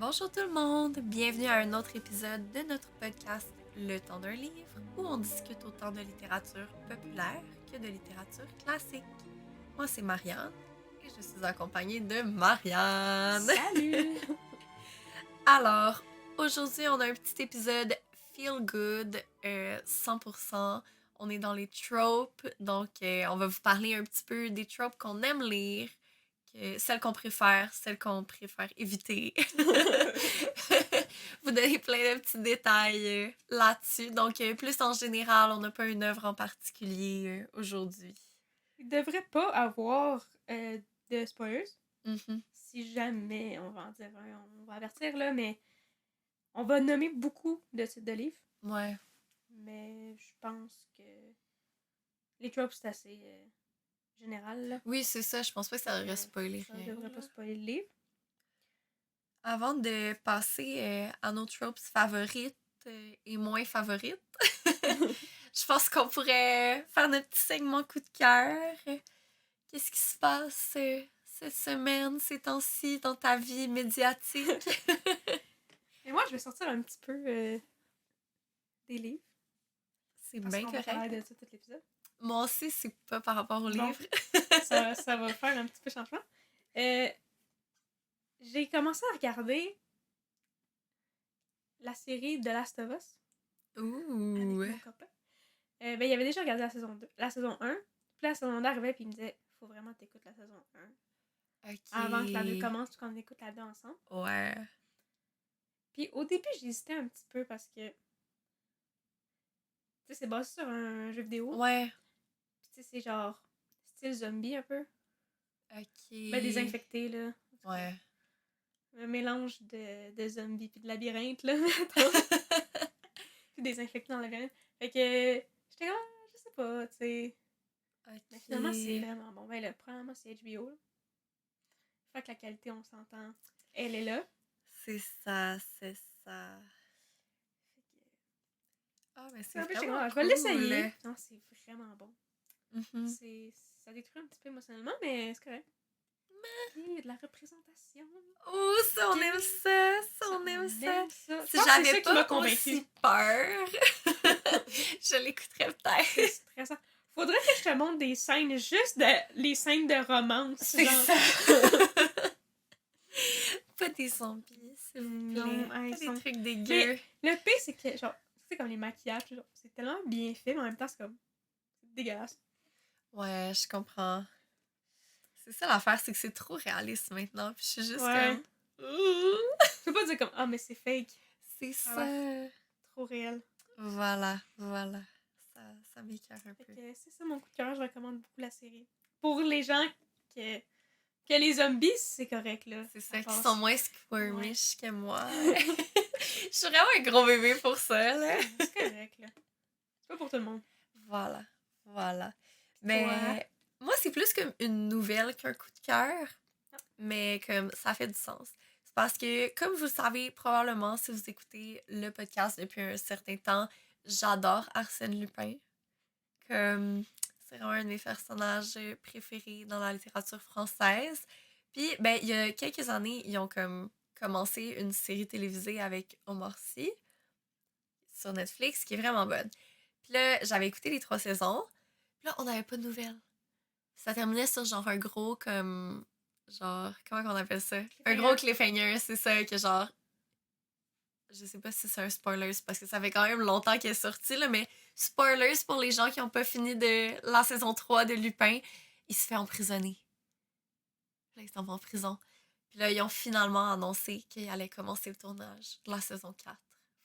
Bonjour tout le monde, bienvenue à un autre épisode de notre podcast Le temps d'un livre où on discute autant de littérature populaire que de littérature classique. Moi c'est Marianne et je suis accompagnée de Marianne. Salut! Alors, aujourd'hui on a un petit épisode feel good 100%. On est dans les tropes, donc on va vous parler un petit peu des tropes qu'on aime lire. Celles qu'on préfère éviter. Vous donnez plein de petits détails là-dessus. Donc, plus en général, on n'a pas une œuvre en particulier aujourd'hui. Il devrait pas avoir de spoilers. Mm-hmm. Si jamais, on va en dire un, on va avertir là, mais on va nommer beaucoup de titres de livres. Ouais. Mais je pense que les tropes, c'est assez général. Là. Oui, c'est ça. Je pense pas que ça devrait spoiler Ça rien. ne devrait pas spoiler le livre. Avant de passer à nos tropes favorites et moins favorites, je pense qu'on pourrait faire notre petit segment coup de cœur. Qu'est-ce qui se passe cette semaine, ces temps-ci, dans ta vie médiatique? Et moi, je vais sortir un petit peu des livres. C'est parce bien qu'on va parler correct. de ça tout l'épisode. Moi aussi, c'est pas par rapport au Bon, livre. ça va faire un petit peu changement. J'ai commencé à regarder la série The Last of Us. Ouh! Avec mon copain. Il avait déjà regardé la saison 1. Puis la saison 2 arrivait puis il me disait faut vraiment t'écoutes la saison 1. Ok. Avant que la 2 commence, puis qu'on écoute la 2 ensemble. Ouais. Puis au début, j'hésitais un petit peu parce que. Tu sais, c'est basé sur un jeu vidéo. Ouais. Puis tu sais, c'est genre. Style zombie un peu. Ok. Ben, des infectés, là. Ouais. Un mélange de zombies puis de labyrinthe, là, mettons. Puis des infectés dans le labyrinthe. Fait que. J'étais comme, je sais pas, tu sais. Ok. Mais finalement, c'est vraiment bon. Ben là, premièrement, c'est HBO. Là. Fait que la qualité, on s'entend, elle est là. C'est ça, c'est ça. Ah, mais c'est vraiment cool. Je vais l'essayer. Non, c'est vraiment bon. Mm-hmm. Ça détruit un petit peu émotionnellement, mais c'est correct. Il y a de la représentation. Oh, ça, on aime ça! Ça, on aime ça! Si j'avais pas aussi peur, je l'écouterais peut-être. C'est stressant. Faudrait que je te montre des scènes, juste les scènes de romance. C'est genre. ça! Pas des zombies, s'il vous plaît. Non, pas des trucs dégueux. Mais le pire, c'est que, genre, c'est comme les maquillages, genre, c'est tellement bien fait, mais en même temps, c'est comme dégueulasse. Ouais, je comprends. C'est ça l'affaire, c'est que c'est trop réaliste maintenant. Puis je suis juste Ouais. comme. Je peux pas dire comme, ah, mais c'est fake. C'est Ah ça. Trop réel. Voilà. Ça m'écoeure un peu. C'est ça mon coup de cœur, je recommande beaucoup la série. Pour les gens que les zombies, c'est correct, là. C'est ça, qui passe. sont moins squirmish que moi. Je suis vraiment un gros bébé pour ça, là. C'est correct, là. C'est pas pour tout le monde. Voilà. Mais moi, c'est plus comme une nouvelle qu'un coup de cœur. Mais comme ça fait du sens. C'est parce que, comme vous le savez probablement, si vous écoutez le podcast depuis un certain temps, j'adore Arsène Lupin. Comme c'est vraiment un de mes personnages préférés dans la littérature française. Puis, ben, il y a quelques années, ils ont comme commencé une série télévisée avec Omar Sy sur Netflix qui est vraiment bonne. Puis là, j'avais écouté les 3 saisons. Puis là, on n'avait pas de nouvelles. Ça terminait sur genre un gros comme... Genre, comment on appelle ça? Un gros cliffhanger, c'est ça, que genre... Je sais pas si c'est un spoiler, parce que ça fait quand même longtemps qu'il est sorti, là, mais spoilers pour les gens qui n'ont pas fini de la saison 3 de Lupin, il se fait emprisonner. Là, il s'en va en prison. Puis là, ils ont finalement annoncé qu'il allait commencer le tournage de la saison 4.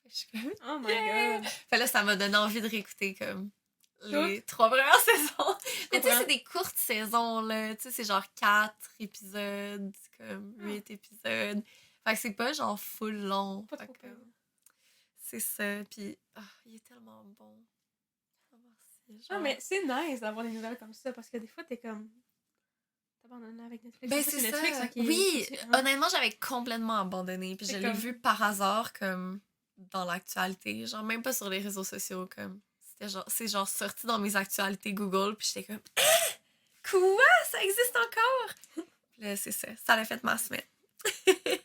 Fait que je suis comme... Oh my god! Fait là, ça m'a donné envie de réécouter comme les 3 premières saisons. Mais tu sais, c'est des courtes saisons, là. Tu sais, c'est genre 4 épisodes, comme 8 épisodes. Fait que c'est pas genre full long. Pas fait trop que, peur. c'est ça. Puis, il est tellement bon. Merci. Non, mais c'est nice d'avoir des nouvelles comme ça parce que des fois, t'es comme. T'abandonnes avec Netflix. Ben, En fait, c'est Netflix, ça. okay, Oui, honnêtement, j'avais complètement abandonné. Puis je l'ai vu par hasard, comme dans l'actualité. Genre, même pas sur les réseaux sociaux, comme. C'est genre sorti dans mes actualités Google, puis j'étais comme quoi? Ça existe encore? Puis là, c'est ça. Ça l'a fait ma semaine.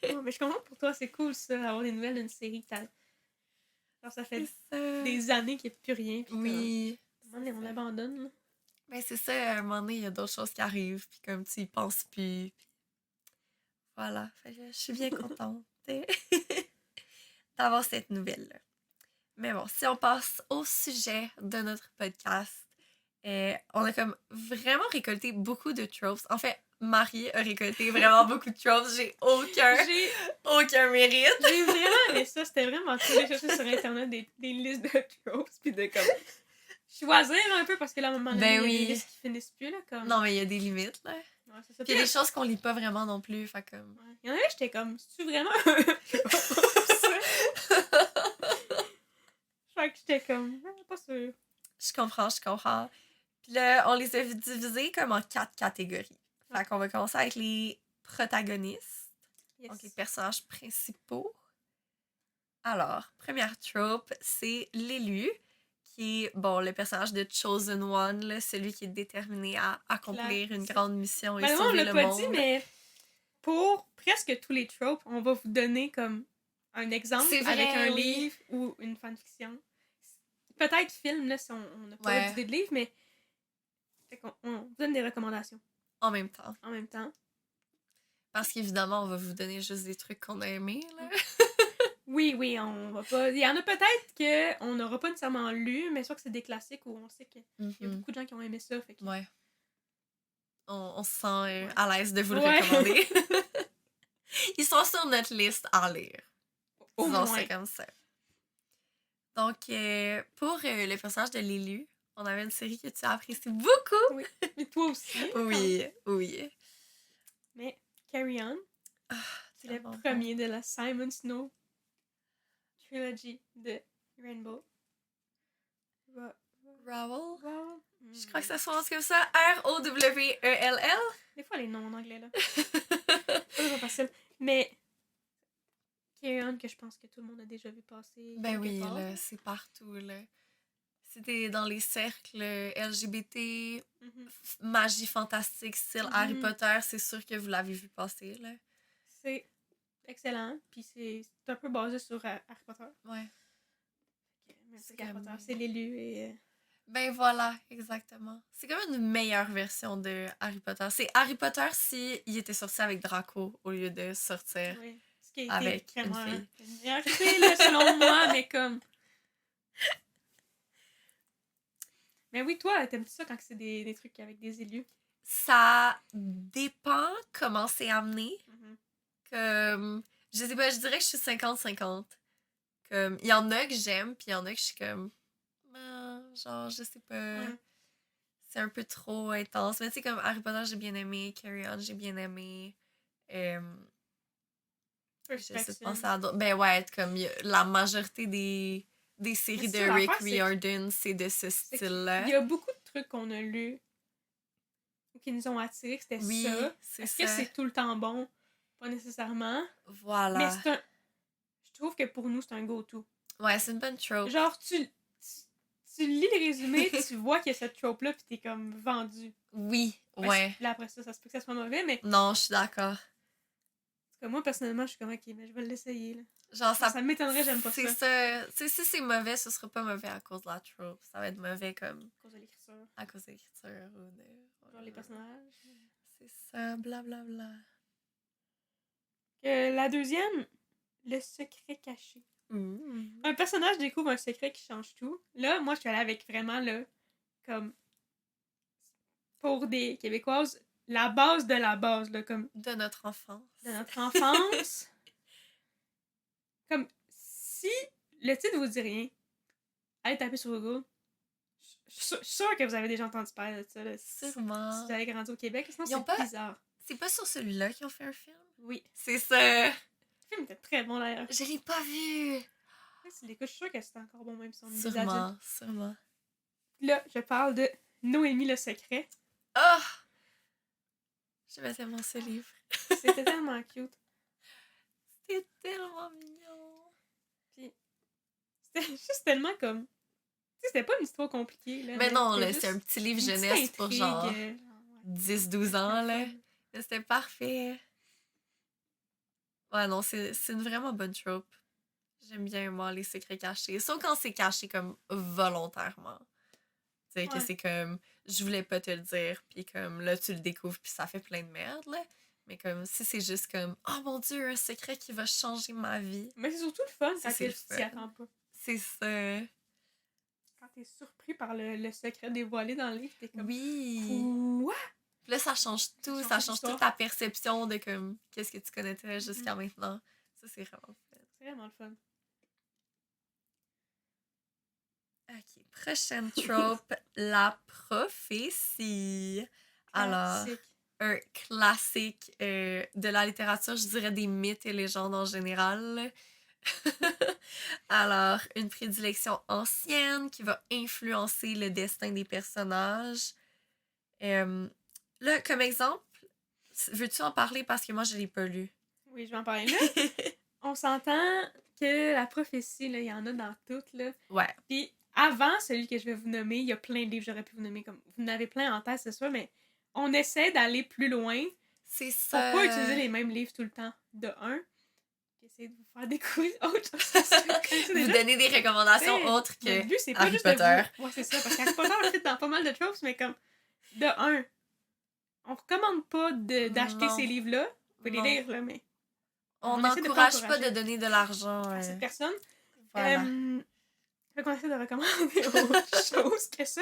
Ouais, mais je comprends que pour toi, c'est cool, ça, d'avoir des nouvelles d'une série que t'as... Genre, ça fait C'est ça. des années qu'il n'y a plus rien, puis Oui. comme... on ça. l'abandonne, là. Ben, c'est ça, à un moment donné, il y a d'autres choses qui arrivent, puis comme tu y penses plus. Puis voilà. Fait que je suis bien contente d'avoir cette nouvelle-là. Mais bon, si on passe au sujet de notre podcast, on a comme vraiment récolté beaucoup de tropes. En fait, Marie a récolté vraiment beaucoup de tropes. J'ai aucun mérite. J'ai vraiment aimé ça. C'était vraiment cool de chercher sur Internet des listes de tropes, puis de comme choisir un peu, parce que là, à un moment donné, Ben il y a oui. des listes qui finissent plus, là, comme... Non, mais il y a des limites, là. Ouais, c'est ça. Puis il y a des choses qu'on lit pas vraiment non plus, fait comme... Ouais. Il y en avait, j'étais comme, c'est-tu vraiment Fait que j'étais comme, pas sûre. Je comprends. Puis là, on les a divisés comme en 4 catégories. Fait qu'on va commencer avec les protagonistes. Yes. Donc les personnages principaux. Alors, première trope, c'est l'élu, qui est, bon, le personnage de Chosen One, là, celui qui est déterminé à accomplir une grande mission et Ben, sauver on le l'a pas monde. dit, mais pour presque tous les tropes, on va vous donner comme un exemple C'est vrai, avec un oui. livre ou une fanfiction. Peut-être film, là, si on n'a pas Ouais. d'idée de livre, mais fait qu'on on vous donne des recommandations En même temps. en même temps. Parce qu'évidemment, on va vous donner juste des trucs qu'on a aimés, là. Oui, on va pas... Il y en a peut-être qu'on n'aura pas nécessairement lu, mais soit que c'est des classiques où on sait qu'il y a beaucoup de gens qui ont aimé ça. Fait que... Ouais. On se sent Ouais. à l'aise de vous le Ouais. recommander. Ils sont sur notre liste à lire. Au Disons moins. ça comme ça. Donc, pour le personnage de l'élu, on avait une série que tu as appréciée beaucoup. Oui. Mais toi aussi. Oui. Mais Carry On, c'est le tellement premier de la Simon Snow trilogy de Rainbow. Rowell? Wow. Je crois que ça se prononce comme ça. R-O-W-E-L-L? Des fois, les noms en anglais, là. Pas toujours facile. Mais Carry On, que je pense que tout le monde a déjà vu passer. Ben quelque oui, part. là, c'est partout, là. Si t'es dans les cercles LGBT, magie fantastique, style Harry Potter, c'est sûr que vous l'avez vu passer, là. C'est excellent. Puis c'est un peu basé sur Harry Potter. Ouais. Même si Harry Potter, c'est l'élu et... Ben voilà, exactement. C'est comme une meilleure version de Harry Potter. C'est Harry Potter si il était sorti avec Draco au lieu de sortir Oui. Ce qui a avec été une vraiment fille. une meilleure fille, là, selon moi, mais comme... Mais oui, toi, t'aimes ça quand c'est des trucs avec des élus? Ça dépend comment c'est amené. Comme, je sais pas, je dirais que je suis 50-50. Comme, il y en a que j'aime, puis il y en a que je suis comme, genre, je sais pas. Ouais. C'est un peu trop intense. Mais tu sais, comme Harry Potter, j'ai bien aimé. Carry On, j'ai bien aimé. J'essaie de penser à d'autres. Ben ouais, comme la majorité des séries de Rick Riordan, c'est de ce style-là. Il y a beaucoup de trucs qu'on a lus qui nous ont attirés, que c'était ça. Est-ce que c'est tout le temps bon? Pas nécessairement. Voilà. Mais c'est un... Je trouve que pour nous, c'est un go-to. Ouais, c'est une bonne trope. Genre, tu lis le résumé, tu vois qu'il y a cette trope-là, pis t'es comme vendu. Oui, ouais. Là, après ça se peut que ça soit mauvais, mais... Non, je suis d'accord. Parce que moi, personnellement, je suis comme, ok, mais je vais l'essayer, là. Genre, ça m'étonnerait, j'aime pas ça. C'est ça. Tu sais, si c'est mauvais, ce sera pas mauvais à cause de la trope. Ça va être mauvais comme... À cause de l'écriture. À cause de l'écriture ou de... Genre les personnages. C'est ça, blablabla. La deuxième, le secret caché. Un personnage découvre un secret qui change tout. Là, moi, je suis allée avec vraiment, là, comme... Pour des Québécoises, la base de la base, là, comme... De notre enfance. De notre enfance. Comme, si le titre vous dit rien, allez taper sur Google. Je suis sûre que vous avez déjà entendu parler de ça. Là, Sûrement. Si vous avez grandi au Québec, sinon c'est bizarre. C'est pas sur celui-là qu'ils ont fait un film? Oui. C'est ça. Le film était très bon d'ailleurs. Je l'ai pas vu. Si l'écoute, je suis sûre que c'était encore bon même si on est des Sûrement. Là, je parle de Noémie le secret. Oh! J'aimais tellement ce livre. C'était tellement cute. C'était tellement mignon. Puis, c'était juste tellement comme... Tu sais, c'était pas une histoire compliquée. Là, mais non, là, c'est un petit livre jeunesse pour genre 10-12 ans. Là. C'était parfait. Ouais, non, c'est une vraiment bonne trope. J'aime bien, moi, les secrets cachés. Sauf quand c'est caché comme volontairement. Tu sais, que Ouais. c'est comme, je voulais pas te le dire, puis comme là, tu le découvres, puis ça fait plein de merde, là. Mais comme, si c'est juste comme, oh mon Dieu, un secret qui va changer ma vie. Mais c'est surtout le fun Ça, quand c'est que le tu t'y fun. attends pas. C'est ça. Quand t'es surpris par le secret dévoilé dans le livre, t'es comme Oui. quoi? Puis là, ça change tout. Ça change toute ta perception de comme, qu'est-ce que tu connaissais jusqu'à maintenant. Ça, c'est vraiment le fun. C'est vraiment le fun. Ok, prochaine trope, la prophétie. Alors, Classique. un classique de la littérature, je dirais des mythes et légendes en général. Alors, une prédilection ancienne qui va influencer le destin des personnages. Là, comme exemple, veux-tu en parler parce que moi, je l'ai pas lu? Oui, je vais en parler là. On s'entend que la prophétie, là, il y en a dans toutes, là. Ouais. Puis avant celui que je vais vous nommer, il y a plein de livres que j'aurais pu vous nommer, comme vous en avez plein en tête, c'est sûr, mais on essaie d'aller plus loin. C'est ça. Pour pas utiliser les mêmes livres tout le temps, de un. Puis essayer de vous faire découvrir autre chose que ça. Vous donner des recommandations autres que le but, c'est pas Harry juste Potter. de vous... Ouais, c'est ça, parce qu'Harry Potter a fait dans pas mal de tropes, mais comme, de un, on recommande pas d'acheter Non. ces livres-là. Vous pouvez les Non. lire, là, mais... On essaie de n'encourage pas encourager de donner de l'argent à cette personne. Voilà. Fait qu'on essaie de recommander autre chose que ça.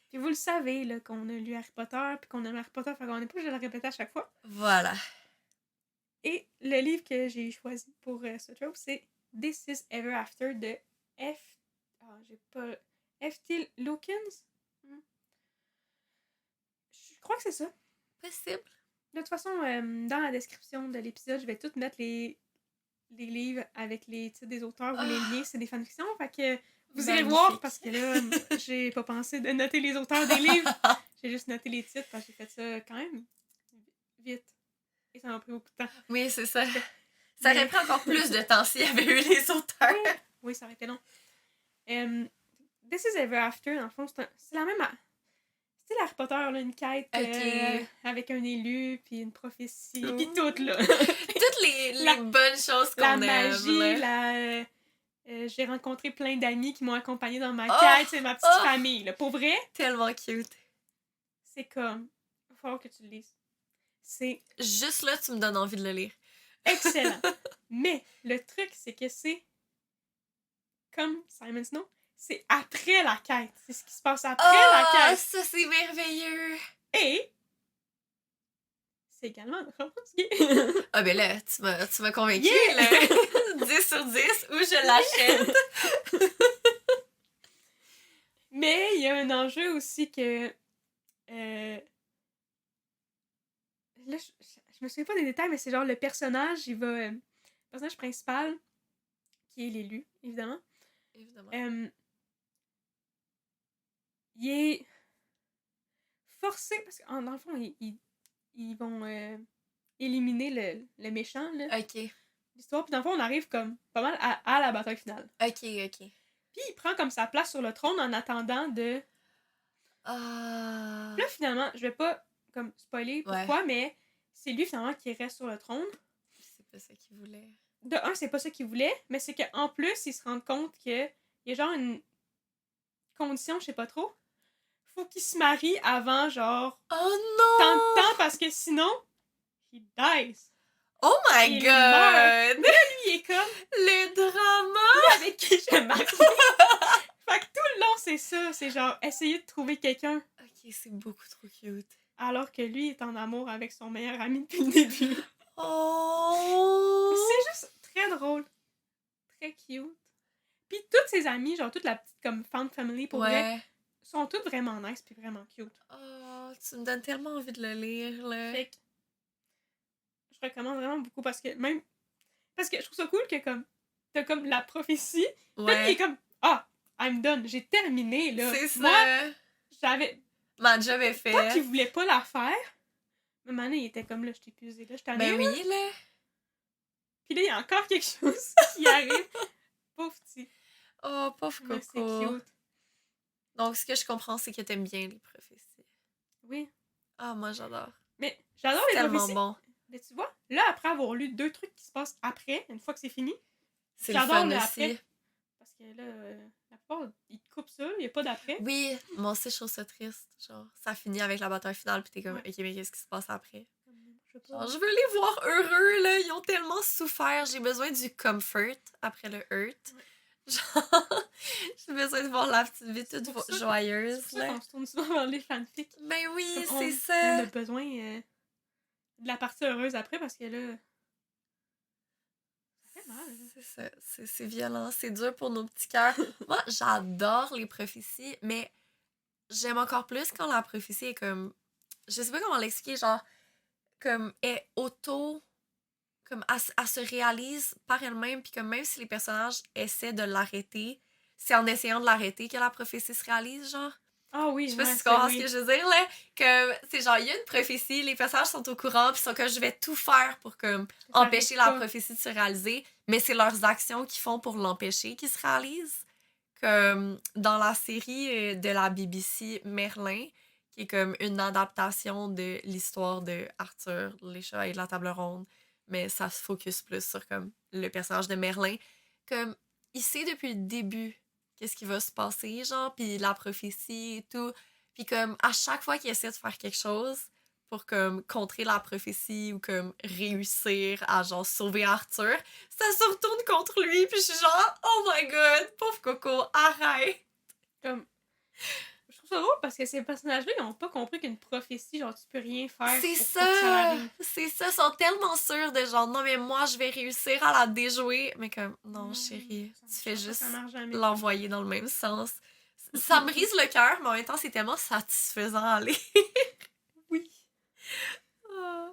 Puis vous le savez, là, qu'on a lu Harry Potter, puis qu'on aime Harry Potter, fait qu'on n'est pas obligé de le répéter à chaque fois. Voilà. Et le livre que j'ai choisi pour ce trope, c'est This is Ever After de F.T. Lukens? Je crois que c'est ça. Possible. De toute façon, dans la description de l'épisode, je vais tout mettre les livres avec les titres des auteurs ou les liens, c'est des fanfictions. Fait que vous irez voir parce que là, j'ai pas pensé de noter les auteurs des livres. J'ai juste noté les titres parce que j'ai fait ça quand même vite. Et ça m'a pris beaucoup de temps. Oui, c'est ça. Ça aurait pris encore plus de temps s'il y avait eu les auteurs. Oui, ça aurait été long. This is Ever After, dans le fond, c'est la même... C'est Harry Potter, là, une quête avec un élu, puis une prophétie, puis tout, là. Toutes les bonnes choses qu'on aime. La magie, j'ai rencontré plein d'amis qui m'ont accompagnée dans ma quête, c'est ma petite famille, là. Pour vrai. Tellement cute. C'est comme... Il va falloir que tu le lises. C'est... Juste là, tu me donnes envie de le lire. Excellent. Mais le truc, c'est que c'est... Comme Simon Snow, c'est après la quête. C'est ce qui se passe après la quête. Ça, c'est merveilleux. Et... c'est également une romance gay. Ah ben là, tu m'as convaincue, là. 10 sur 10, où je l'achète. Mais il y a un enjeu aussi que... Là, je me souviens pas des détails, mais c'est genre le personnage, le personnage principal, qui est l'élu, évidemment. Évidemment. Il est forcé, parce que dans le fond, ils vont éliminer le méchant, là. Ok. L'histoire, puis dans le fond, on arrive comme pas mal à la bataille finale. Ok. Puis il prend comme sa place sur le trône en attendant de... Là, finalement, je vais pas comme spoiler pourquoi, mais c'est lui finalement qui reste sur le trône. C'est pas ça qu'il voulait. De un, c'est pas ça qu'il voulait, mais c'est qu'en plus, il se rend compte qu'il y a genre une condition, je sais pas trop. Faut qu'il se marie avant genre... Oh non! tant de temps parce que sinon, he dies. Oh my god! Là, lui, il est comme... Le drama! Avec qui je marie. Fait que tout le long, c'est ça. C'est genre essayer de trouver quelqu'un. Ok, c'est beaucoup trop cute. Alors que lui est en amour avec son meilleur ami depuis le début. Oh! C'est juste très drôle. Très cute. Puis toutes ses amies, genre toute la petite comme fan family pour vrai, sont toutes vraiment nice puis vraiment cute. Oh, tu me donnes tellement envie de le lire, là. Fait que je recommande vraiment beaucoup parce que je trouve ça cool que comme t'as comme la prophétie. Puis il est comme I'm done, j'ai terminé là. C'est ça. Moi, j'avais... Ma job est faite. Pas qu'il voulait pas la faire. Mais maintenant, il était comme là, je t'ai épuisé là, je t'en ai. Ben oui, là. Puis là, il y a encore quelque chose qui arrive. Pauvre petit. Oh, pauvre Coco. C'est cute. Donc, ce que je comprends, c'est que t'aimes bien les prophéties. Oui. Ah, moi, j'adore. Mais j'adore les prophéties. Tellement bon. Mais tu vois, Là, après avoir lu 2 trucs qui se passent après, une fois que c'est fini, C'est le j'adore fun le aussi. après. Parce que là, la plupart, ils te coupent ça, il n'y a pas d'après. Oui, moi aussi, je trouve ça triste. Genre, ça finit avec la bataille finale, puis t'es comme, Ouais. ok, mais qu'est-ce qui se passe après? Je sais pas. Genre, je veux les voir heureux, là. Ils ont tellement souffert. J'ai besoin du comfort après le hurt. Ouais. Genre, j'ai besoin de voir la petite vie C'est toute pour ça- joyeuse, C'est pour ça là. qu'on se tourne souvent vers les fanfics. Ben oui, Comme c'est on ça. a besoin de la partie heureuse après parce que là, ça fait mal. Là. C'est ça. C'est violent. C'est dur pour nos petits cœurs. Moi, j'adore les prophéties, mais j'aime encore plus quand la prophétie est comme... Je sais pas comment l'expliquer, genre... Comme est auto... Comme elle se réalise par elle-même, puis comme même si les personnages essaient de l'arrêter, c'est en essayant de l'arrêter que la prophétie se réalise, genre. Ah oui, Je sais pas ouais, si tu comprends ce oui. que je veux dire, là. Que c'est genre, il y a une prophétie, les personnages sont au courant, puis sont comme, je vais tout faire pour comme Ça empêcher arrive la pas. prophétie de se réaliser, mais c'est leurs actions qu'ils font pour l'empêcher qu'il se réalise. Comme dans la série de la BBC Merlin, qui est comme une adaptation de l'histoire de Arthur, les Chevaliers de la Table Ronde, mais ça se focus plus sur comme le personnage de Merlin. Comme, il sait depuis le début qu'est-ce qui va se passer, genre, puis la prophétie et tout. Puis comme, à chaque fois qu'il essaie de faire quelque chose pour comme contrer la prophétie ou comme réussir à genre sauver Arthur, ça se retourne contre lui, puis je suis genre, oh my god, pauvre Coco, arrête! Comme, je trouve ça drôle parce que ces personnages-là, ils n'ont pas compris qu'une prophétie, genre, tu peux rien faire C'est pour pas que ça ça! arrive. C'est ça, ils sont tellement sûrs de genre, non, mais moi, je vais réussir à la déjouer. Mais comme, non, chérie, tu fais juste Ça marche jamais. l'envoyer dans le même sens. Ça me brise le cœur, mais en même temps, c'est tellement satisfaisant à lire. Oui. Ah.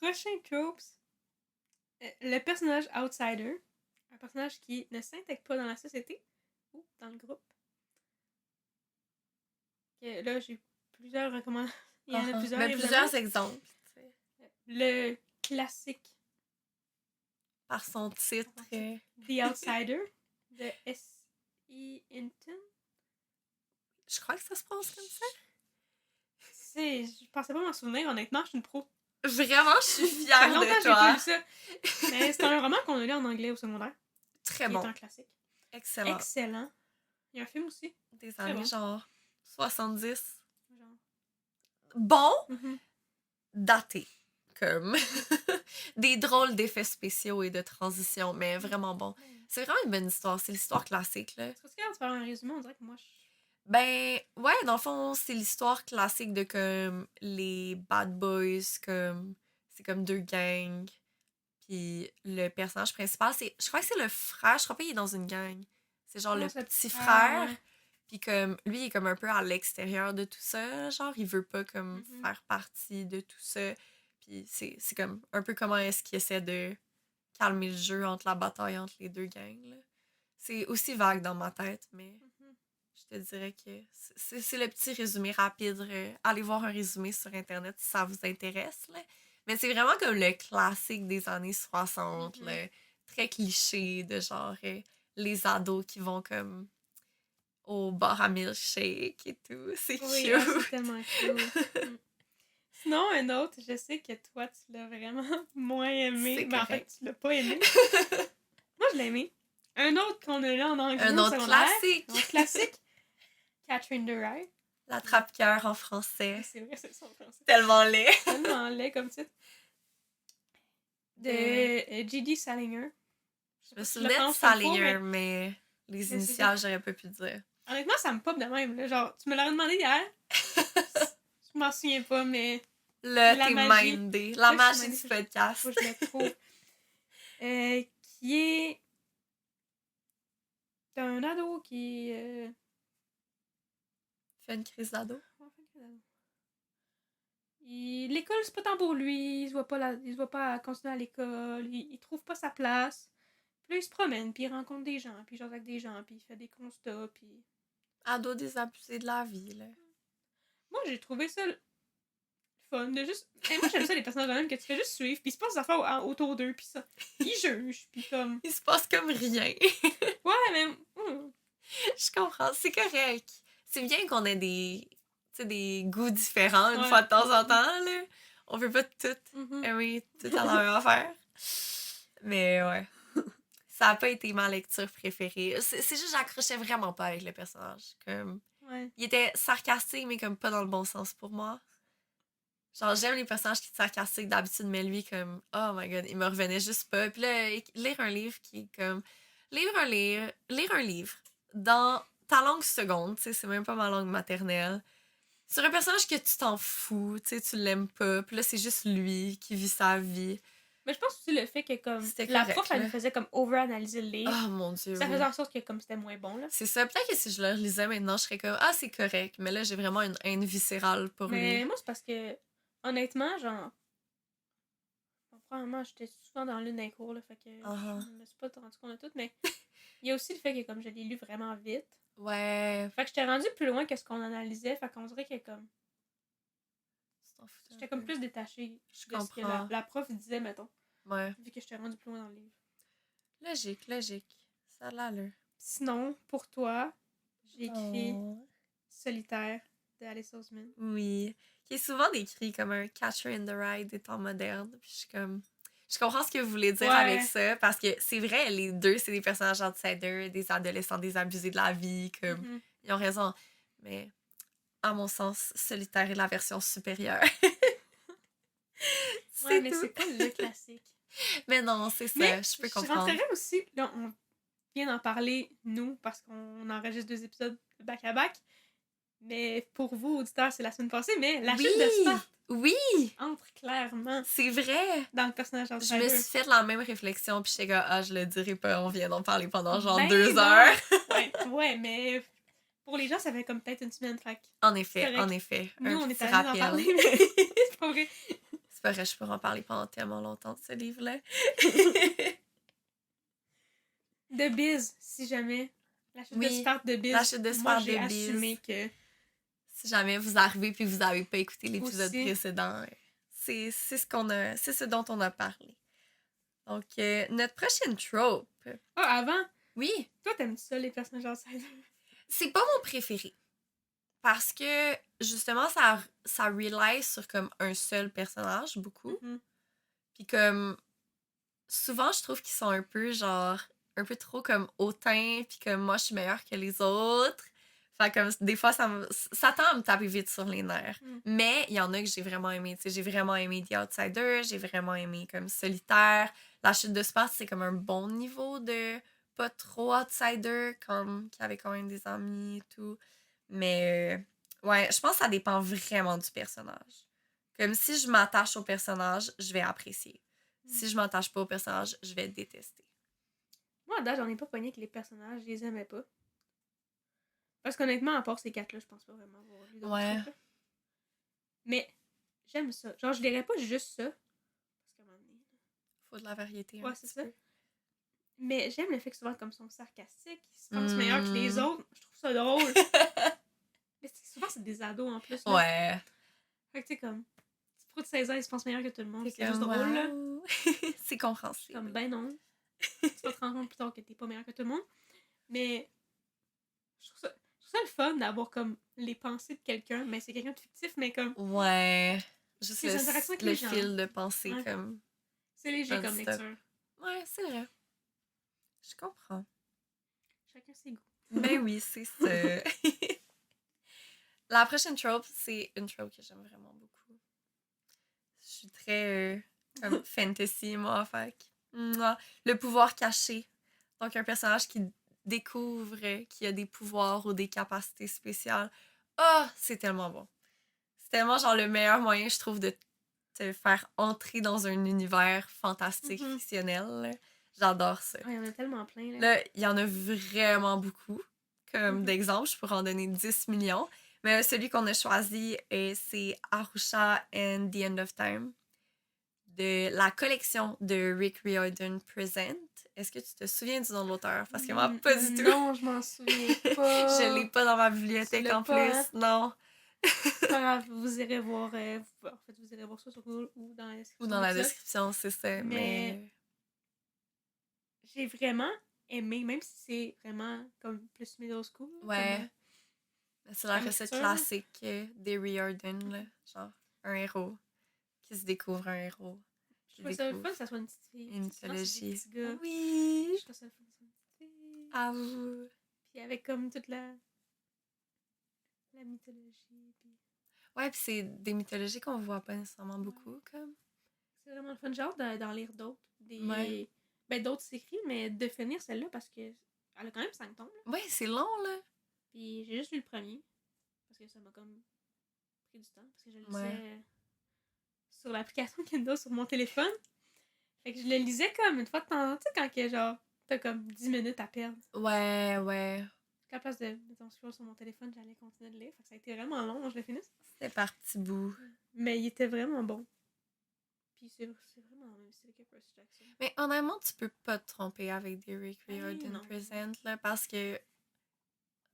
Prochain tropes. Le personnage outsider. Un personnage qui ne s'intègre pas dans la société ou dans le groupe. Là, j'ai plusieurs recommandations. Il y en a plusieurs, Mais plusieurs exemples. T'sais. Le classique. Par son titre. The Outsider de S.E. Hinton. Je crois que ça se prononce comme ça. Je pensais pas m'en souvenir, honnêtement, je suis une pro. Vraiment, je suis fière de longtemps, toi. j'ai pas lu ça. Mais c'est un roman qu'on a lu en anglais au secondaire. Très bon. Il est un classique. Excellent. Excellent. Il y a un film aussi. Des Très années bon. genre 70. Genre. Bon, Mhm. daté. Comme des drôles d'effets spéciaux et de transitions, mais vraiment bon. C'est vraiment une bonne histoire. C'est l'histoire classique, là. Est-ce que tu faire un résumé? On dirait que moi, Ben, ouais, dans le fond, c'est l'histoire classique de comme les bad boys, comme c'est comme deux gangs. Puis le personnage principal, c'est je crois que c'est le frère, je crois pas qu'il est dans une gang. C'est genre Non, le c'est le petit petit frère. frère, ouais. Puis comme lui, il est comme un peu à l'extérieur de tout ça, genre il veut pas comme Mhm. faire partie de tout ça. Puis c'est comme un peu comment est-ce qu'il essaie de calmer le jeu entre la bataille entre les deux gangs, là. C'est aussi vague dans ma tête, mais Mhm. je te dirais que c'est le petit résumé rapide. Allez voir un résumé sur Internet si ça vous intéresse, là. Mais c'est vraiment comme le classique des années 60, Mhm. là, très cliché de genre les ados qui vont comme au bar à milkshake et tout. C'est Oui, cute. c'est tellement cute. Sinon, un autre, je sais que toi, tu l'as vraiment moins aimé. C'est Ben, en fait, correct. tu l'as pas aimé. Moi, je l'ai aimé. Un autre qu'on a lu en anglais Un au autre secondaire. classique. Un autre classique. Catherine the Rye. L'attrape-cœur en français. C'est vrai, c'est ça en français. Tellement laid. Tellement laid comme titre. De J.D. Salinger. Je me souvenais de Salinger, mais les initiales, j'aurais pas pu dire. Honnêtement, ça me pop de même. Là. Genre, tu me l'as demandé hier. Je m'en souviens pas, mais. Là, La t'es magie. mindé. La Là, magie je du suis mindée, podcast. faut que je le trouve. Qui est. T'as un ado qui. Fait une crise d'ado. L'école, c'est pas tant pour lui. Il se voit pas continuer à l'école. Il trouve pas sa place. Puis là, il se promène, puis il rencontre des gens, puis il jase avec des gens, puis il fait des constats, puis... Ado désabusé de la vie, là. Moi, j'ai trouvé ça fun de juste... moi, j'aime ça, les personnages de même que tu fais juste suivre, puis il se passe des affaires autour d'eux, puis ça... Ils jugent, puis comme... Il se passe comme rien. Ouais, mais... Je comprends, c'est correct. C'est bien qu'on ait des sais, des goûts différents une Ouais. fois de temps en temps, là. On peut pas tout Mhm. aimer tout à la même affaire. Mais ouais. Ça a pas été ma lecture préférée. C'est juste j'accrochais vraiment pas avec le personnage. Comme, Ouais. il était sarcastique, mais comme pas dans le bon sens pour moi. Genre, j'aime les personnages qui sont sarcastiques d'habitude, mais lui, comme, oh my god, il me revenait juste pas. Puis là, lire un livre qui est comme, lire un livre dans ta langue seconde, tu sais, c'est même pas ma langue maternelle, sur un personnage que tu t'en fous, tu sais, tu l'aimes pas, puis là, c'est juste lui qui vit sa vie. Mais je pense aussi le fait que comme C'était la correct, prof, elle là. lui faisait comme over-analyser le livre. Oh mon dieu, Ça oui. faisait en sorte que comme c'était moins bon, là. C'est ça. Peut-être que si je le relisais maintenant, je serais comme, ah, c'est correct. Mais là, j'ai vraiment une haine viscérale pour Mais lui. moi, c'est parce que, honnêtement, genre, probablement, j'étais souvent dans l'une des cours, là, fait que Uh-huh. je me suis pas rendu compte de tout, mais il y a aussi le fait que comme je l'ai lu vraiment vite, Ouais. fait que j'étais rendue plus loin que ce qu'on analysait, fait qu'on dirait que comme, Tu t'en foutais un j'étais comme peu. plus détachée Je de ce que comprends. la prof disait, mettons, Ouais. vu que j'étais rendue plus loin dans le livre. Logique, logique. Ça a l'allure. Sinon, pour toi, j'ai écrit Oh. Solitaire de Alice Oseman. Oui. Qui est souvent décrit comme un Catcher in the Rye des temps modernes. Puis je suis comme... Je comprends ce que vous voulez dire avec ça, parce que c'est vrai, les deux, c'est des personnages outsiders, des adolescents désabusés de la vie, comme... Mhm. Ils ont raison. Mais, à mon sens, Solitaire est la version supérieure. Ouais, C'est mais tout. c'est pas le classique. Mais non, c'est ça, Mais je peux je comprendre. rentrerais aussi, là, on vient d'en parler, nous, parce qu'on enregistre 2 épisodes back-à-back. Mais pour vous, auditeurs, c'est la semaine passée, mais la chute de Sparte Oui! entre clairement C'est vrai! dans le personnage Je outsider. me suis fait la même réflexion, puis j'étais comme, ah, je le dirai pas, on vient d'en parler pendant genre Ben 2 non! heures. ouais, mais pour les gens, ça fait comme peut-être une semaine, fait que En c'est effet, correct. en effet. Nous, Un on est petit allés d'en rappel. parler, mais c'est pas vrai. C'est pas vrai, je pourrais en parler pendant tellement longtemps de ce livre-là. De Biz, si jamais. La chute de Oui, Sparte de Biz. la chute de Moi, Sparte j'ai de Biz. assumé que Si jamais vous arrivez puis vous avez pas écouté l'épisode aussi. précédent, c'est ce dont on a parlé. Donc, notre prochaine trope. Ah, avant, Oui, toi, t'aimes ça, les personnages outsiders? c'est pas mon préféré. Parce que, justement, ça rely sur comme un seul personnage, beaucoup. Mhm. Puis comme, souvent, je trouve qu'ils sont un peu, genre, un peu trop comme hautains, puis comme moi, je suis meilleure que les autres. Fait comme, des fois, ça tend à me taper vite sur les nerfs. Mm. Mais il y en a que j'ai vraiment aimé. Tu sais, j'ai vraiment aimé The Outsider, j'ai vraiment aimé comme Solitaire. La chute de Sparte, c'est comme un bon niveau de pas trop outsider, comme qui avait quand même des amis et tout. Mais ouais, je pense que ça dépend vraiment du personnage. Comme si je m'attache au personnage, je vais apprécier. Si je m'attache pas au personnage, je vais détester. Moi, à date, j'en ai pas pogné avec les personnages, je les aimais pas. Parce qu'honnêtement, à part ces 4-là, je pense pas vraiment avoir lu d'autres Ouais. trucs, là. Mais j'aime ça. Genre, je lirais pas juste ça. Parce qu'à un moment donné. Faut de la variété. Ouais, un c'est petit ça. peu. Mais j'aime le fait que souvent, comme ils sont sarcastiques, ils se pensent meilleurs que les autres. Je trouve ça drôle. Mais souvent, c'est des ados en plus. Là. Ouais. Fait que tu sais, comme. Petit pro de 16 ans, ils se pensent meilleurs que tout le monde. C'est comme, juste drôle, là. wow. C'est compréhensible. Comme, ben non. Tu vas te rendre compte plus tard que t'es pas meilleur que tout le monde. Mais. Je trouve ça le fun d'avoir comme les pensées de quelqu'un. Mais c'est quelqu'un de fictif, mais comme. Ouais. Juste Les interactions avec le les gens. fil de pensée Ouais. comme C'est léger comme non-stop. lecture. Ouais, c'est vrai. Je comprends. Chacun ses goûts. Ben oui, c'est ça. La prochaine trope, c'est une trope que j'aime vraiment beaucoup. Je suis très comme fantasy, moi, fait que, mouah. Le pouvoir caché. Donc, un personnage qui découvre qu'il a des pouvoirs ou des capacités spéciales. Ah, c'est tellement bon. C'est tellement, genre, le meilleur moyen, je trouve, de te faire entrer dans un univers fantastique, Mhm. fictionnel. Là. J'adore ça. Il y en a tellement plein, là. Là, il y en a vraiment beaucoup. Comme Mhm. d'exemple, je pourrais en donner 10 millions. Mais celui qu'on a choisi, c'est Arusha and the End of Time de la collection de Rick Riordan Present. Est-ce que tu te souviens du nom de l'auteur? Parce que moi, pas du tout. Non, je m'en souviens pas. Je l'ai pas dans ma bibliothèque Tu l'as en pas, plus. hein? Non. C'est pas grave, vous irez voir. En fait, vous irez voir ça sur Google ou dans la description. Ou dans la de l'épisode. description, c'est ça. Mais J'ai vraiment aimé, même si c'est vraiment comme plus middle school. ouais. Comme, C'est la recette classique des Riordan, là. Genre, un héros qui se découvre un héros. Je trouve ça le fun que ça soit une petite fille. Une mythologie. Sinon, c'est des petits gars. Oui! Je trouve ça le fun que ça soit une petite fille. Ah vous. Puis avec comme toute la mythologie. Puis... Ouais, puis c'est des mythologies qu'on voit pas nécessairement beaucoup, comme. C'est vraiment le fun. J'ai hâte d'en lire d'autres. Ouais. Ben, d'autres écrits, mais de finir celle-là parce que elle a quand même 5 tomes. Ouais, c'est long, là. Puis j'ai juste lu le premier. Parce que ça m'a comme pris du temps. Parce que je le lisais sur l'application Kindle sur mon téléphone. Fait que je le lisais comme une fois de temps en temps. Tu sais, quand que, genre, t'as comme 10 minutes à perdre. Ouais. À la place de mettons, scroll sur mon téléphone, j'allais continuer de lire. Fait que ça a été vraiment long, je l'ai fini. C'était par petits bouts. Mais il était vraiment bon. Puis c'est vraiment le même style que Percy Jackson. Mais honnêtement, tu peux pas te tromper avec des Rick Riordan Present, là, parce que,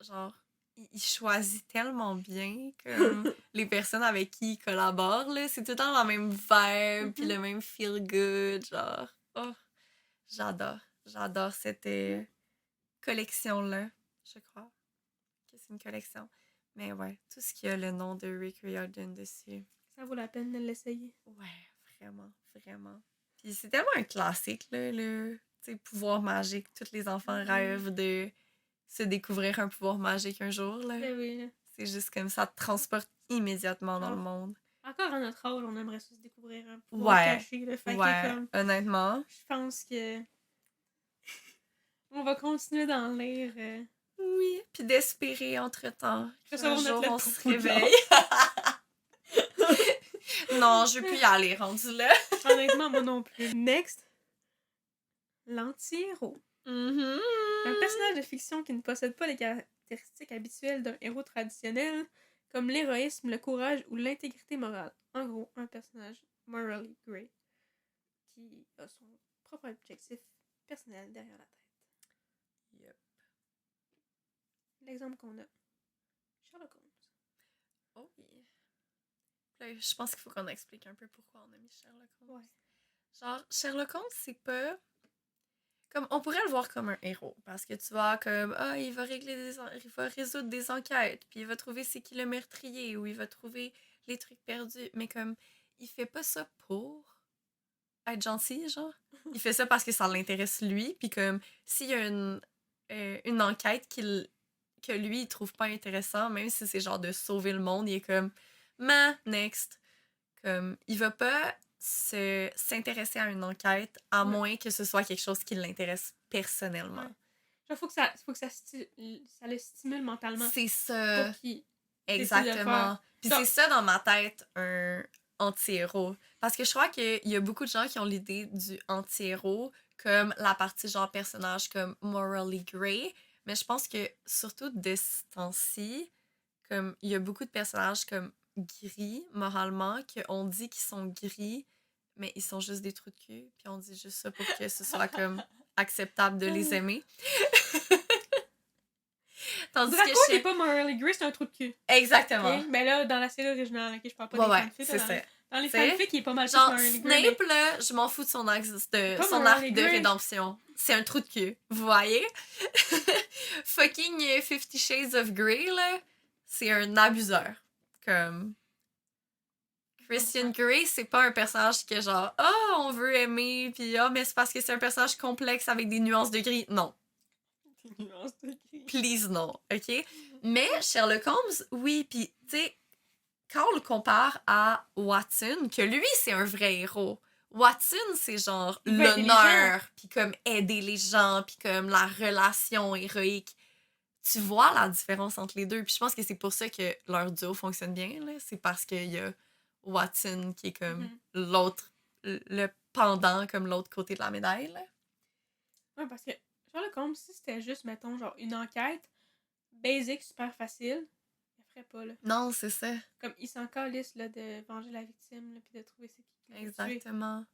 genre, il choisit tellement bien comme les personnes avec qui il collabore, là. C'est tout le temps la même vibe, puis le même feel good, genre. Oh, j'adore cette collection-là, je crois que c'est une collection. Mais ouais, tout ce qui a le nom de Rick Riordan dessus. Ça vaut la peine de l'essayer. Ouais, vraiment. Puis c'est tellement un classique, là, le pouvoir magique. Tous les enfants rêvent de se découvrir un pouvoir magique un jour, là. Ben oui. C'est juste comme ça te transporte immédiatement dans le monde. Encore à notre âge, on aimerait se découvrir un pouvoir caché. Là, fait que, comme, honnêtement. Je pense que on va continuer d'en lire. Oui, puis d'espérer entre-temps qu'un jour on se réveille. Non, je veux plus y aller, rendu là. Honnêtement, moi non plus. Next, l'anti-héros. Un personnage de fiction qui ne possède pas les caractéristiques habituelles d'un héros traditionnel, comme l'héroïsme, le courage ou l'intégrité morale. En gros, un personnage morally grey qui a son propre objectif personnel derrière la tête. Yep. L'exemple qu'on a, Sherlock Holmes. Oh oui. Là, je pense qu'il faut qu'on explique un peu pourquoi on a mis Sherlock Holmes. Ouais. Genre, Sherlock Holmes, c'est pas... Comme, on pourrait le voir comme un héros, parce que tu vois, comme, il va résoudre des enquêtes, puis il va trouver c'est qui le meurtrier, ou il va trouver les trucs perdus, mais comme, il fait pas ça pour être gentil, genre. Il fait ça parce que ça l'intéresse lui, puis comme, s'il y a une enquête que lui, il trouve pas intéressant, même si c'est genre de sauver le monde, il est comme, next. Comme, il va pas s'intéresser à une enquête à moins que ce soit quelque chose qui l'intéresse personnellement. Ouais. Genre, faut que ça le stimule mentalement. C'est ça. Pour qu'il exactement. Puis c'est ça dans ma tête, un anti-héros. Parce que je crois qu'il y a beaucoup de gens qui ont l'idée du anti-héros comme la partie genre personnage comme morally grey. Mais je pense que surtout de ce temps-ci, comme il y a beaucoup de personnages comme gris moralement qu'on dit qu'ils sont gris mais ils sont juste des trous de cul puis on dit juste ça pour que ce soit comme acceptable de les aimer. Tandis que Draco n'est pas morally grey, c'est un trou de cul. Exactement. Okay? Mais là dans la série originale, je parle pas des fanfics. C'est ça. Dans les fanfics, il est pas mal genre, plus morally grey. Snape, là, je m'en fous de son arc de rédemption. C'est un trou de cul. Vous voyez? Fucking 50 Shades of Grey, là, c'est un abuseur. Comme... Christian Grey, c'est pas un personnage que genre, on veut aimer, pis mais c'est parce que c'est un personnage complexe avec des nuances de gris. Non. Des nuances de gris. Please, non. OK? Mais Sherlock Holmes, oui, pis tu sais, quand on le compare à Watson, que lui, c'est un vrai héros. Watson, c'est genre l'honneur, puis comme aider les gens, puis comme la relation héroïque. Tu vois la différence entre les deux. Puis je pense que c'est pour ça que leur duo fonctionne bien, là. C'est parce qu'il y a Watson qui est comme l'autre, le pendant, comme l'autre côté de la médaille, là. Ouais, parce que Sherlock Holmes, si c'était juste, mettons, genre une enquête basic, super facile, il le ferait pas, là. Non, c'est ça. Comme, il s'en calisse, là, de venger la victime, là, puis de trouver c'est qui l'a tué. Exactement.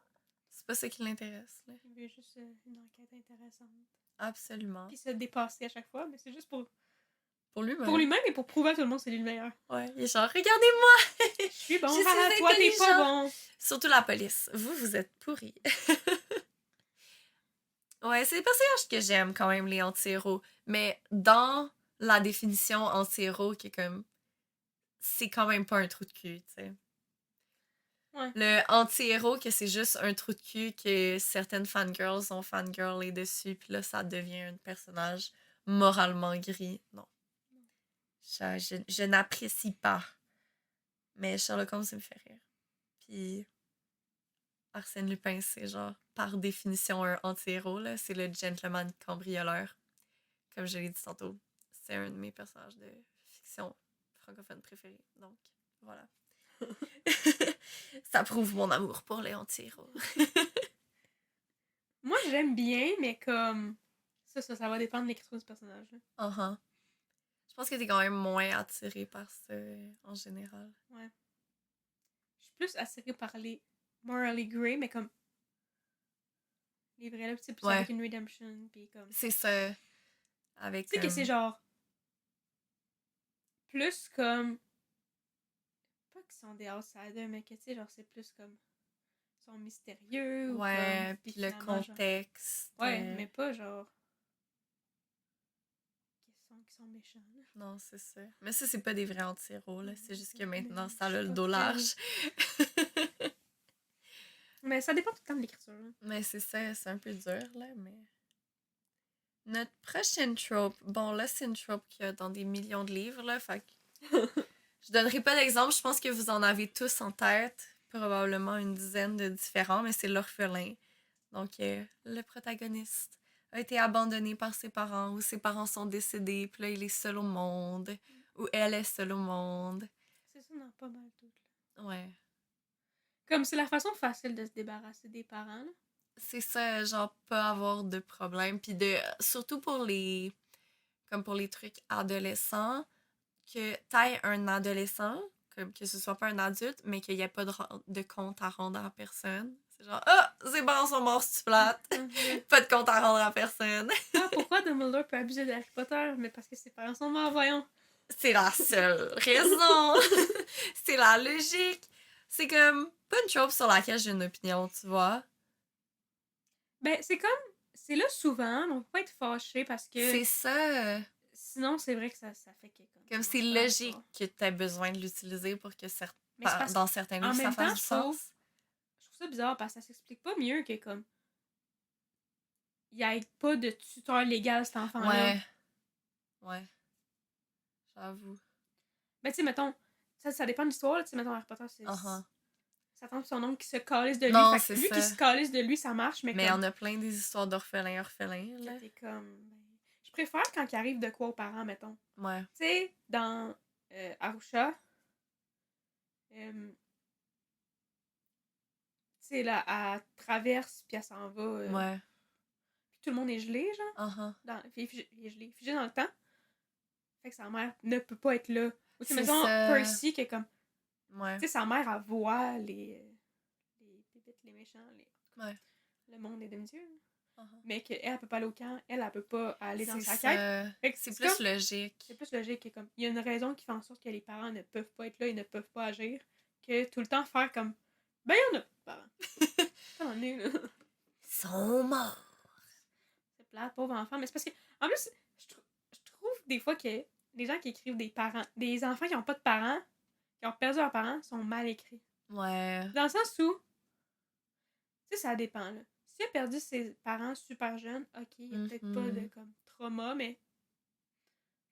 C'est pas ça qui l'intéresse, là. Il veut juste une enquête intéressante. Absolument. Puis se dépasser à chaque fois, mais c'est juste pour lui-même. Pour lui-même et pour prouver à tout le monde que c'est lui le meilleur. Ouais, il est genre, regardez-moi! Je suis bon, toi, t'es pas bon. Surtout la police. Vous êtes pourris. Ouais, c'est des personnages que j'aime quand même, les anti-héros. Mais dans la définition anti-héros qui est comme... C'est quand même pas un trou de cul, tu sais. Ouais. Le anti-héros, que c'est juste un trou de cul que certaines fangirls ont fangirlé dessus, puis là, ça devient un personnage moralement gris. Non. Je n'apprécie pas. Mais Sherlock Holmes, ça me fait rire. Puis Arsène Lupin, c'est genre, par définition, un anti-héros, là. C'est le gentleman cambrioleur. Comme je l'ai dit tantôt. C'est un de mes personnages de fiction francophone préférés. Donc, voilà. Ça prouve mon amour pour les anti-héros. Moi, j'aime bien, mais comme... Ça va dépendre de l'écriture du personnage. Uh-huh. Je pense que t'es quand même moins attiré par ça en général. Ouais. Je suis plus attirée par les morally grey, mais comme... Les vrais, là, c'est plus avec une redemption, puis comme... C'est ça. Avec... Tu sais que c'est genre... Plus comme... Pas qu'ils sont des outsiders, mais que tu sais, genre, c'est plus comme... Ils sont mystérieux, ouais, ou comme... puis le contexte. Genre... Ouais, mais pas genre... Qui sont méchants, là. Non, c'est ça. Mais ça, c'est pas des vrais anti-héros, là. C'est juste que maintenant, ça a le dos large. Mais ça dépend tout le temps de l'écriture. Là. Mais c'est ça, c'est un peu dur, là, mais... Notre prochaine trope... Bon, là, c'est une trope qu'il y a dans des millions de livres, là, fait que... Je donnerai pas d'exemple, je pense que vous en avez tous en tête. Probablement une dizaine de différents, mais c'est l'orphelin. Donc, le protagoniste a été abandonné par ses parents, ou ses parents sont décédés, puis là, il est seul au monde, ou elle est seule au monde. C'est ça, non, pas mal tout. Là. Ouais. Comme c'est la façon facile de se débarrasser des parents, là. C'est ça, genre, pas avoir de problème. Puis surtout pour les... Comme pour les trucs adolescents, que t'ailles un adolescent, comme que ce soit pas un adulte, mais qu'il n'y ait pas de compte à rendre à personne. C'est genre, ses parents sont morts, si tu flattes. Pas de compte à rendre à personne. Pourquoi Dumbledore peut abuser de Harry Potter? Mais parce que ses parents sont morts, voyons. C'est la seule raison. C'est la logique. C'est comme pas une trope sur laquelle j'ai une opinion, tu vois. Ben, c'est comme... C'est là souvent, donc faut pas être fâché parce que... C'est ça. Sinon, c'est vrai que ça fait que... Comme c'est logique que tu aies besoin de l'utiliser pour que dans certains livres, ça fasse du sens. Je trouve ça bizarre parce que ça s'explique pas mieux que comme... Il n'y a pas de tuteur légal, cet enfant-là. Ouais. J'avoue. Ben, tu sais, mettons... Ça dépend de l'histoire, tu sais, mettons, Harry Potter, c'est... Ça tombe son oncle qui se calisse de lui. Non, fait que lui qui se calisse de lui, ça marche, mais on a plein des histoires d'orphelins, là. T'es comme... Je préfère quand il arrive de quoi aux parents, mettons. Ouais. Tu sais, dans Arusha, tu sais, là, elle traverse, puis elle s'en va. Ouais. Puis tout le monde est gelé, genre. Il est gelé, figé dans le temps. Fait que sa mère ne peut pas être là. Ou tu sais, mettons, Percy, qui est comme... Ouais. Tu sais, sa mère, elle voit les méchants, Ouais. le monde est demi-dieu. Mais qu'elle peut pas aller au camp, elle peut pas aller dans sa quête. C'est plus logique. C'est plus logique que comme il y a une raison qui fait en sorte que les parents ne peuvent pas être là, ils ne peuvent pas agir, que tout le temps faire comme ben il y en a parents. T'en es là. Ils sont morts. C'est plate, pauvre enfant, mais c'est parce que en plus je trouve des fois que les gens qui écrivent des enfants qui ont pas de parents, qui ont perdu leurs parents, sont mal écrits. Ouais. Dans le sens où tu sais ça dépend là. S'il a perdu ses parents super jeunes, ok, il n'y a peut-être pas de comme trauma, mais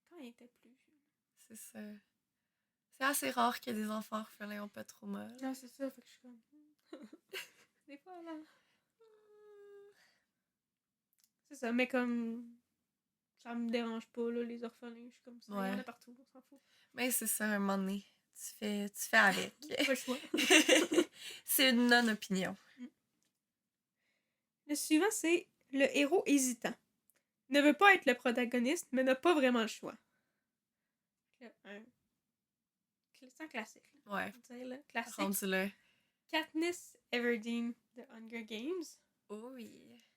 quand il était plus jeune. C'est ça. C'est assez rare que des enfants orphelins n'ont pas de trauma. Non, c'est ça, fait que je suis comme... Des fois, là... C'est ça, mais comme... Ça me dérange pas, là, les orphelins. Je suis comme ça, il y en a partout, on s'en fout. Mais c'est ça, un moment donné. Tu fais avec. Pas le choix. C'est une non-opinion. Le suivant, c'est le héros hésitant. Ne veut pas être le protagoniste, mais n'a pas vraiment le choix. C'est un classique. Là. Ouais. On dirait, là. Classique. Rendu-le. Katniss Everdeen de Hunger Games. Oh oui.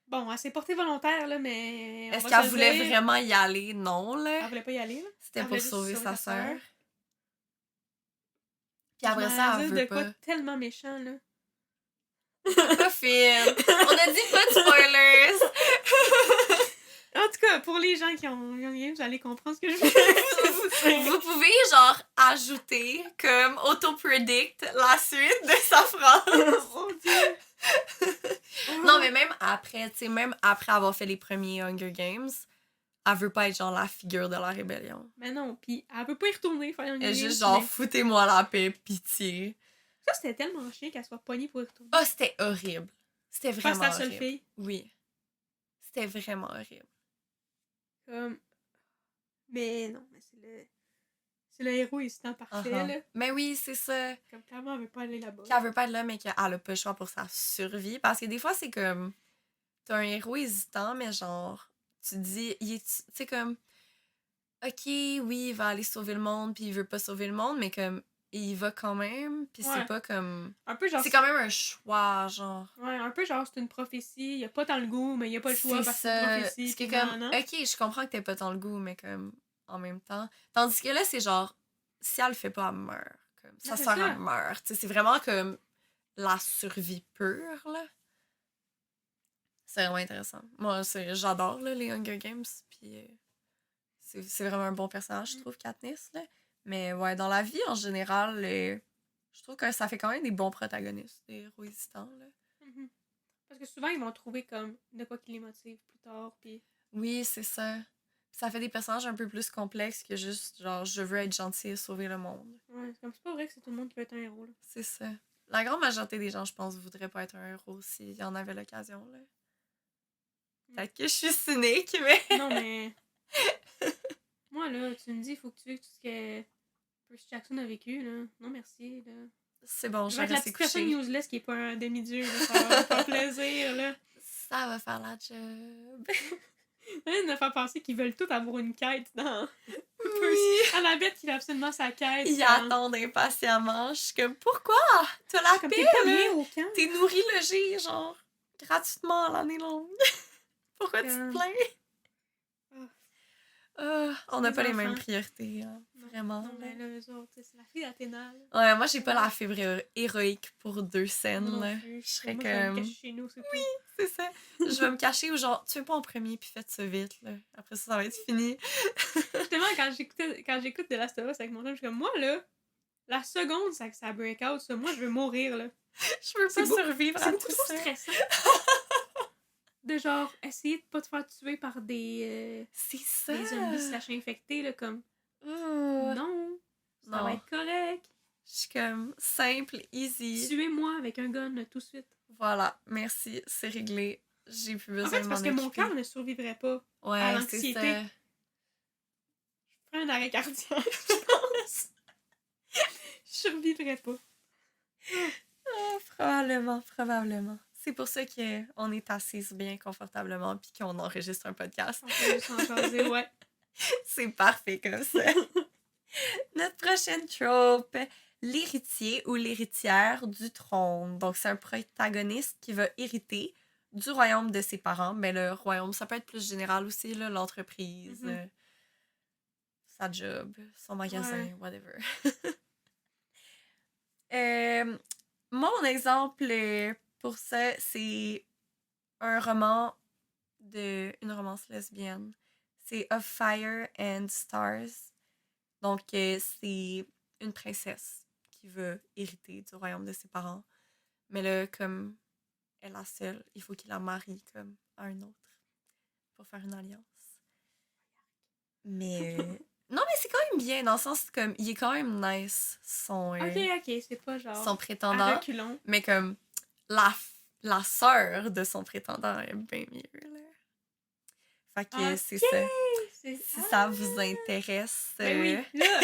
Bon, elle s'est portée volontaire, là, mais... Est-ce qu'elle voulait vraiment y aller? Non, là. Elle voulait pas y aller, là. C'était pour sauver sa sœur. Puis après ça, elle veut de pas. quoi tellement méchant, là. Pas fine. On a dit pas de spoilers. En tout cas, pour les gens qui ont Hunger vous allez comprendre ce que je veux dire. Vous pouvez, genre, ajouter comme auto-predict la suite de sa phrase. Oh Dieu! Non, mais même après, tu sais, même après avoir fait les premiers Hunger Games, elle veut pas être, genre, la figure de la rébellion. Mais non, pis elle veut pas y retourner faire Hunger Elle est Games. juste, genre, mais foutez-moi la paix, pitié. ça, c'était tellement chiant qu'elle soit pognée pour y retourner. Oh, c'était horrible. C'était Pas vraiment sa seule horrible. fille. Oui. C'était vraiment horrible. Comme... Mais non, mais c'est le héros hésitant parfait, là. Mais oui, c'est ça. Comme clairement, elle veut pas aller là-bas. Qu'elle veut pas être là, mais qu'elle a pas le choix pour sa survie. Parce que des fois, c'est comme... T'as un héros hésitant, mais genre... Tu te dis... Tu sais, comme... OK, oui, il va aller sauver le monde, puis il veut pas sauver le monde, mais comme... Il y va quand même, puis Ouais. c'est pas comme... Un peu genre... C'est quand même un choix, genre... Ouais, un peu genre c'est une prophétie. Il a pas tant le goût, mais il a pas le choix parce que c'est une prophétie. C'est puis comme... nan, nan. OK, je comprends que t'aies pas tant le goût, mais comme... En même temps... Tandis que là, c'est genre... Si elle le fait pas, elle meurt. Comme, sa c'est sœur, ça. elle meurt. Tu sais, c'est vraiment comme... La survie pure, là. C'est vraiment intéressant. Moi, j'adore là, les Hunger Games. Puis c'est vraiment un bon personnage, je trouve, Katniss. Là. Mais ouais, dans la vie, en général, je trouve que ça fait quand même des bons protagonistes, des héros hésitants. Là. Mhm. Parce que souvent, ils vont trouver comme de quoi qui les motive plus tard. Puis... Oui, c'est ça. Ça fait des personnages un peu plus complexes que juste, genre, je veux être gentil et sauver le monde. Ouais, c'est pas vrai que c'est tout le monde qui veut être un héros. Là. C'est ça. La grande majorité des gens, je pense, voudraient pas être un héros s'il y en avait l'occasion. Là. Peut-être que je suis cynique, mais... Non, mais... Moi, là, tu me dis, il faut que tu vives tout ce que Percy Jackson a vécu, là. Non, merci, là. C'est bon, Je je vais vais être la rester petite personne couchée. useless qui est pas un demi-dieu, là. Ça va me faire plaisir, là. Ça va faire la job. Elle me fait penser qu'ils veulent tous avoir une quête dans... Oui. Annabeth, il a absolument sa quête. Ils attendent impatiemment. Je suis comme, pourquoi? T'as la Comme paix, t'es pas là. bien au camp. T'es nourri, logé, genre, gratuitement à l'année longue. Pourquoi tu te plains? On n'a pas les mêmes priorités, hein. Vraiment. Non, mais là, eux autres, c'est la fille d'Athéna. Ouais, moi, j'ai pas la fibre héroïque pour 2 scènes, Moi là. non plus. Je serais Moi, je vais me comme... cacher chez nous, c'est tout. Oui, c'est ça. Je vais me cacher ou genre, tu es pas en premier, puis faites ça vite, là. Après ça va être fini. Justement, quand j'écoute The Last of Us avec mon homme, je suis comme, moi, là, la seconde, ça break out, ça, moi, je veux mourir, là. Je veux pas survivre à C'est tout beaucoup trop ça. stressant. De genre, essayer de pas te faire tuer par des zombies / infectés, là, comme... Non, ça va être correct. Je suis comme simple, easy. Tuez-moi avec un gun tout de suite. Voilà, merci, c'est réglé. J'ai plus besoin en fait, de m'en parce que occuper. mon cœur ne survivrait pas ouais, à l'anxiété. C'est ça. Je ferais un arrêt cardiaque, je pense. Je survivrais pas. Probablement. C'est pour ça qu'on est assis bien confortablement puis qu'on enregistre un podcast. On peut juste en jaser, ouais. C'est parfait comme ça. Notre prochaine trope, l'héritier ou l'héritière du trône. Donc, c'est un protagoniste qui va hériter du royaume de ses parents. Mais le royaume, ça peut être plus général aussi, là, l'entreprise, sa job, son magasin, whatever. Mon exemple pour ça, c'est un roman une romance lesbienne. C'est Of Fire and Stars. Donc, c'est une princesse qui veut hériter du royaume de ses parents. Mais là, comme elle est la seule, il faut qu'il la marie comme à un autre pour faire une alliance. Mais... non, mais c'est quand même bien, dans le sens comme il est quand même nice, son... ok, c'est pas genre... son prétendant. Mais comme la sœur de son prétendant est bien mieux, là. Fait que c'est ça. Si ça vous intéresse... Ben oui, là,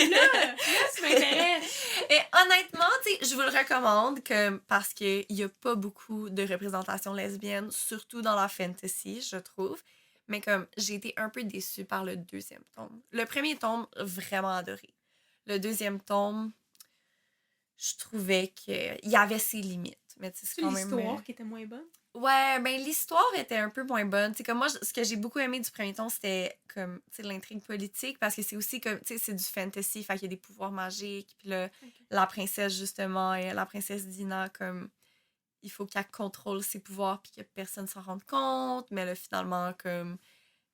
tu m'intéresses. Et honnêtement, tu sais, je vous le recommande parce qu'il n'y a pas beaucoup de représentation lesbienne, surtout dans la fantasy, je trouve. Mais comme j'ai été un peu déçue par le 2e tome. Le 1er tome, vraiment adoré. Le 2e tome, je trouvais qu'il y avait ses limites. Mais c'est quand même... l'histoire qui était moins bonne? Ouais, ben l'histoire était un peu moins bonne. T'sais, comme moi, ce que j'ai beaucoup aimé du 1er tome, c'était comme l'intrigue politique, parce que c'est aussi comme, tu sais, c'est du fantasy, fait qu'il y a des pouvoirs magiques, puis là, la princesse, justement, et la princesse Dina, comme, il faut qu'elle contrôle ses pouvoirs, puis que personne s'en rende compte, mais là, finalement, comme,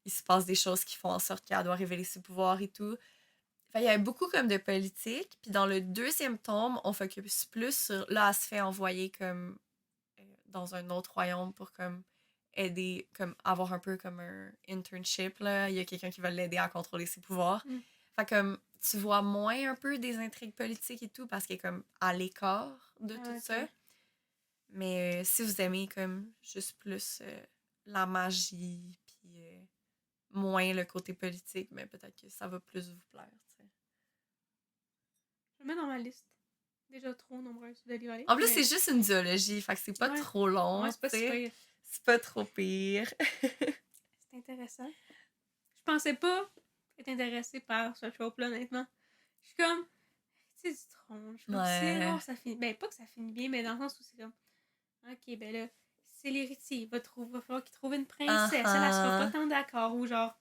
il se passe des choses qui font en sorte qu'elle doit révéler ses pouvoirs et tout. Fait, il y avait beaucoup comme de politique. Puis dans le deuxième tome, on focus plus sur... Là, elle se fait envoyer comme dans un autre royaume pour comme aider, comme avoir un peu comme un internship, là. Il y a quelqu'un qui va l'aider à contrôler ses pouvoirs. Fait comme, tu vois moins un peu des intrigues politiques et tout parce qu'elle est comme à l'écart de tout ça. Mais si vous aimez comme juste plus la magie puis moins le côté politique, mais peut-être que ça va plus vous plaire, t'sais. Je le mets dans ma liste. Déjà trop nombreuse de livres à lire. En plus, c'est juste une duologie, fait que c'est pas trop long, c'est pas si pire. C'est pas trop pire. C'est intéressant. Je pensais pas être intéressée par ce trope-là, honnêtement. Je suis comme, c'est du tronc. Je suis comme, c'est long, ça finit... Ben, pas que ça finit bien, mais dans le sens où c'est comme, ok, ben là, c'est l'héritier. Il va falloir qu'il trouve une princesse. Elle sera pas tant d'accord. Ou genre,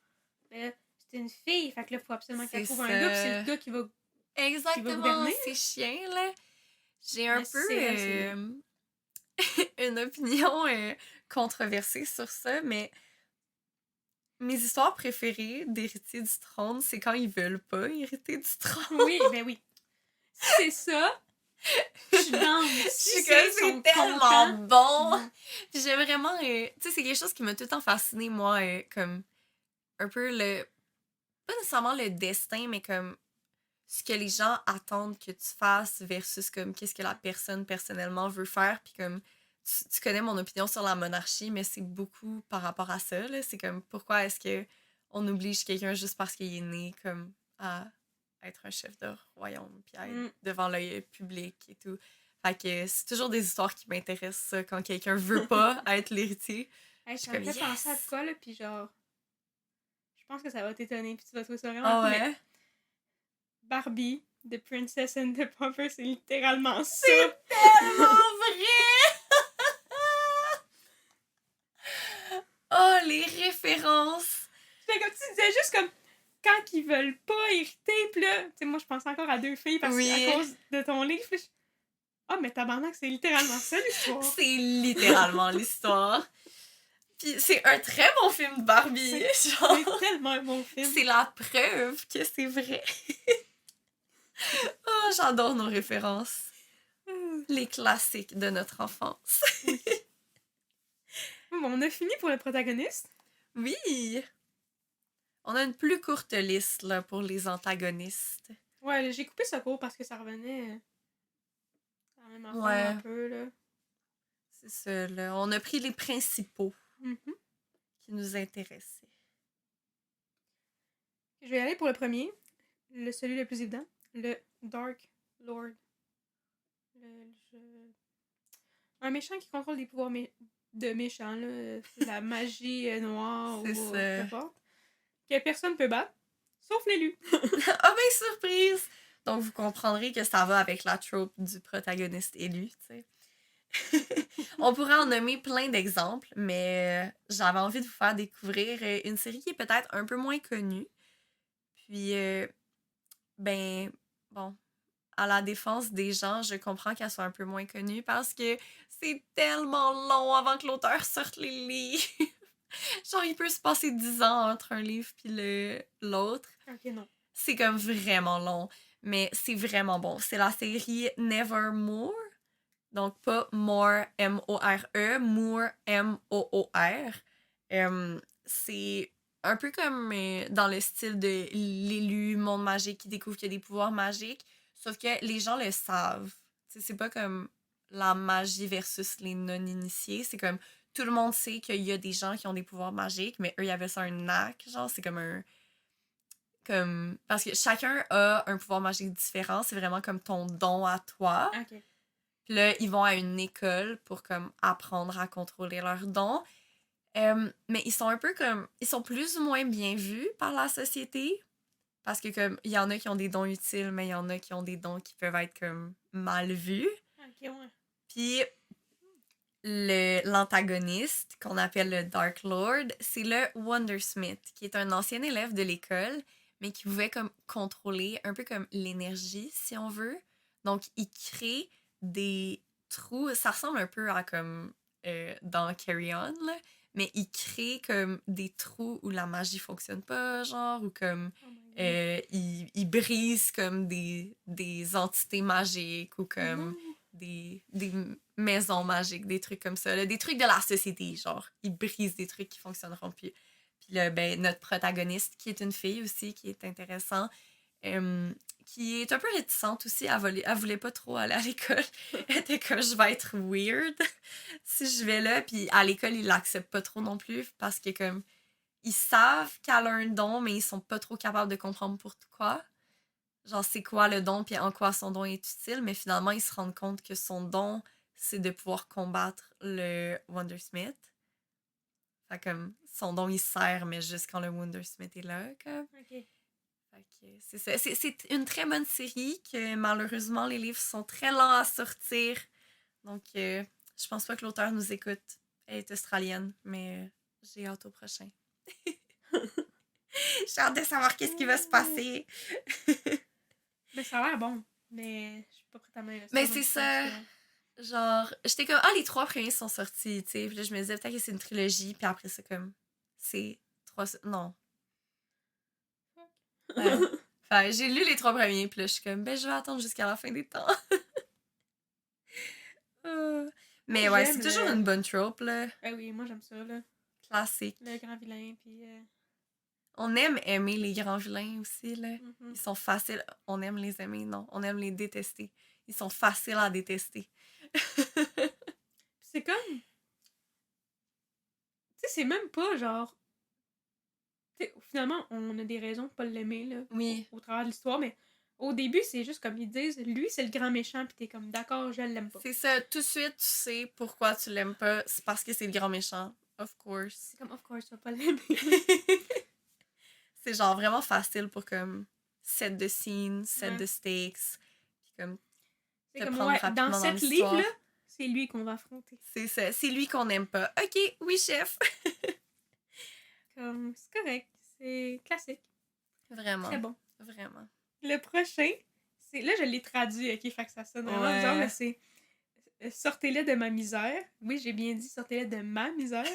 ben là, c'est une fille. Fait que là, il faut absolument qu'elle trouve un gars. Puis c'est le gars qui va Exactement, c'est chiant, là. J'ai un peu une opinion controversée sur ça, mais mes histoires préférées d'héritiers du trône, c'est quand ils veulent pas hériter du trône. Oui, ben oui. Si c'est ça, je danse. Si c'est tellement bon. Puis j'ai vraiment... tu sais, c'est quelque chose qui m'a tout le temps fasciné, moi, comme un peu le... Pas nécessairement le destin, mais comme ce que les gens attendent que tu fasses versus comme qu'est-ce que la personne personnellement veut faire. Puis comme, tu connais mon opinion sur la monarchie, mais c'est beaucoup par rapport à ça, là. C'est comme, pourquoi est-ce que on oblige quelqu'un juste parce qu'il est né comme à être un chef de royaume puis à être devant l'œil public et tout. Fait que c'est toujours des histoires qui m'intéressent, ça, quand quelqu'un veut pas être l'héritier. Ça me fait penser à quoi, là, puis genre... Je pense que ça va t'étonner, puis tu vas trouver ça vraiment cool. Ouais? Barbie, The Princess and the Pauper, c'est littéralement ça. C'est tellement vrai! Oh, les références! Fait comme tu disais, juste comme quand ils veulent pas hériter, pis là, tu sais, moi je pense encore à deux filles parce que à cause de ton livre, ah, mais tabarnak, c'est littéralement ça l'histoire. C'est littéralement l'histoire. Puis c'est un très bon film de Barbie. C'est tellement un bon film. C'est la preuve que c'est vrai. Oh, j'adore nos références. Les classiques de notre enfance. Bon, on a fini pour le protagoniste. Oui! On a une plus courte liste là, pour les antagonistes. Ouais, j'ai coupé ça court parce que ça revenait à la même affaire un peu, là. C'est ça, là. On a pris les principaux qui nous intéressaient. Je vais y aller pour le premier, celui le plus évident, le Dark Lord. Un méchant qui contrôle des pouvoirs de méchants, là. La magie noire ou peu importe. Que personne peut battre, sauf l'élu. Ah ben, surprise! Donc, vous comprendrez que ça va avec la trope du protagoniste élu, tu sais. On pourrait en nommer plein d'exemples, mais j'avais envie de vous faire découvrir une série qui est peut-être un peu moins connue. Puis, ben, bon, à la défense des gens, je comprends qu'elle soit un peu moins connue parce que c'est tellement long avant que l'auteur sorte les livres. Genre, il peut se passer 10 ans entre un livre puis l'autre. Ok, non. C'est comme vraiment long, mais c'est vraiment bon. C'est la série Nevermore. Donc, pas More, M-O-R-E, Moore, M-O-O-R. C'est un peu comme dans le style de l'élu, monde magique qui découvre qu'il y a des pouvoirs magiques, sauf que les gens le savent. T'sais, c'est pas comme la magie versus les non-initiés. C'est comme tout le monde sait qu'il y a des gens qui ont des pouvoirs magiques, mais eux, ils avaient ça un knack. Genre, c'est comme un... Parce que chacun a un pouvoir magique différent. C'est vraiment comme ton don à toi. Ok. Puis là, ils vont à une école pour comme apprendre à contrôler leurs dons. Mais ils sont un peu comme... Ils sont plus ou moins bien vus par la société. Parce que comme il y en a qui ont des dons utiles, mais il y en a qui ont des dons qui peuvent être comme mal vus. Ok, ouais. Puis l'antagoniste, qu'on appelle le Dark Lord, c'est le Wondersmith, qui est un ancien élève de l'école, mais qui pouvait comme contrôler un peu comme l'énergie, si on veut. Donc, il crée des trous. Ça ressemble un peu à comme dans Carry On, là. mais il crée comme des trous où la magie fonctionne pas, genre, ou comme il brise comme des entités magiques ou comme des maisons magiques, des trucs comme ça, là, des trucs de la société, genre. Il brise des trucs qui fonctionneront plus. Puis là, ben, notre protagoniste, qui est une fille aussi, qui est intéressant, qui est un peu réticente aussi. Elle voulait pas trop aller à l'école. Elle était comme, je vais être weird si je vais là. Puis à l'école, ils l'acceptent pas trop non plus parce que comme ils savent qu'elle a un don, mais ils sont pas trop capables de comprendre pourquoi. Genre, c'est quoi le don, puis en quoi son don est utile. Mais finalement, ils se rendent compte que son don, c'est de pouvoir combattre le Wondersmith. Fait comme, son don, il sert, mais juste quand le Wondersmith est là, comme. OK. C'est ça. C'est une très bonne série que malheureusement les livres sont très lents à sortir. Donc je pense pas que l'auteur nous écoute. Elle est australienne, mais j'ai hâte au prochain. J'ai hâte de savoir qu'est-ce qui va se passer. Mais ça a l'air bon. Mais je suis pas prête à m'investir. Mais c'est ça. Genre, j'étais comme, les 3 premiers sont sortis, tu sais. Puis là, je me disais peut-être que c'est une trilogie, puis après, c'est comme, c'est 3... Non. Ouais. Enfin, j'ai lu les 3 premiers, puis là, je suis comme, ben, je vais attendre jusqu'à la fin des temps. Mais ouais, c'est toujours une bonne trope, là. Ben oui, moi, j'aime ça, là. Classique. Le grand vilain, puis... On aime aimer les grands vilains aussi, là. Ils sont faciles... On aime les aimer, non. On aime les détester. Ils sont faciles à détester. C'est comme... Tu sais, c'est même pas, genre... T'sais, finalement, on a des raisons de pas l'aimer, là. Oui. Au travers de l'histoire, mais au début, c'est juste comme ils disent, lui, c'est le grand méchant, pis t'es comme, d'accord, je l'aime pas. C'est ça. Tout de suite, tu sais pourquoi tu l'aimes pas. C'est parce que c'est le grand méchant. Of course. C'est comme, of course, tu vas pas l'aimer. C'est genre vraiment facile pour comme set de scene, set de stakes. Puis comme c'est comme, ouais, dans cette livre-là, c'est lui qu'on va affronter. C'est ça. C'est lui qu'on n'aime pas. OK, oui, chef. Comme, c'est correct. C'est classique. Vraiment. Très bon. Vraiment. Le prochain, c'est... Là, je l'ai traduit, OK? Fait que ça sonne vraiment bizarre, mais c'est... Sortez-les de ma misère. Oui, j'ai bien dit sortez-les de ma misère.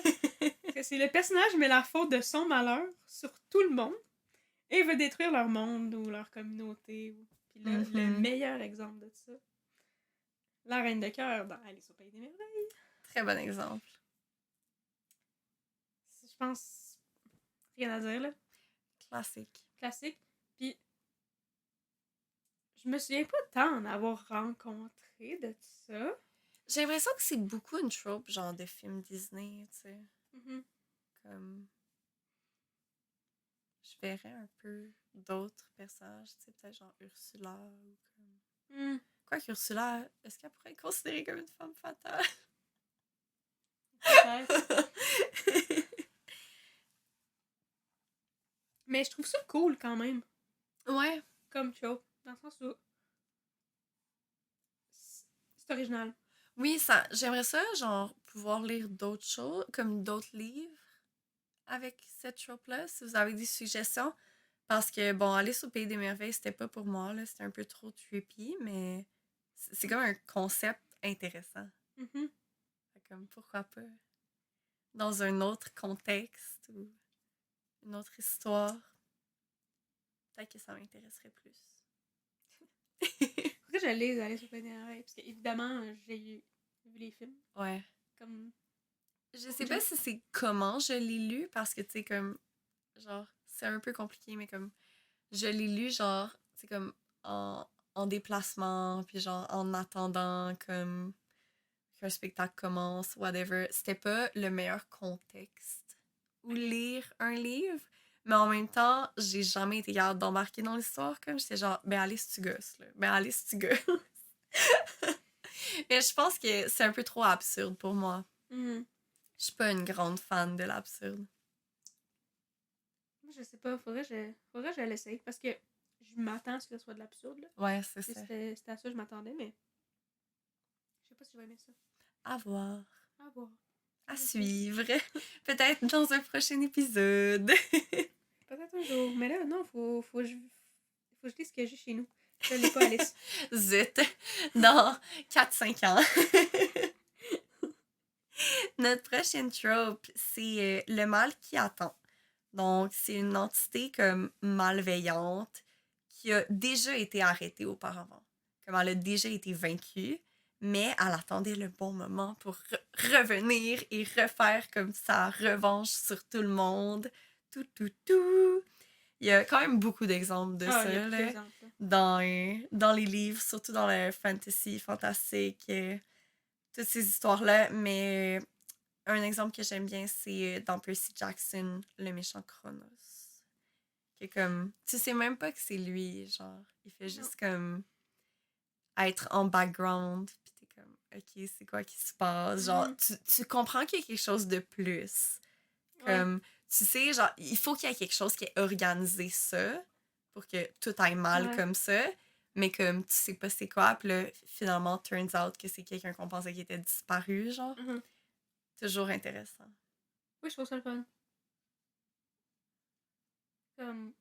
Parce que c'est le personnage met la faute de son malheur sur tout le monde et veut détruire leur monde ou leur communauté. Puis là, le meilleur exemple de ça, la Reine de cœur dans Alice au Pays des Merveilles. Très bon exemple. Je pense... Rien à dire, là. Classique. Classique. Puis, je me souviens pas tant en avoir rencontré de ça. J'ai l'impression que c'est beaucoup une trope, genre de film Disney, tu sais. Comme... Je verrais un peu d'autres personnages, tu sais, peut-être genre Ursula ou comme... Quoi qu'Ursula, est-ce qu'elle pourrait être considérée comme une femme fatale? Mais je trouve ça cool quand même. Ouais. Comme trope, dans le sens où c'est original. Oui, j'aimerais ça, genre, pouvoir lire d'autres choses, comme d'autres livres avec cette trope-là, si vous avez des suggestions. Parce que, bon, Alice au Pays des Merveilles, c'était pas pour moi, là. C'était un peu trop trippy, mais c'est comme un concept intéressant. Comme, pourquoi pas? Dans un autre contexte ou une autre histoire. Peut-être que ça m'intéresserait plus. Pourquoi je lis Alice au Pays des Merveilles? Parce qu'évidemment, j'ai vu les films. Ouais. Comme... Je sais pas si c'est comment je l'ai lu, parce que, tu sais, comme, genre, c'est un peu compliqué, mais comme, je l'ai lu, genre, c'est comme, en déplacement, puis genre, en attendant, comme, qu'un spectacle commence, whatever. C'était pas le meilleur contexte où lire un livre, mais en même temps, j'ai jamais été capable d'embarquer dans l'histoire, comme, j'étais genre, ben Alice, tu gosses, là. Ben Alice, tu gosses. Mais je pense que c'est un peu trop absurde pour moi. Je suis pas une grande fan de l'absurde. Moi, je sais pas, faudrait que je l'essaye, parce que je m'attends à ce que ce soit de l'absurde, là. Ouais, c'est ça. C'était à ça que je m'attendais, mais je sais pas si je vais aimer ça. À voir. À voir. À suivre. Peut-être dans un prochain épisode. Peut-être un jour. Mais là, non, faut que je dise ce que j'ai chez nous. Je l'ai pas, Alice. Zut. Dans 4-5 ans. Notre prochaine trope, c'est le mal qui attend. Donc, c'est une entité comme malveillante qui a déjà été arrêtée auparavant. Comme elle a déjà été vaincue, mais elle attendait le bon moment pour revenir et refaire comme sa revanche sur tout le monde. Tout, tout, tout. Il y a quand même beaucoup d'exemples de ça là, dans les livres, surtout dans le fantasy, fantastique, toutes ces histoires-là. Mais un exemple que j'aime bien, c'est dans Percy Jackson, le méchant Chronos. Qui est comme, tu sais même pas que c'est lui, genre, il fait juste comme être en background, pis t'es comme, ok, c'est quoi qui se passe? Genre, tu comprends qu'il y a quelque chose de plus. Comme, tu sais, genre, il faut qu'il y ait quelque chose qui ait organisé ça pour que tout aille mal comme ça. Mais comme, tu sais pas c'est quoi, pis là, finalement, turns out que c'est quelqu'un qu'on pensait qui était disparu, genre. Toujours intéressant. Oui, je trouve ça le fun. Comme,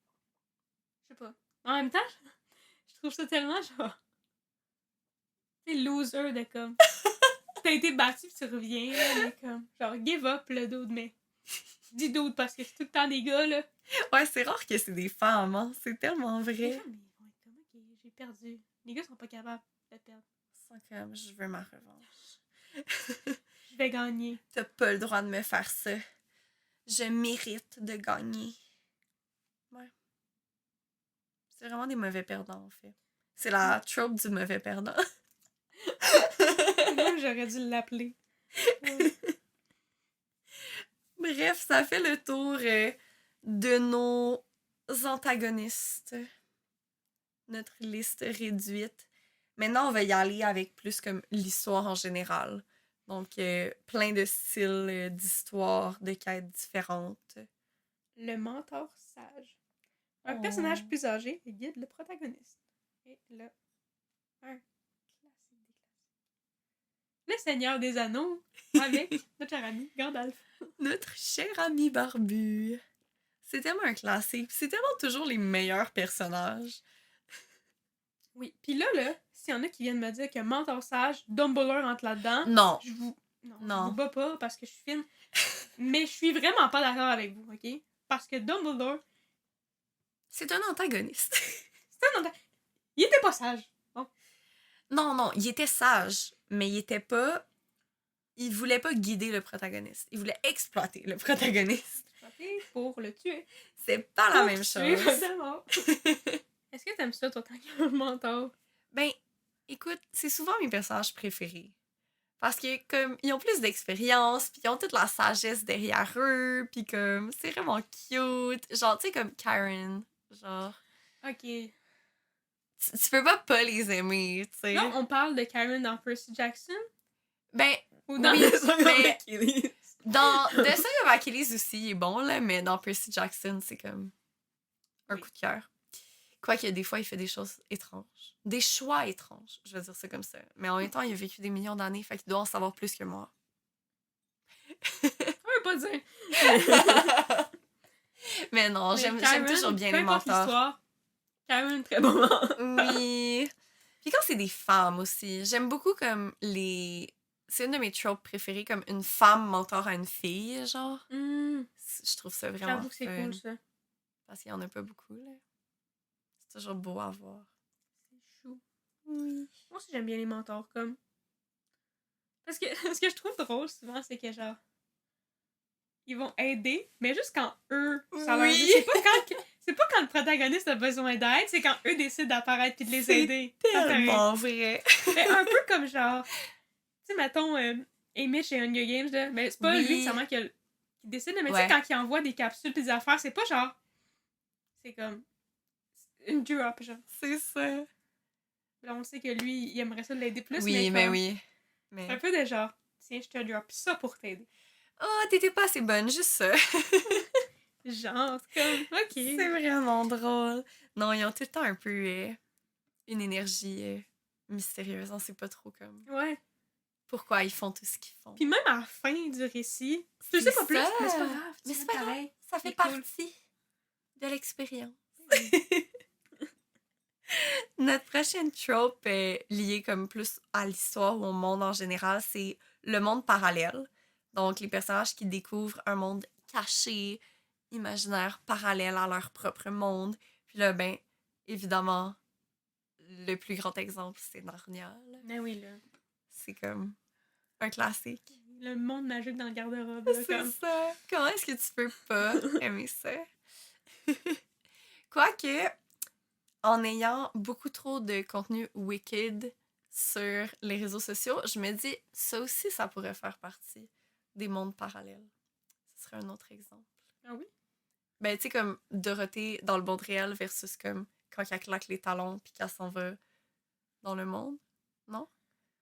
je sais pas. En même temps, je trouve ça tellement, genre, t'es loser de comme... T'as été battu pis tu reviens, là, mais comme, genre, give up, le dude, mais... Je dis dude parce que c'est tout le temps des gars, là. Ouais, c'est rare que c'est des femmes, hein. C'est tellement vrai. Les femmes, ils vont être comme, ok, j'ai perdu. Les gars sont pas capables de perdre. C'est comme, je veux ma revanche. Je vais gagner. T'as pas le droit de me faire ça. Je mérite de gagner. Ouais. C'est vraiment des mauvais perdants, en fait. C'est la trope du mauvais perdant. Moi, j'aurais dû l'appeler. Ouais. Bref, ça fait le tour de nos antagonistes. Notre liste réduite. Maintenant, on va y aller avec plus comme l'histoire en général. Donc, plein de styles d'histoires, de quêtes différentes. Le mentor sage. Un personnage plus âgé guide le protagoniste. Et là, un classique des classiques. Le Seigneur des Anneaux avec notre cher ami Gandalf. Notre cher ami barbu. C'est tellement un classique. C'est tellement toujours les meilleurs personnages. Oui. Puis là, s'il y en a qui viennent me dire que mentor sage, Dumbledore entre là-dedans, non. Je vous bats pas parce que je suis fine. Mais je suis vraiment pas d'accord avec vous, ok? Parce que Dumbledore... C'est un antagoniste. Il était pas sage. Bon. Non, il était sage, mais il était pas... Il voulait pas guider le protagoniste. Il voulait exploiter le protagoniste. Exploiter pour le tuer. C'est pas la même chose. Est-ce que t'aimes ça, toi, quand il y a un mentor? Ben, écoute, c'est souvent mes personnages préférés. Parce que, comme, ils ont plus d'expérience, puis ils ont toute la sagesse derrière eux, puis comme, c'est vraiment cute. Genre, tu sais, comme Karen, genre... Ok. Tu peux pas les aimer, tu sais. Là, on parle de Karen dans Percy Jackson? Ben, ou dans The Song of Achilles. Dans The Song of Achilles aussi, il est bon, là, mais dans Percy Jackson, c'est comme un coup de cœur. Quoique, des fois, il fait des choses étranges. Des choix étranges, je vais dire ça comme ça. Mais en même temps, il a vécu des millions d'années, fait qu'il doit en savoir plus que moi. Ça veut pas dire. Mais non, j'aime toujours bien les mentors. Karen, très bon mentor. Oui. Puis quand c'est des femmes aussi, j'aime beaucoup comme les... C'est une de mes tropes préférées, comme une femme mentor à une fille, genre. Je trouve ça vraiment J'avoue que c'est cool, ça. Parce qu'il y en a pas beaucoup, là. C'est toujours beau à voir. C'est chou. Oui. Moi aussi, j'aime bien les mentors, comme... Parce que ce que je trouve drôle, souvent, c'est que, genre... Ils vont aider, mais juste quand eux... Ça leur dit. C'est pas quand le protagoniste a besoin d'aide, c'est quand eux décident d'apparaître puis de les aider. C'est tellement vrai. Mais un peu comme, genre... Tu sais, mettons, Amy chez Hunger Games, là, mais c'est pas lui nécessairement qui décide, mais tu sais, quand il envoie des capsules pis des affaires, c'est pas genre... C'est comme... Une drop, genre. C'est ça. Là, on sait que lui, il aimerait ça l'aider plus, oui, mais oui. C'est un peu de genre, tiens, je te drop ça pour t'aider. Oh, t'étais pas assez bonne, juste ça. Genre, comme, ok. C'est vraiment drôle. Non, ils ont tout le temps un peu une énergie mystérieuse, on sait pas trop comme... Ouais. Pourquoi ils font tout ce qu'ils font. Puis même à la fin du récit, je sais pas plus, mais c'est pas grave. Mais c'est pas grave, ça fait partie de l'expérience. Notre prochaine trope liée comme plus à l'histoire ou au monde en général, c'est le monde parallèle. Donc, les personnages qui découvrent un monde caché, imaginaire, parallèle à leur propre monde. Puis là, ben, évidemment, le plus grand exemple, c'est Narnia. Là. Mais oui, là. C'est comme un classique. Le monde magique dans le garde-robe. Là, C'est comme... ça. Comment est-ce que tu peux pas aimer ça? Quoique, en ayant beaucoup trop de contenu wicked sur les réseaux sociaux, je me dis, ça aussi, ça pourrait faire partie des mondes parallèles. Ce serait un autre exemple. Ah oui? Ben, tu sais, comme Dorothée dans le monde réel versus comme quand elle claque les talons puis qu'elle s'en va dans le monde. Non?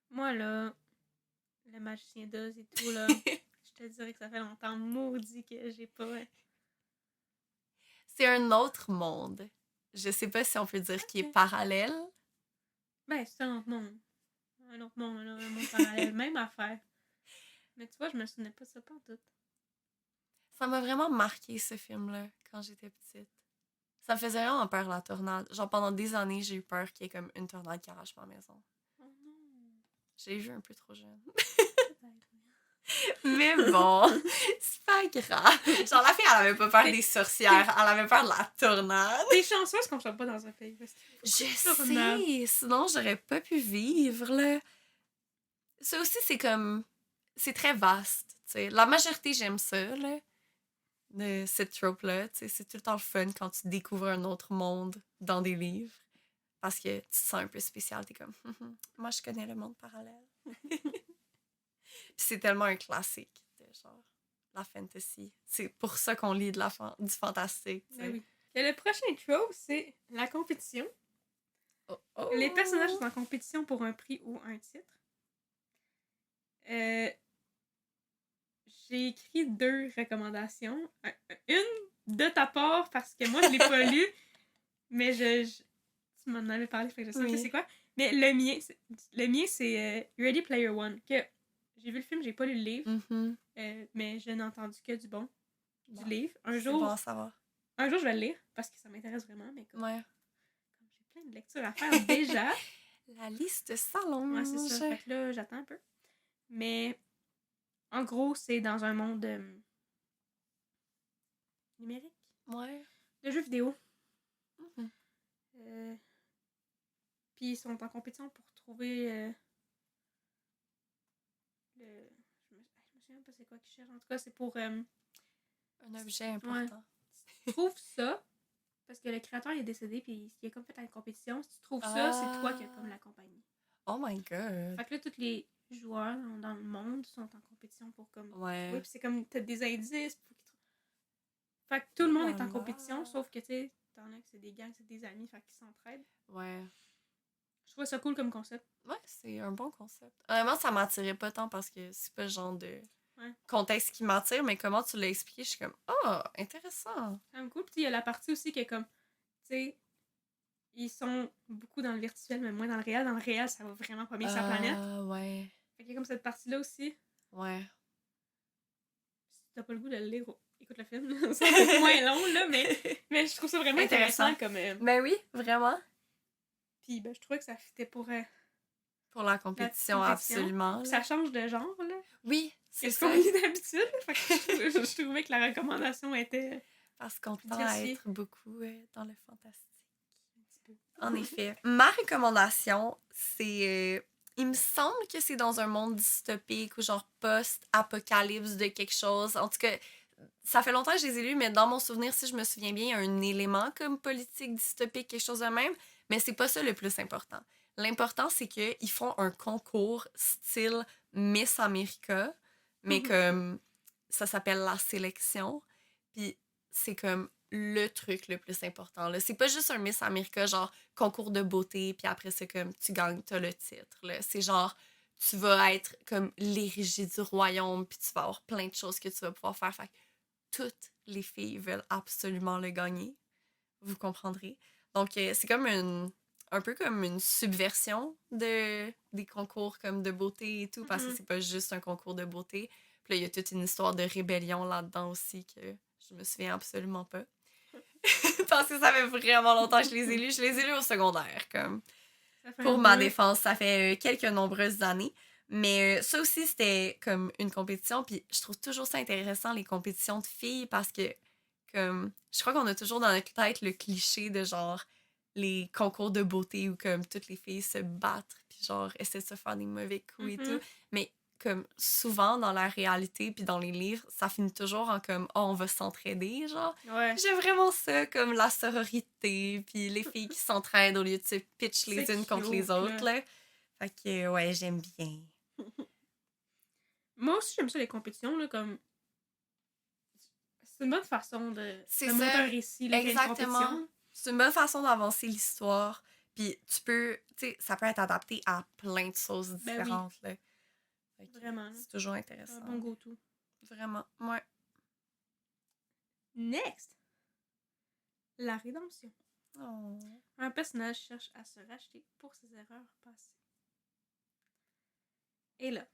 Moi, là, le magicien d'Oz et tout, là, je te dirais que ça fait longtemps maudit que j'ai pas... C'est un autre monde. Je sais pas si on peut dire qu'il est parallèle. Ben, c'est un autre monde. Un autre monde, là, un monde parallèle. Même affaire. Mais tu vois, je me souvenais pas de ça tout. Ça m'a vraiment marqué, ce film-là, quand j'étais petite. Ça me faisait vraiment peur, la tornade. Genre, pendant des années, j'ai eu peur qu'il y ait comme une tornade qui arrache ma maison. Oh non. J'ai vu un peu trop jeune. Mais bon, c'est pas grave. Genre, la fille, elle avait pas peur des sorcières, elle avait peur de la tornade. T'es chanceuse qu'on soit pas dans un pays. Je sais, sinon j'aurais pas pu vivre, là. Ça aussi, c'est comme... C'est très vaste, tu sais. La majorité, j'aime ça, là. De cette trope-là, tu sais. C'est tout le temps le fun quand tu découvres un autre monde dans des livres. Parce que tu te sens un peu spécial. T'es comme, moi, je connais le monde parallèle. Puis c'est tellement un classique de genre la fantasy. C'est pour ça qu'on lit du fantastique. Ben oui. Et le prochain trope, c'est la compétition. Oh, oh. Les personnages sont en compétition pour un prix ou un titre. J'ai écrit 2 recommandations. Une de ta part, parce que moi, je l'ai pas lu, mais tu m'en avais parlé, fait que je sais que c'est quoi. Mais le mien, c'est Ready Player One, que j'ai vu le film, j'ai pas lu le livre, mais je n'ai entendu que du bon du livre. Un jour, bon à savoir. Un jour, je vais le lire, parce que ça m'intéresse vraiment, mais comme j'ai plein de lectures à faire déjà. La liste s'allonge. Ouais, c'est ça. Fait que là, j'attends un peu. Mais, en gros, c'est dans un monde numérique. Ouais. De jeux vidéo. Puis ils sont en compétition pour trouver je me souviens pas c'est quoi qu'ils cherchent. En tout cas, c'est pour... un objet important. Tu trouves ça, parce que le créateur il est décédé, puis il a comme fait une compétition. Si tu trouves ça, c'est toi qui as comme la compagnie. Oh my god. Fait que là, tous les joueurs dans le monde sont en compétition pour comme... Ouais. Oui, puis c'est comme, t'as des indices pour qu'ils Fait que tout le monde est en compétition, sauf que, tu sais, t'en as que c'est des gangs, c'est des amis, fait qu'ils s'entraident. Ouais. Je trouve ça cool comme concept. Ouais, c'est un bon concept. Honnêtement, ça m'attirait pas tant parce que c'est pas le genre de contexte qui m'attire, mais comment tu l'as expliqué, je suis comme, oh, intéressant. C'est quand même cool. Puis il y a la partie aussi qui est comme, tu sais, ils sont beaucoup dans le virtuel, mais moins dans le réel. Dans le réel, ça va vraiment pas bien sur la planète. Ouais. Fait qu'il y a comme cette partie-là aussi. Ouais. Si t'as pas le goût de le lire, écoute le film. C'est un peu moins long, là, mais je trouve ça vraiment intéressant comme... Ben oui, vraiment. Puis ben, je trouvais que ça fitait pour la compétition, absolument. Ça change de genre, là. Oui, c'est ce qu'on lit d'habitude. Fait que je trouvais que la recommandation était... Parce qu'on tend à être beaucoup dans le fantastique. Un petit peu. En effet. Ma recommandation, c'est... il me semble que c'est dans un monde dystopique ou genre post-apocalypse de quelque chose. En tout cas, ça fait longtemps que je les ai lus, mais dans mon souvenir, si je me souviens bien, il y a un élément comme politique dystopique, quelque chose de même. Mais c'est pas ça le plus important. L'important, c'est qu'ils font un concours style Miss America, mais comme ça s'appelle la sélection. Puis c'est comme le truc le plus important. Là. C'est pas juste un Miss America, genre concours de beauté, puis après c'est comme tu gagnes, t'as le titre. Là. C'est genre tu vas être comme l'érigé du royaume, puis tu vas avoir plein de choses que tu vas pouvoir faire. Fait que toutes les filles veulent absolument le gagner. Vous comprendrez. Donc c'est comme un peu comme une subversion des concours comme de beauté et tout, parce que c'est pas juste un concours de beauté. Puis là, il y a toute une histoire de rébellion là-dedans aussi que je me souviens absolument pas. Parce que ça fait vraiment longtemps que je les ai lus. Je les ai lus au secondaire, comme. Pour ma défense, ça fait quelques nombreuses années. Mais ça aussi, c'était comme une compétition. Puis je trouve toujours ça intéressant, les compétitions de filles, parce que comme je crois qu'on a toujours dans notre tête le cliché de genre les concours de beauté où comme toutes les filles se battent puis genre essaient de se faire des mauvais coups et tout. Mais comme souvent dans la réalité puis dans les livres, ça finit toujours en comme oh, on va s'entraider genre. Ouais. J'ai vraiment ça comme la sororité puis les filles qui s'entraident au lieu de se pitch les unes contre les autres là. Fait que ouais, j'aime bien. Moi aussi j'aime ça les compétitions là comme c'est une bonne façon de C'est monter ça. un récit là, Exactement. C'est une bonne façon d'avancer l'histoire. Puis tu peux, tu sais, ça peut être adapté à plein de choses différentes. Ben là. vraiment. C'est toujours intéressant. Un bon go-to. Vraiment, ouais. Next! La rédemption. Oh. Un personnage cherche à se racheter pour ses erreurs passées. Et là,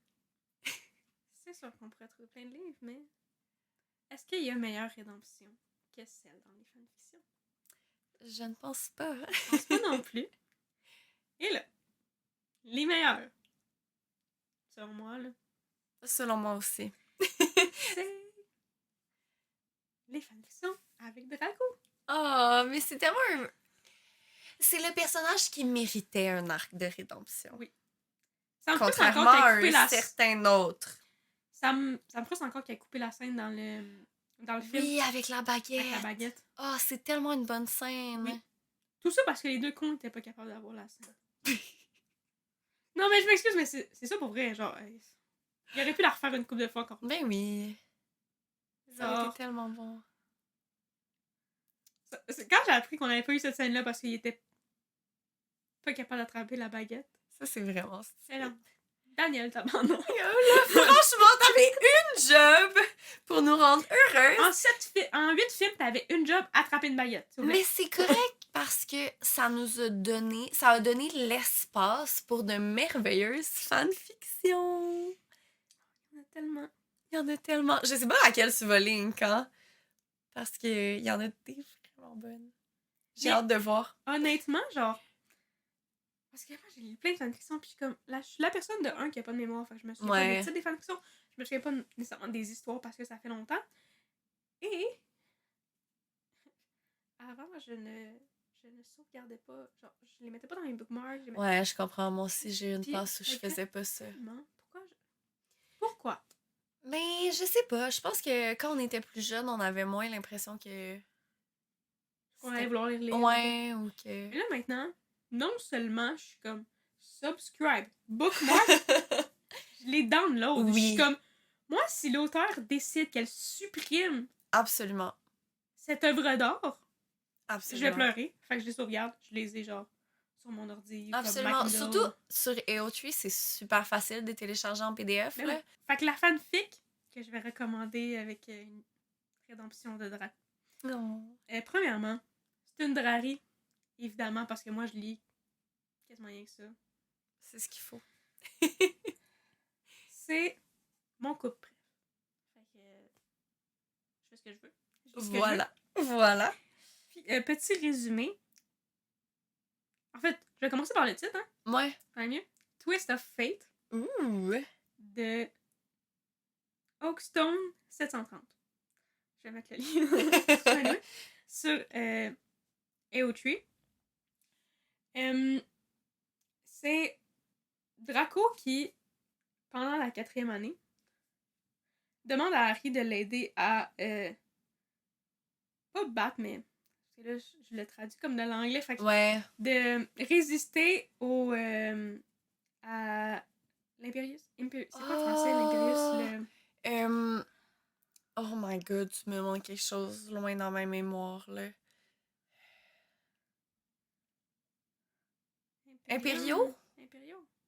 c'est sûr qu'on pourrait trouver plein de livres, mais est-ce qu'il y a une meilleure rédemption que celle dans les fanfictions? Je ne pense pas. Je pense pas non plus. Et là, les meilleurs, selon moi, là, Selon moi aussi. c'est les fanfictions avec Draco. Oh, mais c'est tellement un... C'est le personnage qui méritait un arc de rédemption. Oui. Ça me contrairement à un certain autre. Ça me frustre encore qu'il ait coupé la scène dans le film. Oui, avec la baguette. Avec la baguette. Oh, c'est tellement une bonne scène. Oui. Tout ça parce que les deux cons n'étaient pas capables d'avoir la scène. Non, mais je m'excuse, mais c'est ça pour vrai. Genre, il aurait pu la refaire une couple de fois encore. Ben oui. Ça aurait été tellement bon. Quand j'ai appris qu'on avait pas eu cette scène-là parce qu'il était pas capable d'attraper la baguette. Ça, c'est vraiment stylé. Daniel, t'abandonnes. Franchement, t'avais une job pour nous rendre heureuses. En 8 films, t'avais une job, attraper une baguette. Mais c'est correct parce que ça a donné l'espace pour de merveilleuses fanfictions. Il y en a tellement. Il y en a tellement. Je sais pas à quelle tu vas link, hein? Parce qu'il y en a des vraiment bonnes. J'ai hâte de voir. Honnêtement, genre. Parce que moi, j'ai lu plein de fanfictions, puis comme. Je suis la personne de un qui a pas de mémoire. Fait que je me souviens pas des titres des fanfictions. Je me souviens pas nécessairement des histoires parce que ça fait longtemps. Et. Avant, je ne sauvegardais pas. Genre, je les mettais pas dans mes bookmarks. Ouais, je comprends. Moi aussi, j'ai eu une passe où je faisais pas ça. Pourquoi? Mais je sais pas. Je pense que quand on était plus jeune, on avait moins l'impression que. Qu'on allait vouloir les lire. Ouais, ou que. Et là, maintenant, non seulement je suis comme subscribe, bookmark, je les download. Oui. Je suis comme, moi, si l'auteur décide qu'elle supprime. Absolument. Cette œuvre d'art. Absolument. Je vais pleurer. Fait que je les sauvegarde. Je les ai genre sur mon ordi. Absolument. Surtout sur AO3, c'est super facile de télécharger en PDF. Là. Oui. Fait que la fanfic que je vais recommander avec une rédemption de Draco. Non. Premièrement, c'est une drarie. Évidemment, parce que moi, je lis quasiment rien que ça. C'est ce qu'il faut. C'est mon couple préf. Fait que je fais ce que je veux. Voilà. Voilà. Puis, petit résumé. En fait, je vais commencer par le titre, hein? Ouais. Pas mieux. Twist of Fate. Ouh. De Oakstone 730. Je vais mettre le lien sur AO3. C'est Draco qui, pendant la 4e année, demande à Harry de l'aider à pas battre, mais là, je le traduis comme de l'anglais, fait que de résister à l'impérius. C'est quoi en français, l'impérius? Oh my god, tu me manques quelque chose loin dans ma mémoire, là. Impériaux?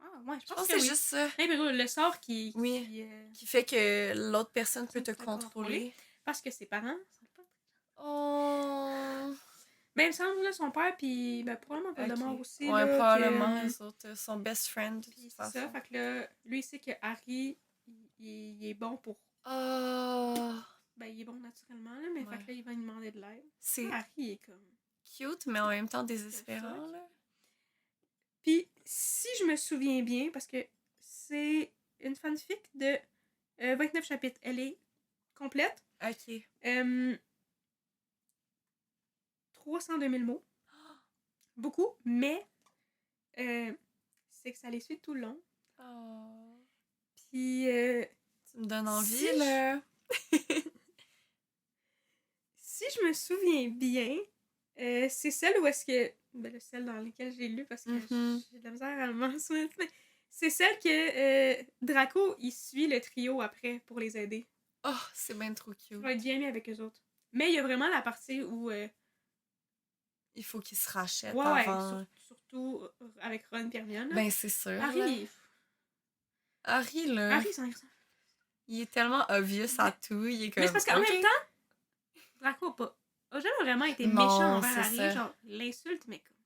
Ah, ouais, je pense que c'est juste ça. Impériaux, le sort qui fait que l'autre personne peut te contrôler. Parce que ses parents sont pas... Oh... Ben, il me semble, là, son père, puis ben, probablement Voldemort aussi. Ouais, là, probablement, les autres, son best friend. C'est ça, fait que là, lui, il sait que Harry, il est bon pour... Ben, il est bon naturellement, là, mais fait que là, il va lui demander de l'aide. Harry est comme... Cute, mais en même temps désespérant, là. Puis, si je me souviens bien, parce que c'est une fanfic de 29 chapitres. Elle est complète. OK. 302 000 mots. Beaucoup, mais c'est que ça les suit tout le long. Oh. Puis... tu me donnes envie, si là. Si je me souviens bien, c'est celle où est-ce que... Ben, celle dans laquelle j'ai lu, parce que j'ai de la misère à m'en souvenir. Mais c'est celle que Draco, il suit le trio après pour les aider. Oh, c'est bien trop cute. Il va être bien mis avec eux autres. Mais il y a vraiment la partie où... il faut qu'ils se rachètent avant. Ouais, surtout avec Ron et Hermione. Ben, c'est sûr. Harry, là. Harry, ça il est tellement obvious à tout. Il est comme... Mais c'est parce qu'en même temps, Draco a jamais vraiment été méchant envers Harry. Ça. Genre, l'insulte, mais comme...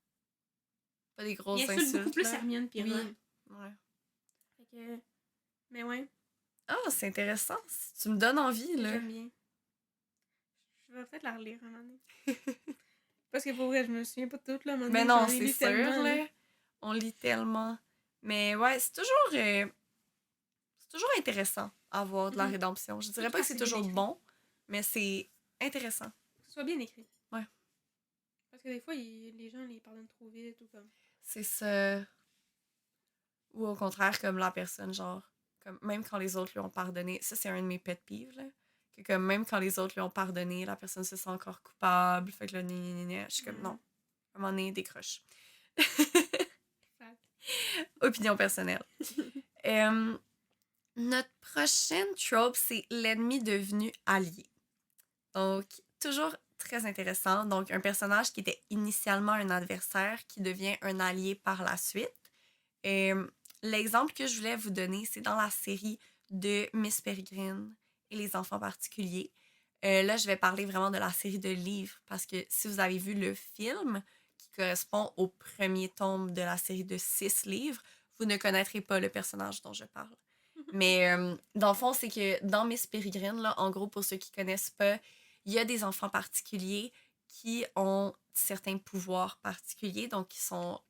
Pas des grosses insultes. Il insulte beaucoup plus Hermione pis Ron. Ouais. Fait que... Mais ouais. Ah, c'est intéressant. Tu me donnes envie, là. J'aime bien. Je vais peut-être la relire un moment donné. Parce que pour vrai, je me souviens pas de tout, là. Mais non, c'est sûr, là. On lit tellement. Mais ouais, c'est toujours intéressant à voir de la rédemption. Je dirais pas que c'est toujours bon, mais c'est intéressant. Que ce soit bien écrit. Ouais. Parce que des fois, les gens les pardonnent trop vite ou comme... C'est ça. Ou au contraire, comme la personne, genre... comme même quand les autres lui ont pardonné... Ça, c'est un de mes pet peeves, là. Que comme même quand les autres lui ont pardonné, la personne se sent encore coupable. Fait que là, je suis comme, non. À un moment donné, décroche. Opinion personnelle. Notre prochaine trope, c'est l'ennemi devenu allié. Donc, toujours très intéressant. Donc, un personnage qui était initialement un adversaire qui devient un allié par la suite. L'exemple que je voulais vous donner, c'est dans la série de Miss Peregrine et les enfants particuliers. Là, je vais parler vraiment de la série de livres parce que si vous avez vu le film qui correspond au premier tome de la série de 6 livres, vous ne connaîtrez pas le personnage dont je parle. Mais dans le fond, c'est que dans Miss Peregrine, là, en gros, pour ceux qui connaissent pas, il y a des enfants particuliers qui ont certains pouvoirs particuliers, donc qui sont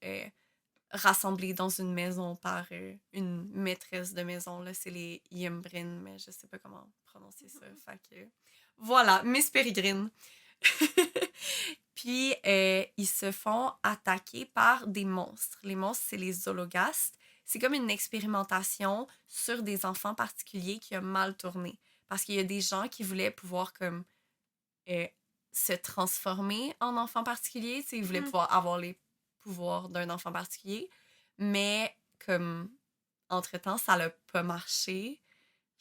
rassemblés dans une maison par une maîtresse de maison. Là, c'est les Yimbrin, mais je sais pas comment prononcer ça. Fait que voilà, Miss Peregrine. Puis, ils se font attaquer par des monstres. Les monstres, c'est les hologastes. C'est comme une expérimentation sur des enfants particuliers qui a mal tourné. Parce qu'il y a des gens qui voulaient pouvoir comme se transformer en enfant particulier. Ils voulaient pouvoir avoir les pouvoirs d'un enfant particulier. Mais comme entre-temps, ça n'a pas marché.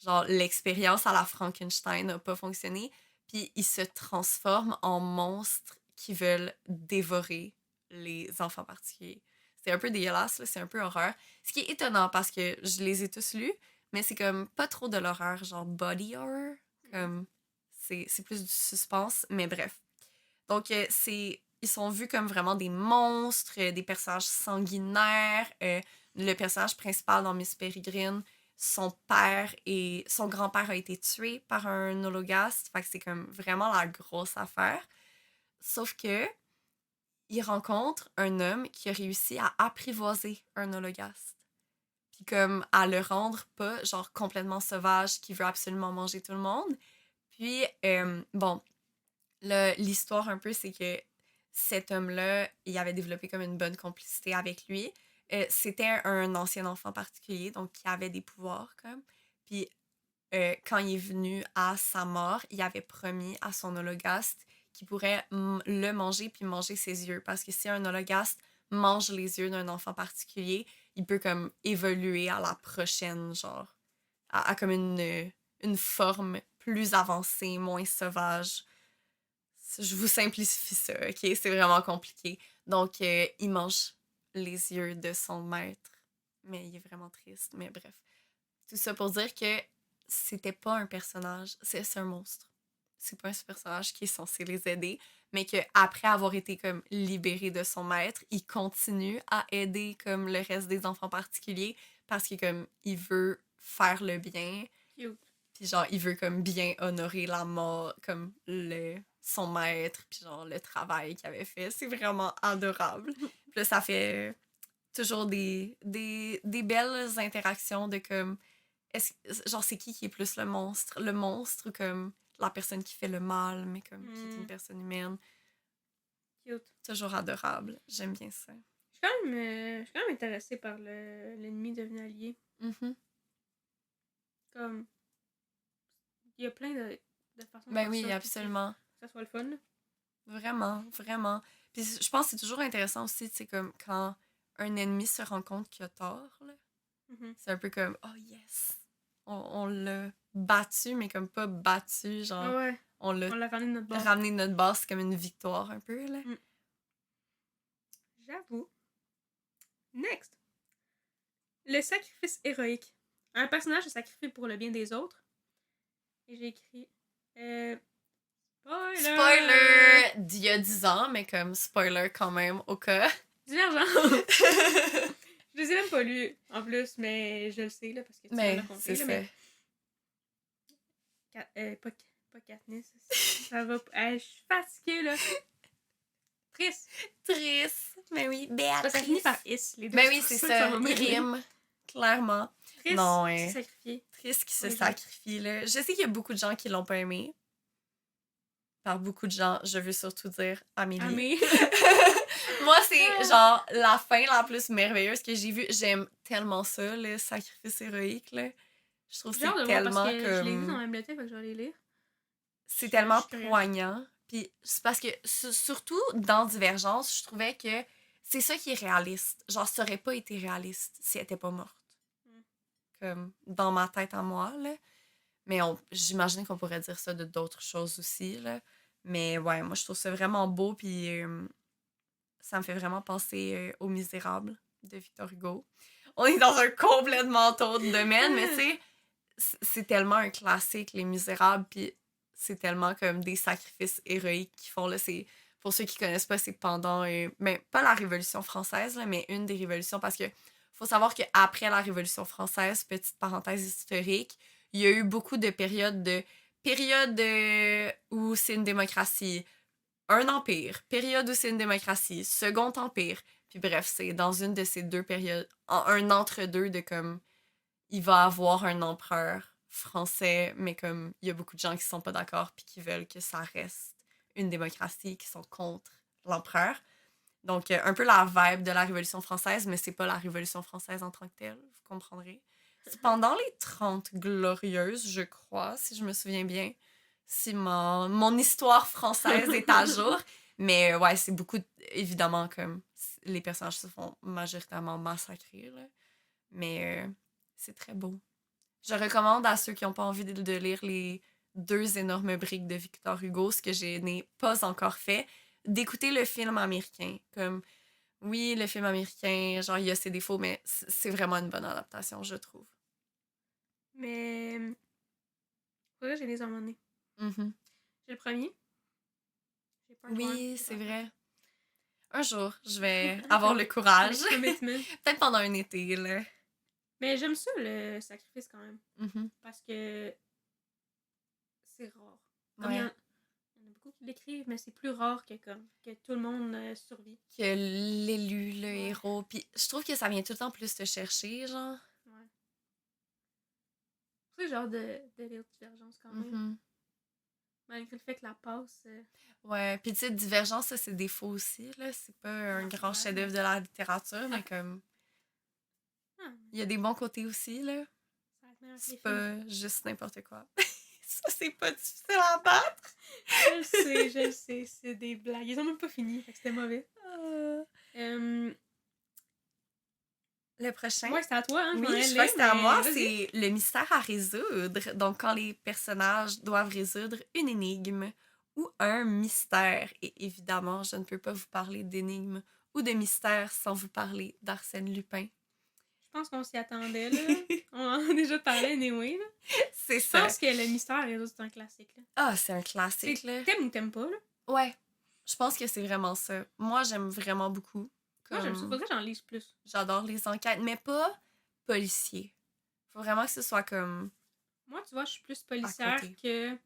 Genre, l'expérience à la Frankenstein n'a pas fonctionné. Puis ils se transforment en monstres qui veulent dévorer les enfants particuliers. C'est un peu dégueulasse, là, c'est un peu horreur. Ce qui est étonnant parce que je les ai tous lus, mais c'est comme pas trop de l'horreur, genre body horror. Comme c'est plus du suspense, mais bref. Donc, ils sont vus comme vraiment des monstres, des personnages sanguinaires. Le personnage principal dans Miss Peregrine, son grand-père a été tué par un hologaste. Fait que c'est comme vraiment la grosse affaire. Sauf que il rencontre un homme qui a réussi à apprivoiser un hologaste. Puis comme à le rendre pas genre complètement sauvage qui veut absolument manger tout le monde. Puis bon, l'histoire un peu c'est que cet homme-là, il avait développé comme une bonne complicité avec lui. C'était un ancien enfant particulier, donc qui avait des pouvoirs comme. Puis quand il est venu à sa mort, il avait promis à son hologaste qu'il pourrait le manger puis manger ses yeux. Parce que si un hologaste mange les yeux d'un enfant particulier, il peut comme évoluer à la prochaine, genre, à comme une forme plus avancée, moins sauvage. Je vous simplifie ça, ok? C'est vraiment compliqué. Donc, il mange les yeux de son maître. Mais il est vraiment triste, mais bref. Tout ça pour dire que c'était pas un personnage, c'est un monstre. C'est pas un personnage qui est censé les aider, mais qu'après avoir été comme libéré de son maître, il continue à aider comme le reste des enfants particuliers parce que comme il veut faire le bien. Cute. Puis genre il veut comme bien honorer la mort comme son maître puis genre le travail qu'il avait fait, c'est vraiment adorable. Puis là ça fait toujours des belles interactions de comme... genre, c'est qui est plus le monstre? Le monstre ou comme la personne qui fait le mal, mais comme qui est une personne humaine. Cute. Toujours adorable. J'aime bien ça. Je suis quand même intéressée par l'ennemi devenu allié. Comme... Il y a plein de façons de Ben faire oui, ça, absolument. Que ça soit le fun. Là. Vraiment, vraiment. Puis je pense que c'est toujours intéressant aussi, c'est comme quand un ennemi se rend compte qu'il a tort, là. C'est un peu comme, oh yes! On l'a battu, mais comme pas battu, genre... Ouais. On l'a ramené de notre bord. Ramené de notre base comme une victoire, un peu, là. J'avoue. Next. Le sacrifice héroïque. Un personnage se sacrifie pour le bien des autres. Et j'ai écrit... Spoiler! D'il y a 10 ans, mais comme spoiler quand même, au cas. Divergence! Je les ai même pas lus, en plus, mais je le sais, là, parce que tu m'en as compté. C'est là, ça. mais... Pas Katniss. Ça va... je suis fatiguée, là. Triste. Mais oui, Béatrice. Ça finit par is, les deux. Mais oui, c'est ça. Il rime. Clairement. Triste non, qui se sacrifie. Triste qui se sacrifie, là. Je sais qu'il y a beaucoup de gens qui l'ont pas aimé. Par beaucoup de gens, je veux surtout dire Amélie. Moi, c'est genre la fin la plus merveilleuse que j'ai vue. J'aime tellement ça, le sacrifice héroïque, là. Je trouve que c'est tellement parce que comme... je l'ai vu dans ma bibliothèque, donc je vais aller lire. C'est tellement poignant. Puis c'est parce que, surtout dans Divergence, je trouvais que c'est ça qui est réaliste. Genre, ça aurait pas été réaliste si elle était pas morte. Comme dans ma tête à moi, là. Mais j'imagine qu'on pourrait dire ça de d'autres choses aussi, là. Mais ouais, moi, je trouve ça vraiment beau, puis ça me fait vraiment penser aux Misérables de Victor Hugo. On est dans un complètement autre domaine, mais tu sais, c'est tellement un classique, Les Misérables, puis c'est tellement comme des sacrifices héroïques qu'ils font, là. C'est, pour ceux qui connaissent pas, c'est pendant, mais pas la Révolution française, là, mais une des révolutions, parce que faut savoir qu'après la Révolution française, petite parenthèse historique, il y a eu beaucoup de périodes où c'est une démocratie, un empire, période où c'est une démocratie, second empire. Puis bref, c'est dans une de ces deux périodes, un entre-deux de comme, il va avoir un empereur français, mais comme il y a beaucoup de gens qui sont pas d'accord puis qui veulent que ça reste une démocratie, qui sont contre l'empereur. Donc, un peu la vibe de la Révolution française, mais c'est pas la Révolution française en tant que telle, vous comprendrez. C'est pendant les 30 glorieuses, je crois, si je me souviens bien, si mon histoire française est à jour. Mais ouais, c'est beaucoup, évidemment, comme les personnages se font majoritairement massacrer, là. Mais c'est très beau. Je recommande à ceux qui n'ont pas envie de lire les 2 énormes briques de Victor Hugo, ce que je n'ai pas encore fait, d'écouter le film américain. Comme, oui, le film américain, genre, il y a ses défauts, mais c'est vraiment une bonne adaptation, je trouve. Mais... faudrait que j'ai les emmener. J'ai le premier. Oui, c'est vrai. Un jour, je vais avoir le courage. Peut-être pendant un été, là. Mais j'aime ça, le sacrifice, quand même. Parce que c'est rare. Comme il y en a beaucoup qui l'écrivent, mais c'est plus rare que tout le monde survit. Que l'élu, le héros. Puis je trouve que ça vient tout le temps plus te chercher, genre. Ouais. C'est genre de lire Divergence, quand même. Malgré le fait que la passe... Ouais, puis tu sais, Divergence, ça, c'est des faux aussi, là. C'est pas un grand chef-d'œuvre de la littérature, mais comme... Il y a des bons côtés aussi, là. C'est pas juste n'importe quoi. Ça, c'est pas difficile à battre. Je le sais. C'est des blagues. Ils ont même pas fini, fait que c'était mauvais. Le prochain? Ouais, c'est à toi, hein? Oui, je crois que c'est à moi. C'est le mystère à résoudre. Donc, quand les personnages doivent résoudre une énigme ou un mystère. Et évidemment, je ne peux pas vous parler d'énigmes ou de mystères sans vous parler d'Arsène Lupin. Je pense qu'on s'y attendait, là. On en a déjà parlé, anyway, là. C'est ça. Je pense que le mystère à résoudre, c'est un classique, là. Ah, c'est un classique, là. T'aimes ou t'aimes pas, là? Ouais. Je pense que c'est vraiment ça. Moi, j'aime vraiment beaucoup. Moi, j'aime ça. Faudrait que j'en lise plus. J'adore les enquêtes, mais pas policier. Faut vraiment que ce soit comme... Moi, tu vois, je suis plus policière que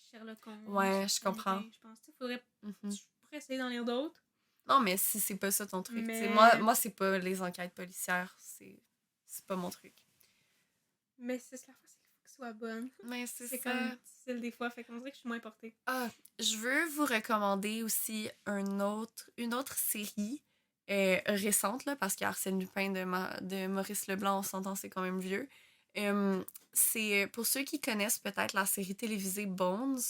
Sherlock Holmes. Ouais, je comprends. Je pense. Je pourrais essayer d'en lire d'autres. Non, mais si c'est pas ça ton truc. Mais... Moi, c'est pas les enquêtes policières. C'est pas mon truc. Mais c'est la fois, c'est qu'il faut qu'elle soit bonne. Mais c'est ça. comme difficile des fois, fait qu'on dirait que je suis moins portée. Ah, je veux vous recommander aussi une autre série récente, là, parce qu'Arsène Lupin de Maurice Leblanc, on s'entend, c'est quand même vieux. C'est pour ceux qui connaissent peut-être la série télévisée Bones,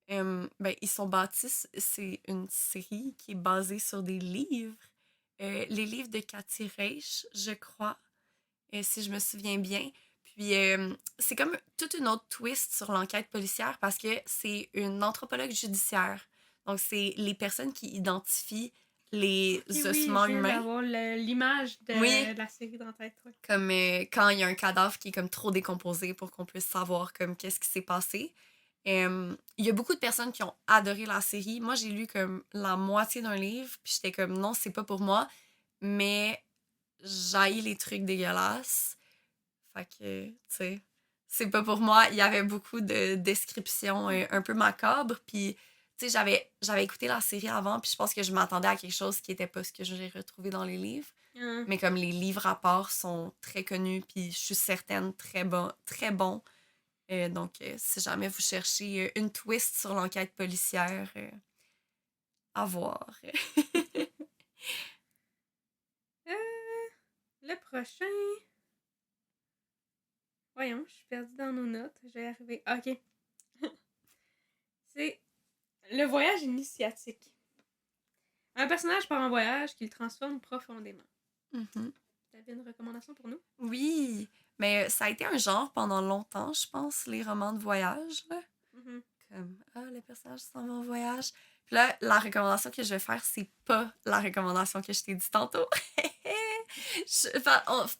ben, ils sont bâtis, c'est une série qui est basée sur des livres. Les livres de Cathy Reich, je crois, si je me souviens bien. Puis c'est comme toute une autre twist sur l'enquête policière parce que c'est une anthropologue judiciaire. Donc, c'est les personnes qui identifient les ossements je viens humains. d'avoir l'image de la série dans la tête. Ouais. Comme quand il y a un cadavre qui est comme trop décomposé pour qu'on puisse savoir comme qu'est-ce qui s'est passé. Il y a beaucoup de personnes qui ont adoré la série. Moi, j'ai lu comme la moitié d'un livre, puis j'étais comme non, c'est pas pour moi, mais j'haïs les trucs dégueulasses. Fait que, tu sais, c'est pas pour moi. Il y avait beaucoup de descriptions un peu macabres, puis tu sais, j'avais écouté la série avant, puis je pense que je m'attendais à quelque chose qui était pas ce que j'ai retrouvé dans les livres. Mais comme les livres à part sont très connus, puis je suis certaine très bon, très bons. Donc, si jamais vous cherchez une twist sur l'enquête policière, à voir. Le prochain... Voyons, je suis perdue dans nos notes. Je vais y arriver. OK. C'est le voyage initiatique. Un personnage part en voyage qui le transforme profondément. Mm-hmm. T'avais une recommandation pour nous? Oui, mais ça a été un genre pendant longtemps, je pense, les romans de voyage. Là. Mm-hmm. Comme, le personnage s'en va en voyage. Puis là, la recommandation que je vais faire, c'est pas la recommandation que je t'ai dit tantôt.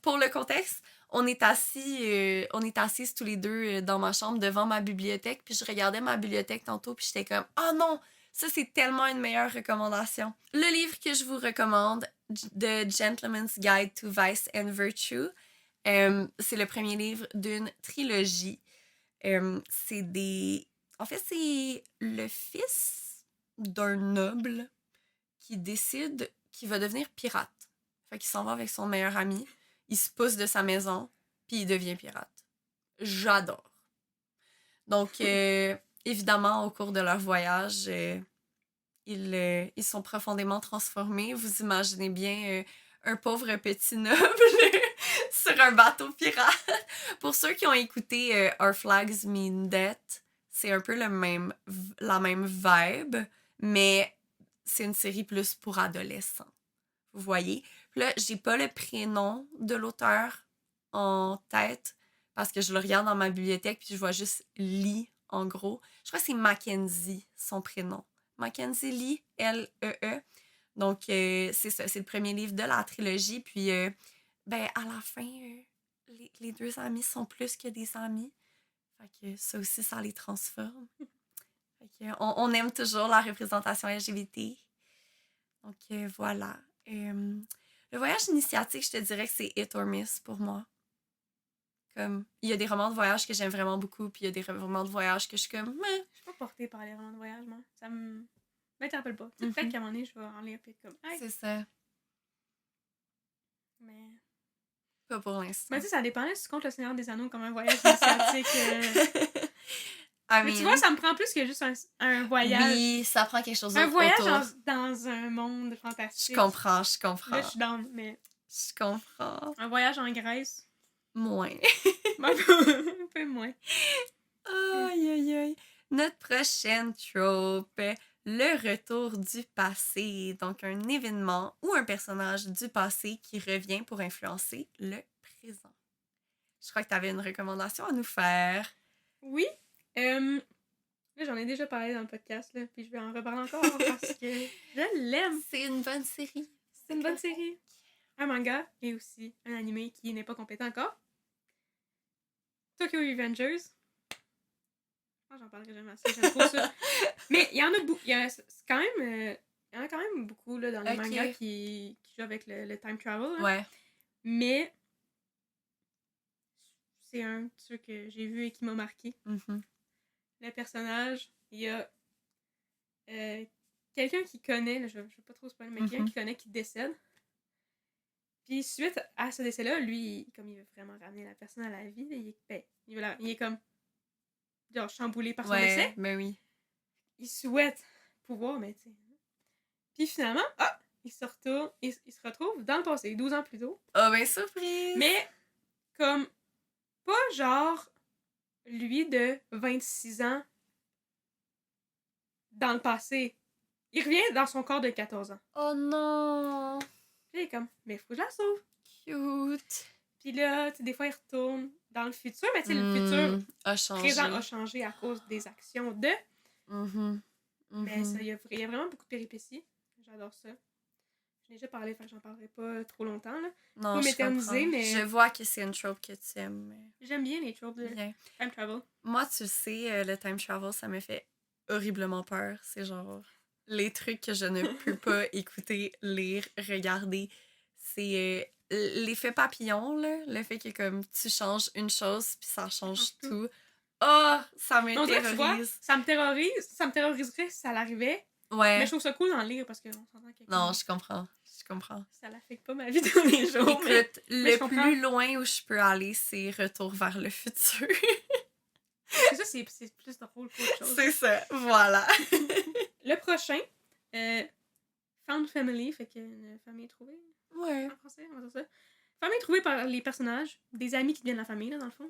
Pour le contexte, on est assises tous les deux dans ma chambre devant ma bibliothèque, puis je regardais ma bibliothèque tantôt, puis j'étais comme, oh non, ça c'est tellement une meilleure recommandation. Le livre que je vous recommande, The Gentleman's Guide to Vice and Virtue, c'est le premier livre d'une trilogie. En fait, c'est le fils d'un noble qui décide qu'il va devenir pirate. Fait qu'il s'en va avec son meilleur ami, il se pousse de sa maison, puis il devient pirate. J'adore. Donc, évidemment, au cours de leur voyage, ils sont profondément transformés. Vous imaginez bien un pauvre petit noble sur un bateau pirate. Pour ceux qui ont écouté Our Flags Mean Death, c'est un peu la même vibe, mais c'est une série plus pour adolescents. Vous voyez? Puis là, j'ai pas le prénom de l'auteur en tête parce que je le regarde dans ma bibliothèque puis je vois juste Lee en gros. Je crois que c'est Mackenzie, son prénom. Mackenzie Lee, L-E-E. Donc, c'est ça, c'est le premier livre de la trilogie. Puis, ben, à la fin, les deux amis sont plus que des amis. Fait que ça aussi, ça les transforme. Fait que, on aime toujours la représentation LGBT. Donc, voilà. Le voyage initiatique, je te dirais que c'est hit or miss pour moi. Comme, il y a des romans de voyage que j'aime vraiment beaucoup, puis il y a des romans de voyage que je suis comme, mais... Je suis pas portée par les romans de voyage, moi. Ça m'interpelle pas. Peut-être qu'à un moment donné, je vais en lire, puis comme... Hey. C'est ça. Mais... Pas pour l'instant. Mais tu sais, ça dépend si tu comptes Le Seigneur des Anneaux comme un voyage initiatique. Mais tu vois, ça me prend plus que juste un voyage. Oui, ça prend quelque chose d'autre. Un voyage autour. dans un monde fantastique. Je comprends. Là, je suis down, mais... Je comprends. Un voyage en Grèce. Moins. Un peu moins. Aïe. Notre prochaine trope, le retour du passé. Donc, un événement ou un personnage du passé qui revient pour influencer le présent. Je crois que tu avais une recommandation à nous faire. Oui. Là, j'en ai déjà parlé dans le podcast, là, puis je vais en reparler encore parce que je l'aime. C'est une bonne série. C'est une bonne série. Un manga et aussi un anime qui n'est pas compétent encore. Tokyo Revengers. J'en parlerai jamais assez, j'aime trop ça. Mais il y en a beaucoup. Il y en a quand même beaucoup là, dans les mangas qui jouent avec le time travel. Là. Ouais. Mais c'est un de ceux que j'ai vu et qui m'a marqué. Mm-hmm. Le personnage, il y a quelqu'un qui connaît, là, je vais pas trop spoiler, mais quelqu'un qui connaît qui décède. Puis suite à ce décès-là, lui, comme il veut vraiment ramener la personne à la vie, il est comme genre chamboulé par son décès. Ben oui. Il souhaite pouvoir, mais tu sais. Puis finalement, il se retrouve dans le passé, 12 ans plus tôt. Oh, ben surprise! Mais comme, pas genre lui de 26 ans dans le passé. Il revient dans son corps de 14 ans. Oh non! Puis il est comme, mais faut que je la sauve. Cute! Puis là, tu sais, des fois, il retourne dans le futur, mais tu sais, le futur a changé. présent a changé à cause des actions de. Mais ça, il y a vraiment beaucoup de péripéties. J'adore ça. J'en ai déjà parlé, fait que j'en parlerai pas trop longtemps, là. Non, Faut je m'éterniser, comprends. mais... Je vois que c'est une trope que tu aimes. Mais... J'aime bien les tropes de time travel. Moi, tu le sais, le time travel, ça me fait horriblement peur. C'est genre les trucs que je ne peux pas écouter, lire, regarder. C'est l'effet papillon, là. Le fait que comme tu changes une chose puis ça change tout. Oh, ça me terrorise. Ça me terrorise. Ça me terroriserait si ça l'arrivait. Ouais. Mais je trouve ça cool d'en lire parce qu'on s'entend que... Non, je comprends. Je comprends. Ça l'affecte pas ma vie tous les jours. Écoute, le plus loin où je peux aller, c'est Retour vers le futur. Ça, c'est plus drôle qu'autre chose. C'est ça, voilà. Le prochain, Found Family, fait qu'une famille trouvée. Ouais. En français, on va dire ça. Famille trouvée par les personnages, des amis qui deviennent la famille, là, dans le fond.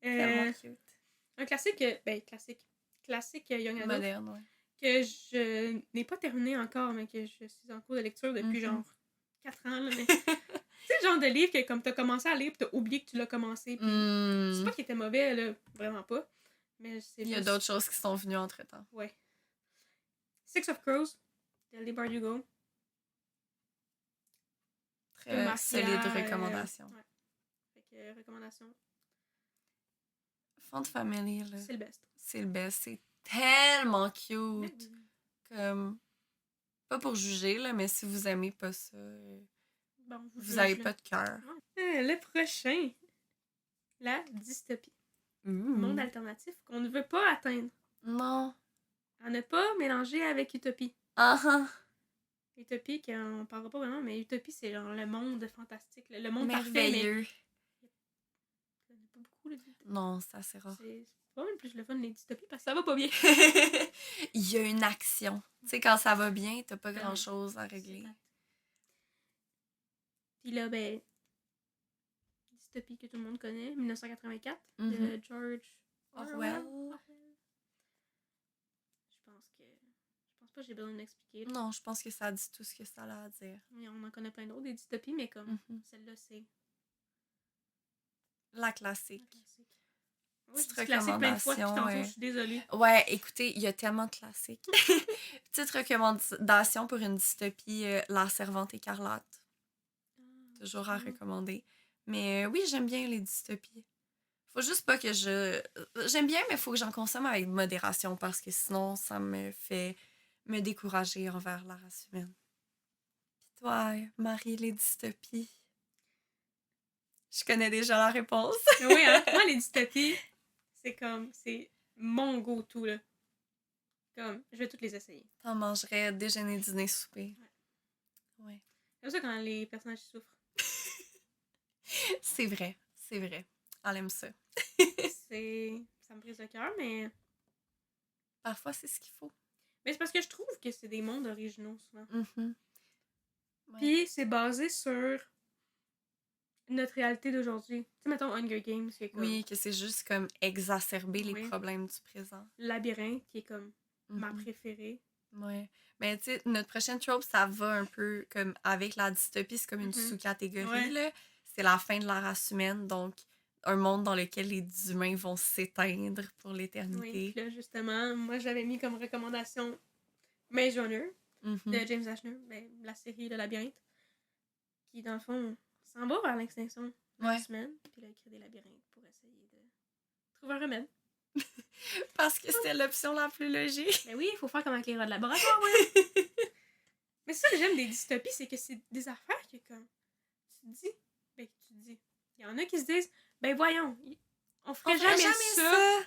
Tellement cute. Un classique, classique young adult. Moderne, ouais. Que je n'ai pas terminé encore, mais que je suis en cours de lecture depuis genre 4 ans. Là, mais... tu sais, le genre de livre que comme t'as commencé à lire pis t'as oublié que tu l'as commencé. Pis... C'est pas qu'il était mauvais, là, vraiment pas. Mais il y a d'autres choses qui sont venues entre-temps. Ouais. Six of Crows, de Leigh Bardugo. Très solide recommandation. Ouais. Fait que, recommandation. Found Family, là. C'est le best. C'est le best. C'est tellement cute. Comme... Pas pour juger, là, mais si vous aimez pas ça, bon, vous avez pas de cœur. Le prochain. La dystopie. Monde alternatif qu'on ne veut pas atteindre. Non. À ne pas mélanger avec utopie. Utopie, on parlera pas vraiment, mais utopie, c'est genre le monde fantastique, le monde merveilleux. Parfait, mais... Il n'y en a pas beaucoup, là. Non, c'est assez rare. C'est pas même plus le fun, les dystopies, parce que ça va pas bien. Il y a une action. Tu sais, quand ça va bien, t'as pas grand-chose à régler. Puis là, ben... Dystopie que tout le monde connaît, 1984, de George Orwell. Je pense pas que j'ai besoin de l'expliquer. Non, je pense que ça dit tout ce que ça a à dire. Mais on en connaît plein d'autres, des dystopies, mais comme celle-là, c'est... La classique. Petite recommandation. Plein de fois, je suis désolée. Ouais, écoutez, il y a tellement de classiques. Petite recommandation pour une dystopie, La Servante écarlate. Toujours à recommander. Mais oui, j'aime bien les dystopies. Faut juste pas que j'aime bien, mais faut que j'en consomme avec modération parce que sinon, ça me fait me décourager envers la race humaine. Pis toi, Marie, les dystopies? Je connais déjà la réponse. Oui, hein? Moi, les dystopies, c'est mon go-to, là. Comme, je vais toutes les essayer. T'en mangerais déjeuner, dîner, souper. Ouais. C'est comme ça quand les personnages souffrent. C'est vrai. Elle aime ça. Ça me brise le cœur, mais... Parfois, c'est ce qu'il faut. Mais c'est parce que je trouve que c'est des mondes originaux, souvent. Ouais. Puis c'est basé sur notre réalité d'aujourd'hui. Tu sais, mettons Hunger Games, qui est comme... Oui, que c'est juste comme exacerber les problèmes du présent. Labyrinthe, qui est comme ma préférée. Ouais. Mais tu sais, notre prochaine trope, ça va un peu comme avec la dystopie, c'est comme une sous-catégorie, là. C'est la fin de la race humaine, donc un monde dans lequel les humains vont s'éteindre pour l'éternité. Oui, puis là, justement, moi, j'avais mis comme recommandation Maze Runner, de James Ashner, la série Le Labyrinthe, qui, dans le fond, s'en va vers l'extinction la semaine, puis là, il crée des labyrinthes pour essayer de trouver un remède. Parce que c'était l'option la plus logique. Mais oui, il faut faire comme avec les rats de laboratoire, ouais. Mais ça que j'aime des dystopies, c'est que c'est des affaires que, comme, tu te dis, il y en a qui se disent, ben voyons, on ferait jamais ça.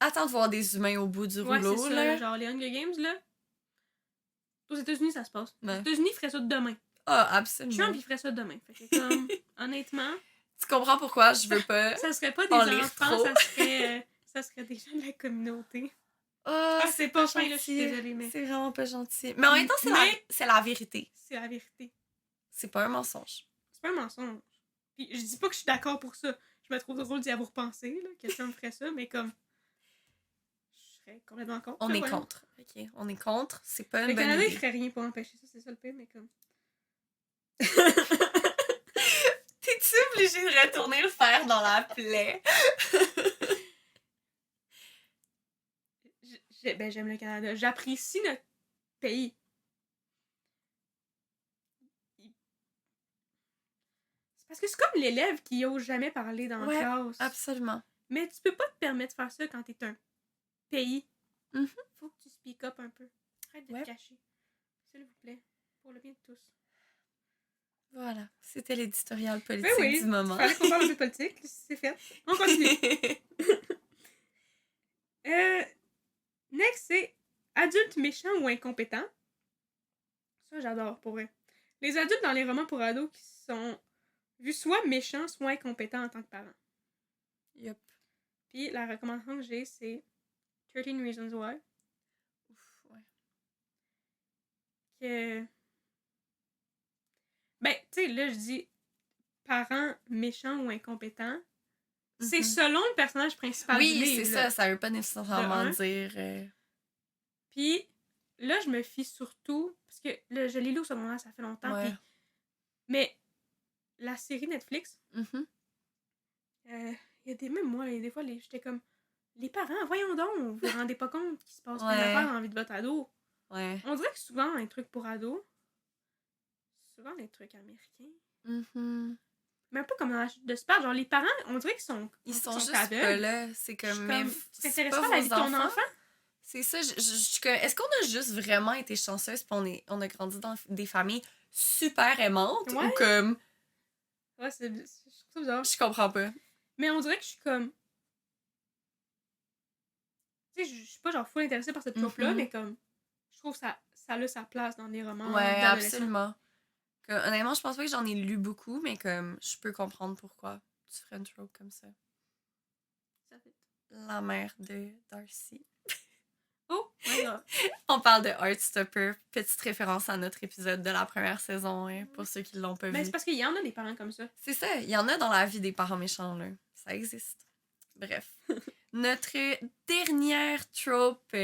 attends de voir des humains au bout du Ouais, rouleau, c'est ça, là. genre les Hunger Games, là. Aux États-Unis, ça se passe. Ouais. Les États-Unis feraient ça demain. Ah, absolument. Trump, il ferait ça demain. Fait que, comme, honnêtement... Tu comprends pourquoi je veux pas Ça serait pas des en lire enfants, trop. ça serait des gens de la communauté. Ah, Ah, c'est pas fin, là, je suis désolée, mais... C'est vraiment pas gentil. Mais en même temps, c'est la vérité. C'est la vérité. C'est pas un mensonge. C'est pas un mensonge. Puis je dis pas que je suis d'accord pour ça. Je me trouve drôle d'y avoir pensé, là. Quelqu'un me ferait ça, mais comme... Je serais complètement contre. On est contre. OK, on est contre. C'est pas une le bonne Canada, idée. il ferait rien pour empêcher ça, c'est ça le pire, mais comme... T'es-tu obligée de retourner le fer dans la plaie? Ben, j'aime le Canada. J'apprécie notre pays. C'est parce que c'est comme l'élève qui ose jamais parler dans la classe. Absolument. Mais tu peux pas te permettre de faire ça quand t'es un pays. Mm-hmm. Faut que tu speak up un peu. Arrête de te cacher. S'il vous plaît. Pour le bien de tous. Voilà. C'était l'éditorial politique du moment. Fallait qu'on parle un peu de politique. C'est fait. On continue. Next, c'est adultes méchants ou incompétents. Ça, j'adore, pour vrai. Les adultes dans les romans pour ados qui sont vus soit méchants, soit incompétents en tant que parents. Yup. Puis la recommandation que j'ai, c'est 13 Reasons Why. Ouf, ouais. Que... Ben, tu sais, là, je dis parents méchants ou incompétents. C'est selon le personnage principal du livre. Oui, c'est ça. Ça veut pas nécessairement dire... Puis là, je me fie surtout... Parce que là, je l'ai lu au secondaire, ça fait longtemps. Ouais. Mais la série Netflix... il y a des... Même moi, des fois, j'étais comme... Les parents, voyons donc, vous vous rendez pas compte qu'il se passe plein d'affaires dans la vie de votre ado. Ouais. On dirait que souvent, un truc pour ados, souvent des trucs américains. Mais un peu comme dans la chute de Sparte, genre les parents, on dirait qu'ils sont juste aveugles. pas là. C'est comme... tu t'intéresses pas à la vie de ton enfant? C'est ça. Est-ce qu'on a juste vraiment été chanceuse pis on a grandi dans des familles super aimantes? Ou comme... Ouais, je trouve ça bizarre. Je comprends pas. Mais on dirait que je suis comme... Tu sais, je suis pas genre full intéressée par cette trope-là, mais comme... Je trouve que ça a sa place dans des romans. Ouais, absolument. Honnêtement, je pense pas que j'en ai lu beaucoup, mais comme je peux comprendre pourquoi tu ferais une trope comme ça. La mère de Darcy. Oh my god. On parle de Heartstopper. Petite référence à notre épisode de la première saison, hein, pour ceux qui l'ont pas vu. Mais c'est parce qu'il y en a des parents comme ça. C'est ça, il y en a dans la vie des parents méchants, là. Ça existe. Bref. Notre dernière trope,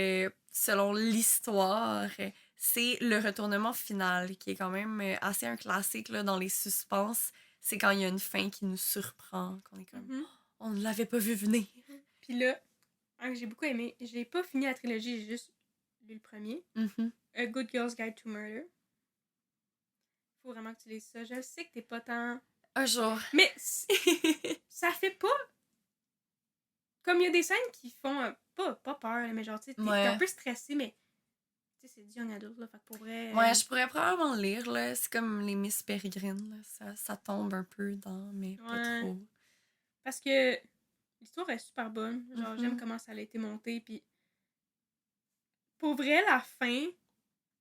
selon l'histoire, c'est le retournement final, qui est quand même assez un classique là, dans les suspens. C'est quand il y a une fin qui nous surprend, qu'on est comme on ne l'avait pas vu venir. Puis là, un que j'ai beaucoup aimé, j'ai pas fini la trilogie, j'ai juste lu le premier. A Good Girl's Guide to Murder. Faut vraiment que tu lises ça. Je sais que t'es pas tant... Un jour. Mais ça fait pas... Comme il y a des scènes qui font pas peur, mais genre, tu sais, t'es un peu stressé, mais tu sais, c'est du young adult, là, fait que pour vrai... Ouais, je pourrais probablement le lire, là. C'est comme les Miss Peregrine, là. Ça tombe un peu dans, mais pas trop. Parce que l'histoire est super bonne. Genre, j'aime comment ça a été monté, puis pour vrai, la fin,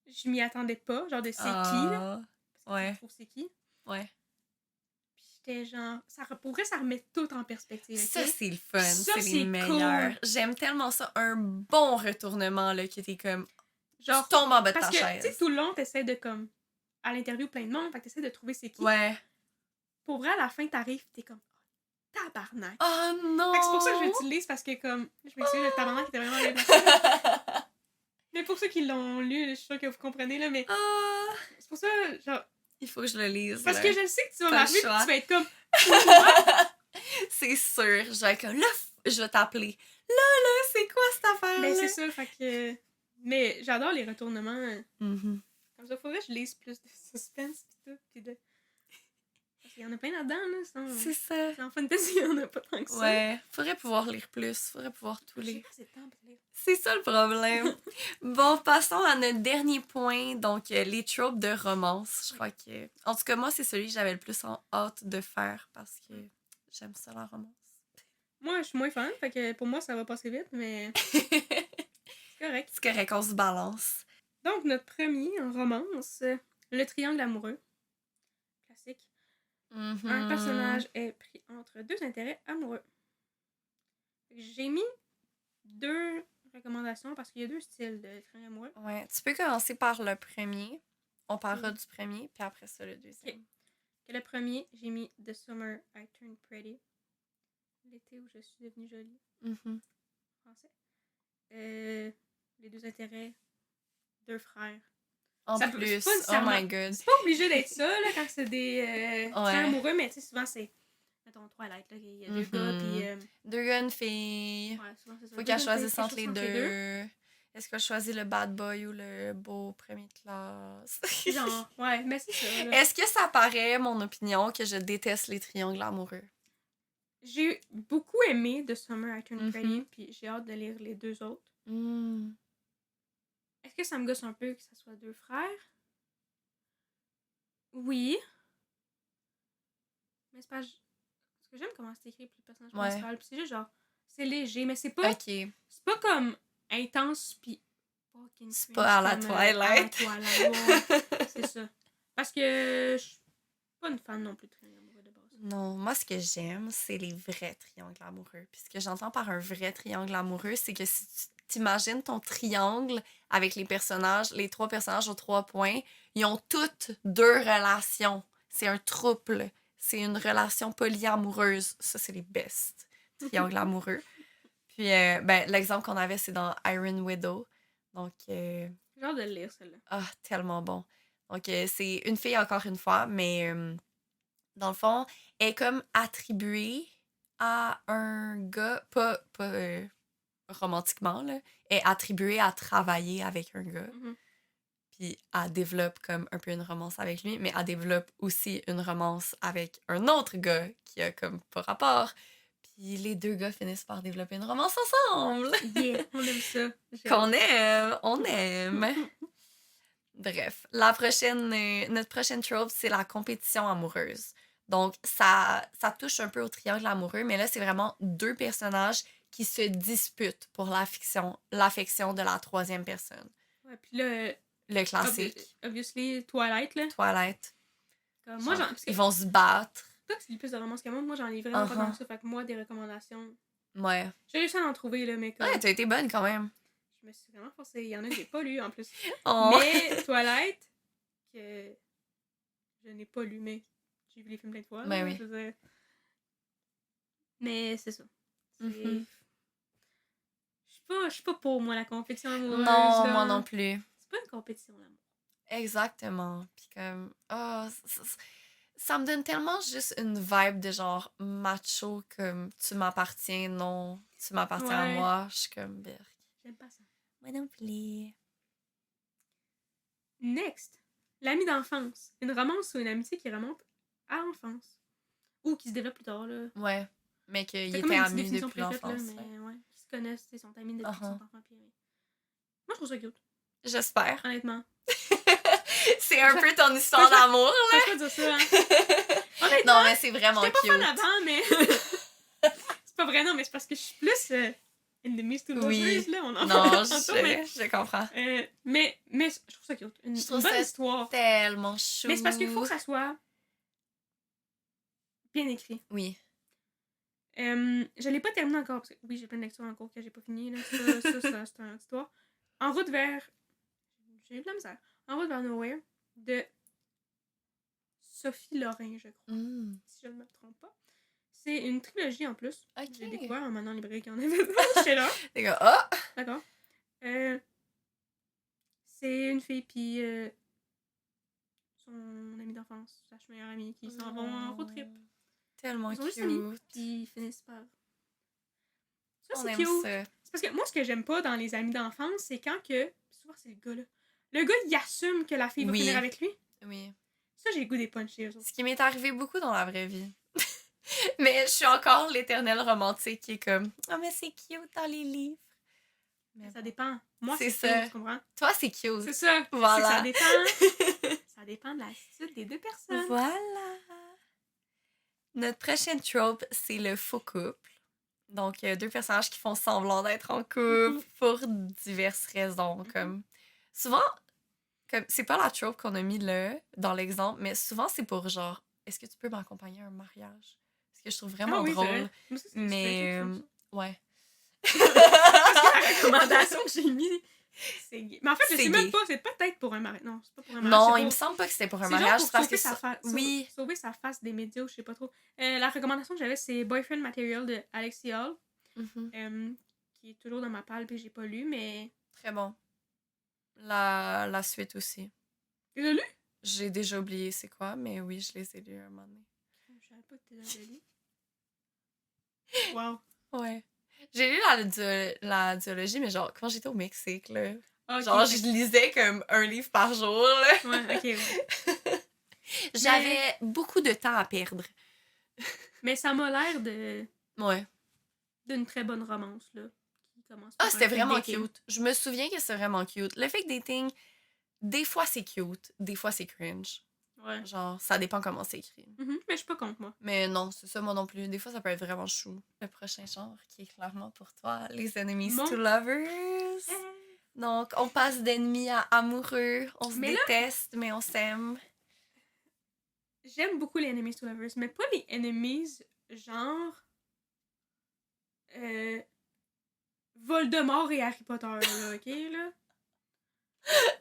je m'y attendais pas, genre de c'est qui, là. Parce que je trouve c'est qui. Ouais. J'étais genre... Pour vrai, ça remet tout en perspective. Okay? Ça, c'est le fun. C'est les meilleurs. Cool. J'aime tellement ça. Un bon retournement, là, qui était comme... Genre, tu tombes en bas de ta chaise. Parce que, tu sais, tout le long, t'essaies de, comme... À l'interview, plein de monde, fait que t'essaies de trouver c'est qui. Ouais. Pour vrai, à la fin, t'arrives, t'es comme... Tabarnak. Oh non! Fait que c'est pour ça que je l'utilise, parce que, comme... Je m'excuse, le tabarnak était vraiment bien placé. Mais pour ceux qui l'ont lu, je suis sûre que vous comprenez, là, mais... C'est pour ça, genre... Il faut que je le lise. Parce que je sais que tu vas m'arriver et tu vas être comme... C'est sûr. Je vais être comme... Là, je vais t'appeler. Là, c'est quoi cette affaire-là? Ben, c'est ça, fait que... Mais j'adore les retournements. Comme ça, faudrait que je lise plus de suspense pis tout, pis de... Parce qu'il y en a plein là-dedans, là. C'est ça. En fantasy, il y en a pas tant que ça. Ouais, faudrait pouvoir lire plus. Faudrait pouvoir tout lire. J'ai pas assez de temps pour lire. C'est ça le problème. Bon, passons à notre dernier point. Donc, les tropes de romance. Je crois que... En tout cas, moi, c'est celui que j'avais le plus hâte de faire parce que j'aime ça, la romance. Moi, je suis moins fan, fait que pour moi, ça va passer vite, mais c'est correct. C'est correct, on se balance. Donc, notre premier en romance, le triangle amoureux. Classique. Un personnage est pris entre deux intérêts amoureux. J'ai mis 2 recommandations parce qu'il y a 2 styles de triangle amoureux. Ouais, tu peux commencer par le premier. On parlera du premier, puis après ça, le deuxième. Okay. Le premier, j'ai mis The Summer I Turned Pretty. L'été où je suis devenue jolie. Français. Les 2 intérêts, 2 frères. En ça plus, oh my god. C'est pas obligé d'être ça, là, quand c'est des triangles amoureux, mais tu sais, souvent c'est... Mettons, Twilight, là, il y a 2 gars, puis... 2 gars, une fille. Ouais, souvent c'est ça. Faut qu'elle choisisse entre les deux. Est-ce qu'elle choisit le bad boy ou le beau premier de classe? Genre, ouais, mais c'est ça. Là. Est-ce que ça paraît, mon opinion, que je déteste les triangles amoureux? J'ai beaucoup aimé The Summer I Turned Pretty, puis j'ai hâte de lire les 2 autres. Est-ce que ça me gosse un peu que ça soit 2 frères? Oui. Mais c'est pas... Parce que j'aime comment c'est écrit pour le personnage principal, puis c'est juste genre... C'est léger, mais c'est pas... Ok. C'est pas comme intense, puis... C'est pas à la Twilight. C'est ça. Parce que je suis pas une fan non plus de triangle amoureux de base. Non, moi, ce que j'aime, c'est les vrais triangles amoureux. Puis ce que j'entends par un vrai triangle amoureux, c'est que si tu t'imagines ton triangle avec les personnages, les 3 personnages aux 3 points, ils ont toutes 2 relations. C'est un trouble. C'est une relation polyamoureuse. Ça, c'est les best triangles amoureux. Puis, l'exemple qu'on avait, c'est dans Iron Widow. Donc... J'ai hâte de le lire, celle-là. Ah, tellement bon. Donc, c'est une fille, encore une fois, mais dans le fond, elle est comme attribuée à un gars, pas romantiquement, là, elle est attribuée à travailler avec un gars. Puis, elle développe comme un peu une romance avec lui, mais elle développe aussi une romance avec un autre gars qui a comme pas rapport. Puis les 2 gars finissent par développer une romance ensemble. Yeah, on aime ça. Qu'on aime, on aime. Bref, notre prochaine trope, c'est la compétition amoureuse. Donc, ça touche un peu au triangle amoureux, mais là, c'est vraiment 2 personnages qui se disputent pour l'affection de la 3e personne. Ouais, puis là... Le classique. Obviously, Twilight, là. Twilight. Comme moi, ils vont se battre. Toi, tu lis plus de romance que moi j'en lis vraiment pas comme ça. Fait que moi, des recommandations... Ouais. J'ai réussi à en trouver, là, mais comme... Ouais, t'as été bonne quand même. Je me suis vraiment forcée. Il y en a que j'ai pas lu, en plus. Oh. Mais Twilight, que je n'ai pas lu, mais j'ai vu les films plein de fois. Ben oui. Je veux dire... Mais c'est ça. Mm-hmm. Je suis pas pour, moi, la compétition amoureuse. Non, là. moi non plus. C'est pas une compétition, l'amour. Exactement. Puis comme... Oh, ça me donne tellement juste une vibe de genre macho, comme tu m'appartiens, non, tu m'appartiens à moi. Je suis comme berk. J'aime pas ça. Moi non plus. Next. L'ami d'enfance. Une romance ou une amitié qui remonte à l'enfance. Ou qui se développe plus tard, là. Ouais. Mais qu'ils étaient amis depuis l'enfance. Mais ouais. Qui se connaissent, ils sont amis depuis qu'ils sont enfants. Puis... Moi, je trouve ça cute. J'espère. Honnêtement. C'est un peu ton histoire d'amour, là. Je peux dire ça, hein. Honnêtement, non, mais c'est vraiment cute. J'étais pas fan avant, mais... c'est pas vrai, non, mais c'est parce que je suis plus... enemies to lovers, là. On en non, je comprends. Mais je trouve ça cute. Une bonne histoire. Tellement chou. Mais c'est parce qu'il faut que ça soit bien écrit. Oui. Je l'ai pas terminé encore, parce que oui, j'ai plein de lectures en cours que j'ai pas fini, là. Ça c'est une histoire. En route vers... J'ai eu de la misère. En route vers Nowhere, de Sophie Lorrain, je crois. Si je ne me trompe pas. C'est une trilogie en plus. Okay. J'ai découvert en maintenant en librairie qu'il y en avait chez là. D'accord. C'est une fille, puis son amie d'enfance, sa meilleure amie, qui s'en vont en road trip. Tellement ils sont cute. Juste amis, puis ils finissent par... Ça, c'est cute. Ça. C'est parce que moi, ce que j'aime pas dans les amis d'enfance, c'est quand que... Souvent, c'est le gars, là. Le gars, il assume que la fille va finir avec lui. Oui. Ça, j'ai le goût des punchés, eux autres. Ce qui m'est arrivé beaucoup dans la vraie vie. Mais je suis encore l'éternelle romantique qui est comme « Oh, mais c'est cute dans les livres. » Mais ça dépend. Moi, c'est ça. Cute, tu comprends? Toi, c'est cute. C'est ça. Voilà. Ça dépend. Ça dépend de l'attitude des 2 personnes. Voilà. Notre prochaine trope, c'est le faux couple. Donc, deux personnages qui font semblant d'être en couple pour diverses raisons. Comme souvent, comme c'est pas la trope qu'on a mis là, dans l'exemple, mais souvent c'est pour genre, est-ce que tu peux m'accompagner à un mariage? Ce que je trouve vraiment drôle. Mais, ouais. Parce que la recommandation que j'ai mise, c'est gay. Mais en fait, je sais même pas, c'est peut-être pour un mariage. Non, c'est pas pour un mariage. Non, il me semble pas que c'était pour un mariage. C'est genre pour sauver sa face des médias, je sais pas trop. La recommandation que j'avais, c'est Boyfriend Material de Alexi Hall, qui est toujours dans ma palle, puis j'ai pas lu, mais... Très bon. La suite aussi. Tu l'as lu? J'ai déjà oublié c'est quoi, mais oui, je les ai lus un moment donné. Je savais pas que tu les avais lus. Wow. Ouais. J'ai lu la duologie, mais genre, quand j'étais au Mexique, là. Okay. Genre, je lisais comme un livre par jour, là. Ouais, ok, ouais. J'avais beaucoup de temps à perdre. Mais ça m'a l'air de... Ouais. D'une très bonne romance, là. C'était vraiment cute. Je me souviens que c'est vraiment cute. Le fake dating, des fois c'est cute, des fois c'est cringe. Ouais. Genre, ça dépend comment c'est écrit. Mais je suis pas contre, moi. Mais non, c'est ça, moi non plus. Des fois, ça peut être vraiment chou. Le prochain genre qui est clairement pour toi, les enemies to lovers. Donc, on passe d'ennemis à amoureux. On se déteste, mais on s'aime. J'aime beaucoup les enemies to lovers, mais pas les enemies genre... Voldemort et Harry Potter, là, ok, là?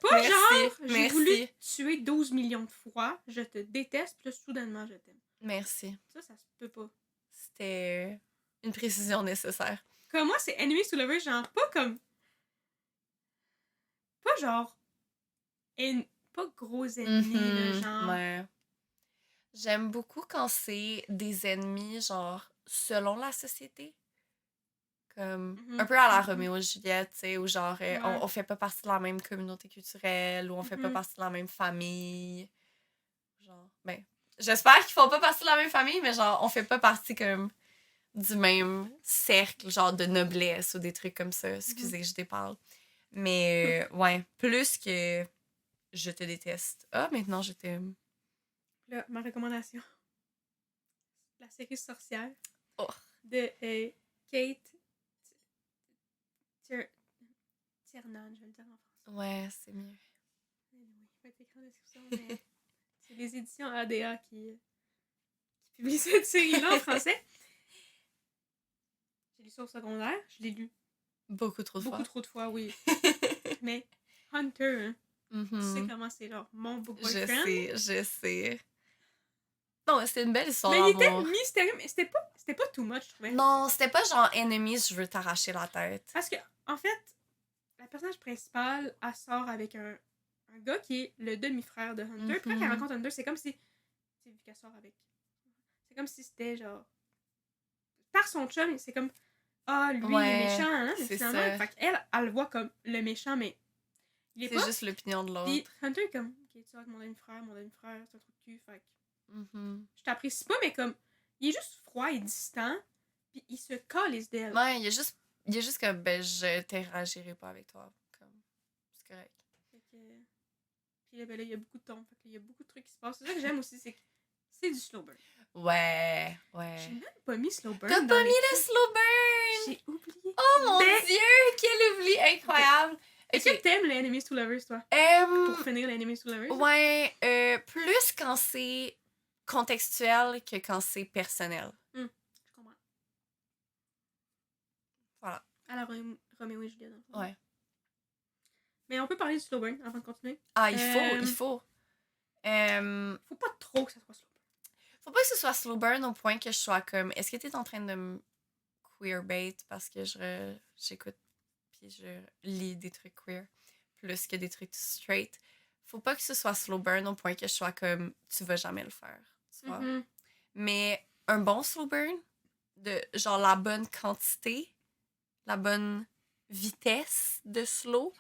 Pas genre, j'ai voulu te tuer 12 millions de fois, je te déteste, puis là, soudainement, je t'aime. Merci. Ça se peut pas. C'était une précision nécessaire. Comme moi, c'est enemies to lovers, genre, pas comme... Pas genre... Pas gros ennemis, là, genre... Ouais. J'aime beaucoup quand c'est des ennemis, genre, selon la société. Comme, un peu à la Roméo et Juliette, tu sais, où genre, on fait pas partie de la même communauté culturelle, ou on fait pas partie de la même famille. Genre, ben, j'espère qu'ils font pas partie de la même famille, mais genre, on fait pas partie comme du même cercle, genre de noblesse ou des trucs comme ça. Excusez, je déparle. Mais, ouais, plus que je te déteste. Ah, maintenant je t'aime. Là, ma recommandation. La série Sorcière. Oh. De Kate Tiernan, je vais le dire en français. Ouais, c'est mieux. Oui, il va être écrit en description, mais c'est les éditions ADA qui publient cette série-là en français. J'ai lu ça au secondaire, je l'ai lu. Beaucoup trop de fois, oui. Mais Hunter, tu sais comment c'est genre mon boyfriend. Je sais. Non, c'était une belle histoire. Mais il était mystérieux, mais c'était pas too much, je trouvais. Non, c'était pas genre ennemi, je veux t'arracher la tête. Parce que, en fait, la personnage principale, elle sort avec un gars qui est le demi-frère de Hunter. Puis quand elle rencontre Hunter, c'est comme si... vu qu'elle sort avec... C'est comme si c'était genre... Par son chum, c'est comme... Ah, lui, il est méchant, hein? Mais finalement, fait qu'elle, elle le voit comme le méchant, mais... Il est pas... juste l'opinion de l'autre. Puis Hunter est comme... Ok, tu vois, avec mon demi-frère, c'est un truc de cul, fait que... Je t'apprécie pas, mais comme... Il est juste froid et distant, puis il se calisse d'elle. Ouais, il est juste comme, ben, je t'interagirai pas avec toi. Comme, c'est correct. Fait que... Puis là, ben là, il y a beaucoup de tons. Fait que il y a beaucoup de trucs qui se passent. C'est ça que j'aime aussi, c'est que c'est du slow burn. Ouais. J'ai même pas mis slow burn. T'as pas mis le slow burn! J'ai oublié. Oh mon Dieu! Quel oubli incroyable! Est-ce que t'aimes les Enemies to Lovers, toi? Pour finir les Enemies to Lovers? Ouais, plus quand c'est contextuel que quand c'est personnel. Je comprends. Voilà. À la Roméo et Juliette. Ouais. Mais on peut parler du slow burn avant de continuer. Ah, il faut. Faut pas trop que ça soit slow burn. Faut pas que ce soit slow burn au point que je sois comme, est-ce que t'es en train de me queerbait parce que j'écoute puis je lis des trucs queer plus que des trucs straight. Faut pas que ce soit slow burn au point que je sois comme, tu vas jamais le faire, tu vois. Mais un bon slow burn, de genre la bonne quantité, la bonne vitesse de slow.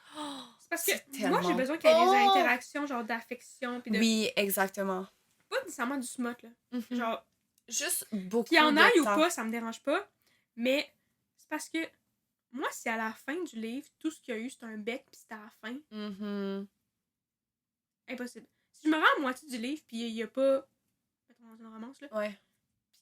C'est parce que moi, j'ai besoin qu'il y ait des interactions genre d'affection. Pis de... Oui, exactement. Pas nécessairement du smut, là. Genre, juste beaucoup qu'il y en aille de ou temps. pas, ça me dérange pas. Mais c'est parce que moi, si à la fin du livre, tout ce qu'il y a eu, c'est un bec pis c'était à la fin. Impossible. Si je me rends à moitié du livre pis il y a pas... Mettons dans une romance, là. Ouais.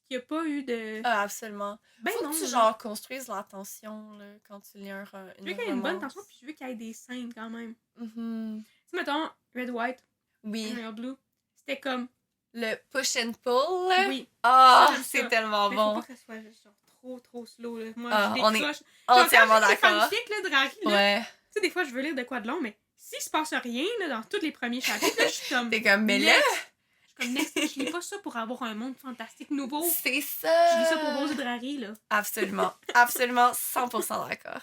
Pis qu'il n'y a pas eu de... Ah, absolument. Ben Faut non, que tu, là. genre, construises la tension, là, quand tu lis Je veux qu'il y ait une bonne tension, puis je veux qu'il y ait des scènes, quand même. Mm-hmm. Tu sais, mettons, Red, White, Oui. and Royal Blue, c'était comme... Le push and pull, là. Oui. Ah, Ça, j'aime c'est ça. tellement Mais bon. faut pas que ça soit genre trop slow, là. Moi, Ah, je on est décroche. Genre, entièrement quand je lis des d'accord. fanfics, là, de Rari, là, Ouais. tu sais, des fois, je veux lire de quoi de long, mais s'il se passe rien, là, dans tous les premiers chapitres, là, je suis comme... T'es comme, mais là... next. Je suis comme, next, je lis pas ça pour avoir un monde fantastique nouveau. C'est ça. Je lis ça pour Rose de Rari, là. Absolument. Absolument 100% d'accord.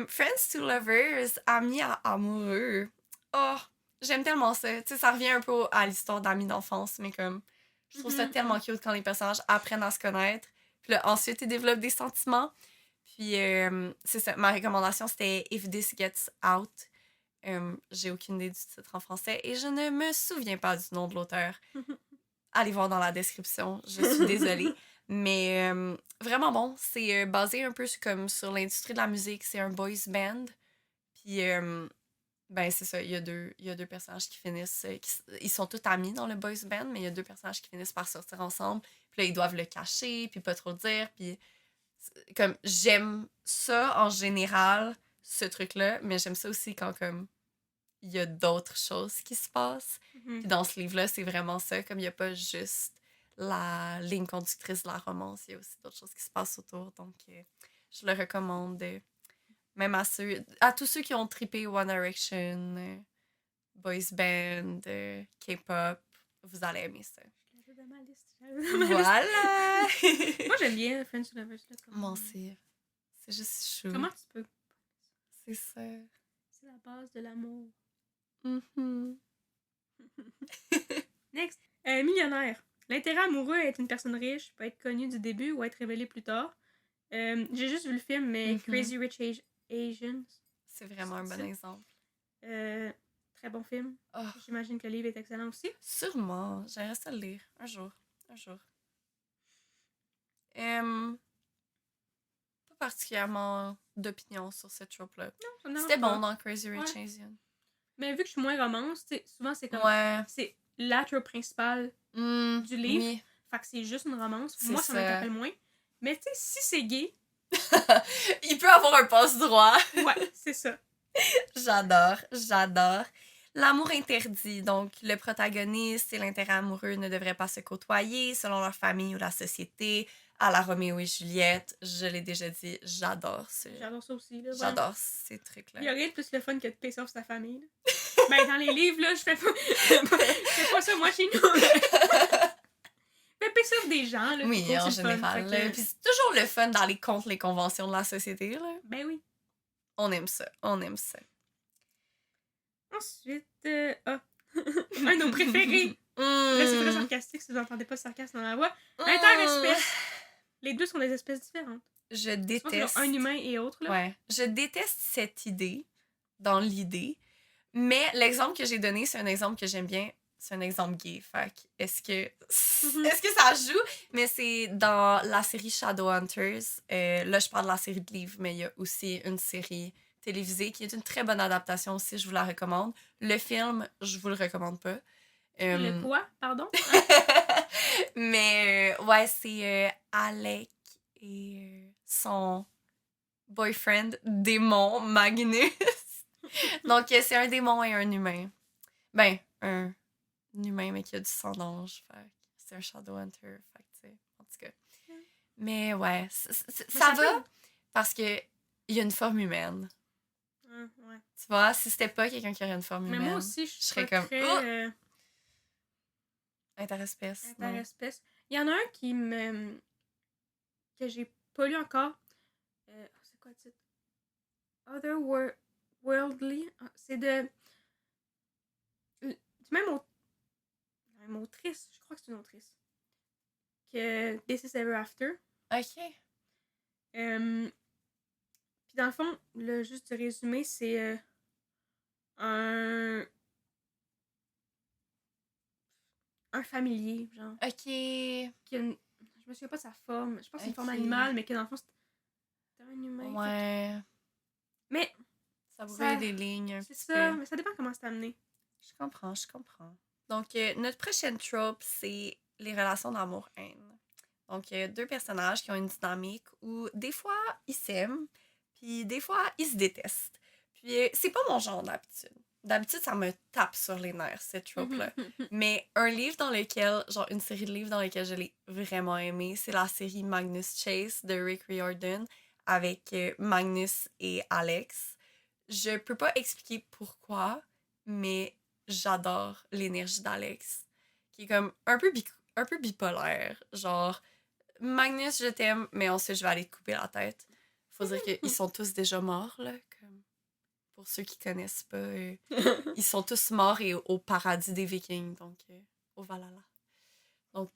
Friends to Lovers, amis à amoureux. Oh, j'aime tellement ça. Tu sais, ça revient un peu à l'histoire d'amis d'enfance, mais comme... Je trouve ça tellement cute quand les personnages apprennent à se connaître. Puis là, ensuite, ils développent des sentiments. Puis, c'est ça. Ma recommandation, c'était If This Gets Out. J'ai aucune idée du titre en français et je ne me souviens pas du nom de l'auteur. Allez voir dans la description. Je suis désolée. Mais vraiment bon. C'est basé un peu comme sur l'industrie de la musique. C'est un boys band. Puis, ben c'est ça. Il y a deux personnages qui finissent... ils sont tous amis dans le boys band, mais il y a deux personnages qui finissent par sortir ensemble. Puis là, ils doivent le cacher, puis pas trop le dire. Puis, comme, j'aime ça en général, ce truc-là, mais j'aime ça aussi quand, comme, il y a d'autres choses qui se passent. Puis dans ce livre-là, c'est vraiment ça. Comme il n'y a pas juste la ligne conductrice de la romance, il y a aussi d'autres choses qui se passent autour. Donc, je le recommande même à tous ceux qui ont trippé One Direction, boys band, K-pop. Vous allez aimer ça. Je l'avais dans ma liste. Voilà! Moi, j'aime bien Friends to Lovers. Là, comme... Moi aussi. C'est juste chou. Comment tu peux? C'est ça. C'est la base de l'amour. Mm-hmm. Next. Millionnaire. L'intérêt amoureux à être une personne riche peut être connu du début ou être révélé plus tard. J'ai juste vu le film, mais Crazy Rich Asians. C'est vraiment un bon exemple. Très bon film. Oh. J'imagine que le livre est excellent aussi. Sûrement. J'aimerais ça le lire. Un jour. Pas particulièrement d'opinion sur cette trope-là. Non, c'était bon dans Crazy Rich Asians. Mais vu que je suis moins romance, souvent c'est comme... Ouais. C'est la trope principale du livre. Oui. Fait que c'est juste une romance. C'est Moi, ça m'interpelle moins. Mais tu sais, si c'est gay... il peut avoir un passe-droit. Ouais, c'est ça. J'adore. L'amour interdit. Donc, le protagoniste et l'intérêt amoureux ne devraient pas se côtoyer selon leur famille ou la société. À la Roméo et Juliette, je l'ai déjà dit, j'adore ça. J'adore ça aussi. Là, j'adore ces trucs-là. Il y a rien de plus le fun que de payer sur sa famille. Ben, dans les livres, là, je fais pas ça, moi, chez nous. Mais payer sur des gens, là. Oui, en général. Que... Puis c'est toujours le fun d'aller contre les conventions de la société, là. Ben oui. On aime ça. Ensuite, un de nos préférés. Là, c'est très sarcastique si vous n'entendez pas le sarcasme dans la voix. Interespèces. Les deux sont des espèces différentes. Je déteste... un humain et autre, là. Ouais. Je déteste cette idée, dans l'idée. Mais l'exemple que j'ai donné, c'est un exemple que j'aime bien. C'est un exemple gay. Fait est-ce que ça joue? Mais c'est dans la série Shadowhunters. Là, je parle de la série de livres, mais il y a aussi une série télévisée qui est une très bonne adaptation aussi. Je vous la recommande. Le film, je vous le recommande pas. Le quoi? Pardon? Mais ouais, c'est Alec et son boyfriend démon Magnus. Donc, c'est un démon et un humain. Ben, un humain, mais qui a du sang d'ange. C'est un Shadowhunter. En tout cas. Mais ouais, ça va parce que il y a une forme humaine. Ouais. Tu vois, si c'était pas quelqu'un qui aurait une forme humaine, mais moi aussi, je serais comme... très... Interespèce. Interespèce. Il y en a un que j'ai pas lu encore. C'est quoi le titre? Otherworldly. C'est de... Même autrice. Je crois que c'est une autrice. Que This is Ever After. OK. Puis dans le fond, juste de résumé, c'est un familier, genre. OK. Je me souviens pas de sa forme. Je pense que c'est une forme animale, mais que dans le fond, c'est un humain. Ouais. Mais... Ça brouille des lignes. C'est ça, mais ça dépend comment c'est amené. Je comprends. Donc, notre prochaine trope, c'est les relations d'amour-haine. Donc, deux personnages qui ont une dynamique où des fois, ils s'aiment, puis des fois, ils se détestent. Puis, c'est pas mon genre d'habitude. D'habitude, ça me tape sur les nerfs, cette trope-là. Mais un livre dans lequel, genre une série de livres dans lequel je l'ai vraiment aimé, c'est la série Magnus Chase de Rick Riordan avec Magnus et Alex. Je peux pas expliquer pourquoi, mais j'adore l'énergie d'Alex, qui est comme un peu bipolaire. Genre, Magnus, je t'aime, mais ensuite, je vais aller te couper la tête. Faut dire qu'ils sont tous déjà morts, là. Comme, pour ceux qui connaissent pas, ils sont tous morts et au paradis des Vikings, donc au Valhalla. Donc,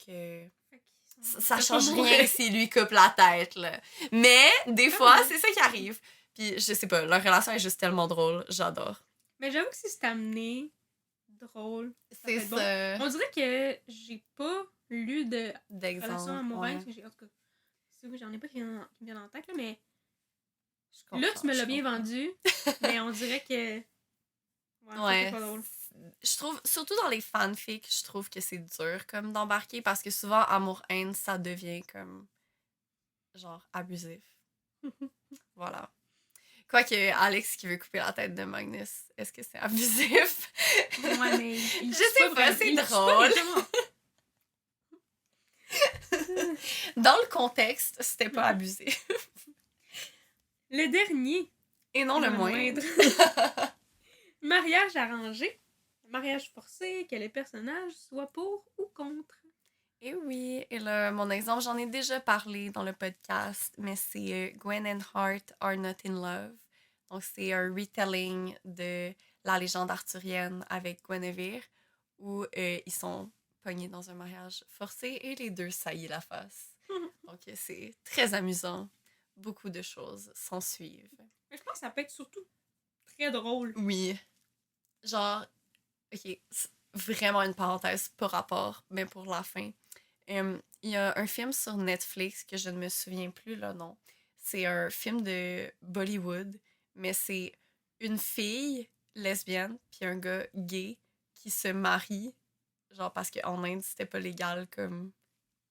ça change rien si lui coupe la tête, là. Mais, des fois, c'est ça qui arrive. Puis, je sais pas, leur relation est juste tellement drôle. J'adore. Mais j'avoue que si c'est amené drôle, c'est ça. Bon. On dirait que j'ai pas lu de relation amoureuse. En tout cas, c'est que j'en ai pas qui me viennent en tête, là, mais là, tu me l'as bien vendu, mais on dirait que... Ouais, c'est pas drôle. Je trouve, surtout dans les fanfics, je trouve que c'est dur comme d'embarquer parce que souvent, amour-haine, ça devient comme genre abusif. Voilà. Quoique Alex qui veut couper la tête de Magnus, est-ce que c'est abusif? Ouais, mais je sais pas, c'est drôle. Dans le contexte, c'était pas abusif. Le dernier. Et non le moindre. Mariage arrangé. Mariage forcé, que les personnages soient pour ou contre. Et oui, et là, mon exemple, j'en ai déjà parlé dans le podcast, mais c'est Gwen and Hart Are Not in Love. Donc, c'est un retelling de la légende arthurienne avec Guinevere, où ils sont pognés dans un mariage forcé et les deux saillent la face. Donc, c'est très amusant. Beaucoup de choses s'en suivent. Mais je pense que ça peut être surtout très drôle. Oui. Genre, ok, vraiment une parenthèse par rapport, mais pour la fin. Il y a un film sur Netflix que je ne me souviens plus le nom. C'est un film de Bollywood, mais c'est une fille lesbienne puis un gars gay qui se marient, genre parce qu'en Inde, c'était pas légal comme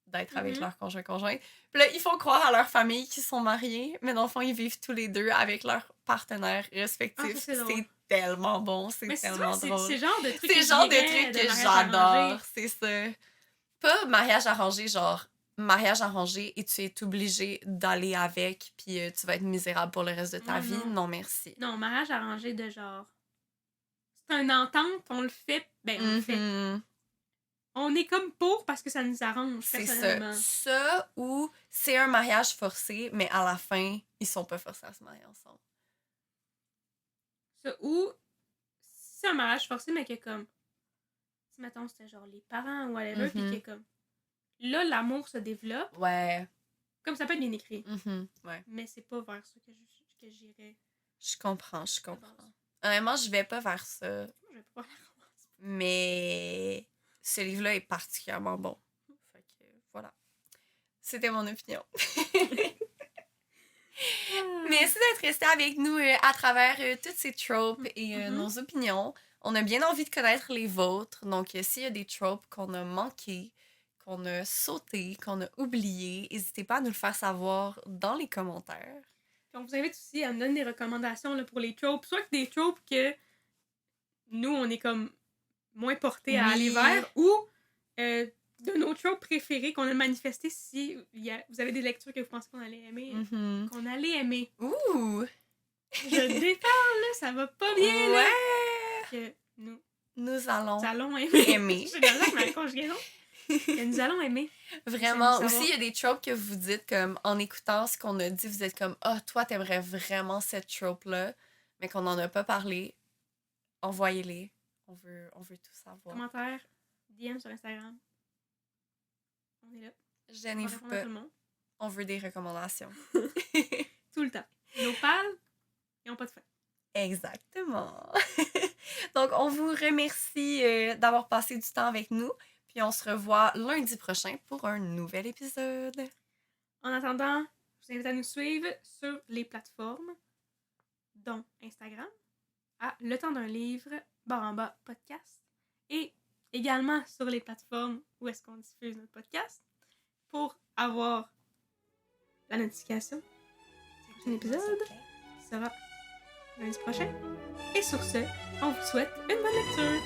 d'être avec leur conjoint. Puis là, ils font croire à leur famille qu'ils sont mariés, mais dans le fond, ils vivent tous les deux avec leurs partenaires respectifs. C'est tellement bon, c'est tellement drôle. C'est le genre de truc que j'adore, c'est ça. Pas mariage arrangé, genre mariage arrangé et tu es obligé d'aller avec puis tu vas être misérable pour le reste de ta vie. Non, merci. Non, mariage arrangé de genre... C'est une entente, on le fait, on le fait. On est comme pour parce que ça nous arrange, personnellement. C'est ça ou c'est un mariage forcé, mais à la fin, ils sont pas forcés à se marier ensemble. Ça, ou c'est un mariage forcé, mais que comme... Si, mettons, c'était genre les parents ou whatever, puis que comme... Là, l'amour se développe. Ouais. Comme ça peut être bien écrit. Ouais. Mais c'est pas vers ça que j'irais. Je comprends. Honnêtement, je vais pas vers ça. Je vais pas vers la romance. Mais ce livre-là est particulièrement bon. Fait que, voilà. C'était mon opinion. Merci d'être resté avec nous à travers toutes ces tropes et nos opinions. On a bien envie de connaître les vôtres. Donc, s'il y a des tropes qu'on a manquées, qu'on a sautées, qu'on a oubliées, n'hésitez pas à nous le faire savoir dans les commentaires. Puis on vous invite aussi à nous donner des recommandations là, pour les tropes. Soit des tropes que nous, on est comme moins portés à aller vers, ou de nos tropes préférés qu'on a manifestés si vous avez des lectures que vous pensez qu'on allait aimer. Qu'on allait aimer. Ouh! Je déparle, là, ça va pas bien, là. Que nous allons aimer. Je suis ma conjugaison. Que nous allons aimer. Vraiment. Aussi, il y a des tropes que vous dites comme en écoutant ce qu'on a dit, vous êtes comme toi, t'aimerais vraiment cette trope-là, mais qu'on n'en a pas parlé. Envoyez-les. On veut tout savoir. Commentaire, DM sur Instagram. On est là. Gênez-vous pas. On veut des recommandations. Tout le temps. Nos pales, ils n'ont pas de fin. Exactement. Donc, on vous remercie d'avoir passé du temps avec nous. Puis on se revoit lundi prochain pour un nouvel épisode. En attendant, je vous invite à nous suivre sur les plateformes, dont Instagram, à Le Temps d'un Livre, / podcast, et également sur les plateformes où est-ce qu'on diffuse notre podcast, pour avoir la notification du prochain épisode qui sera lundi prochain. Et sur ce, on vous souhaite une bonne lecture!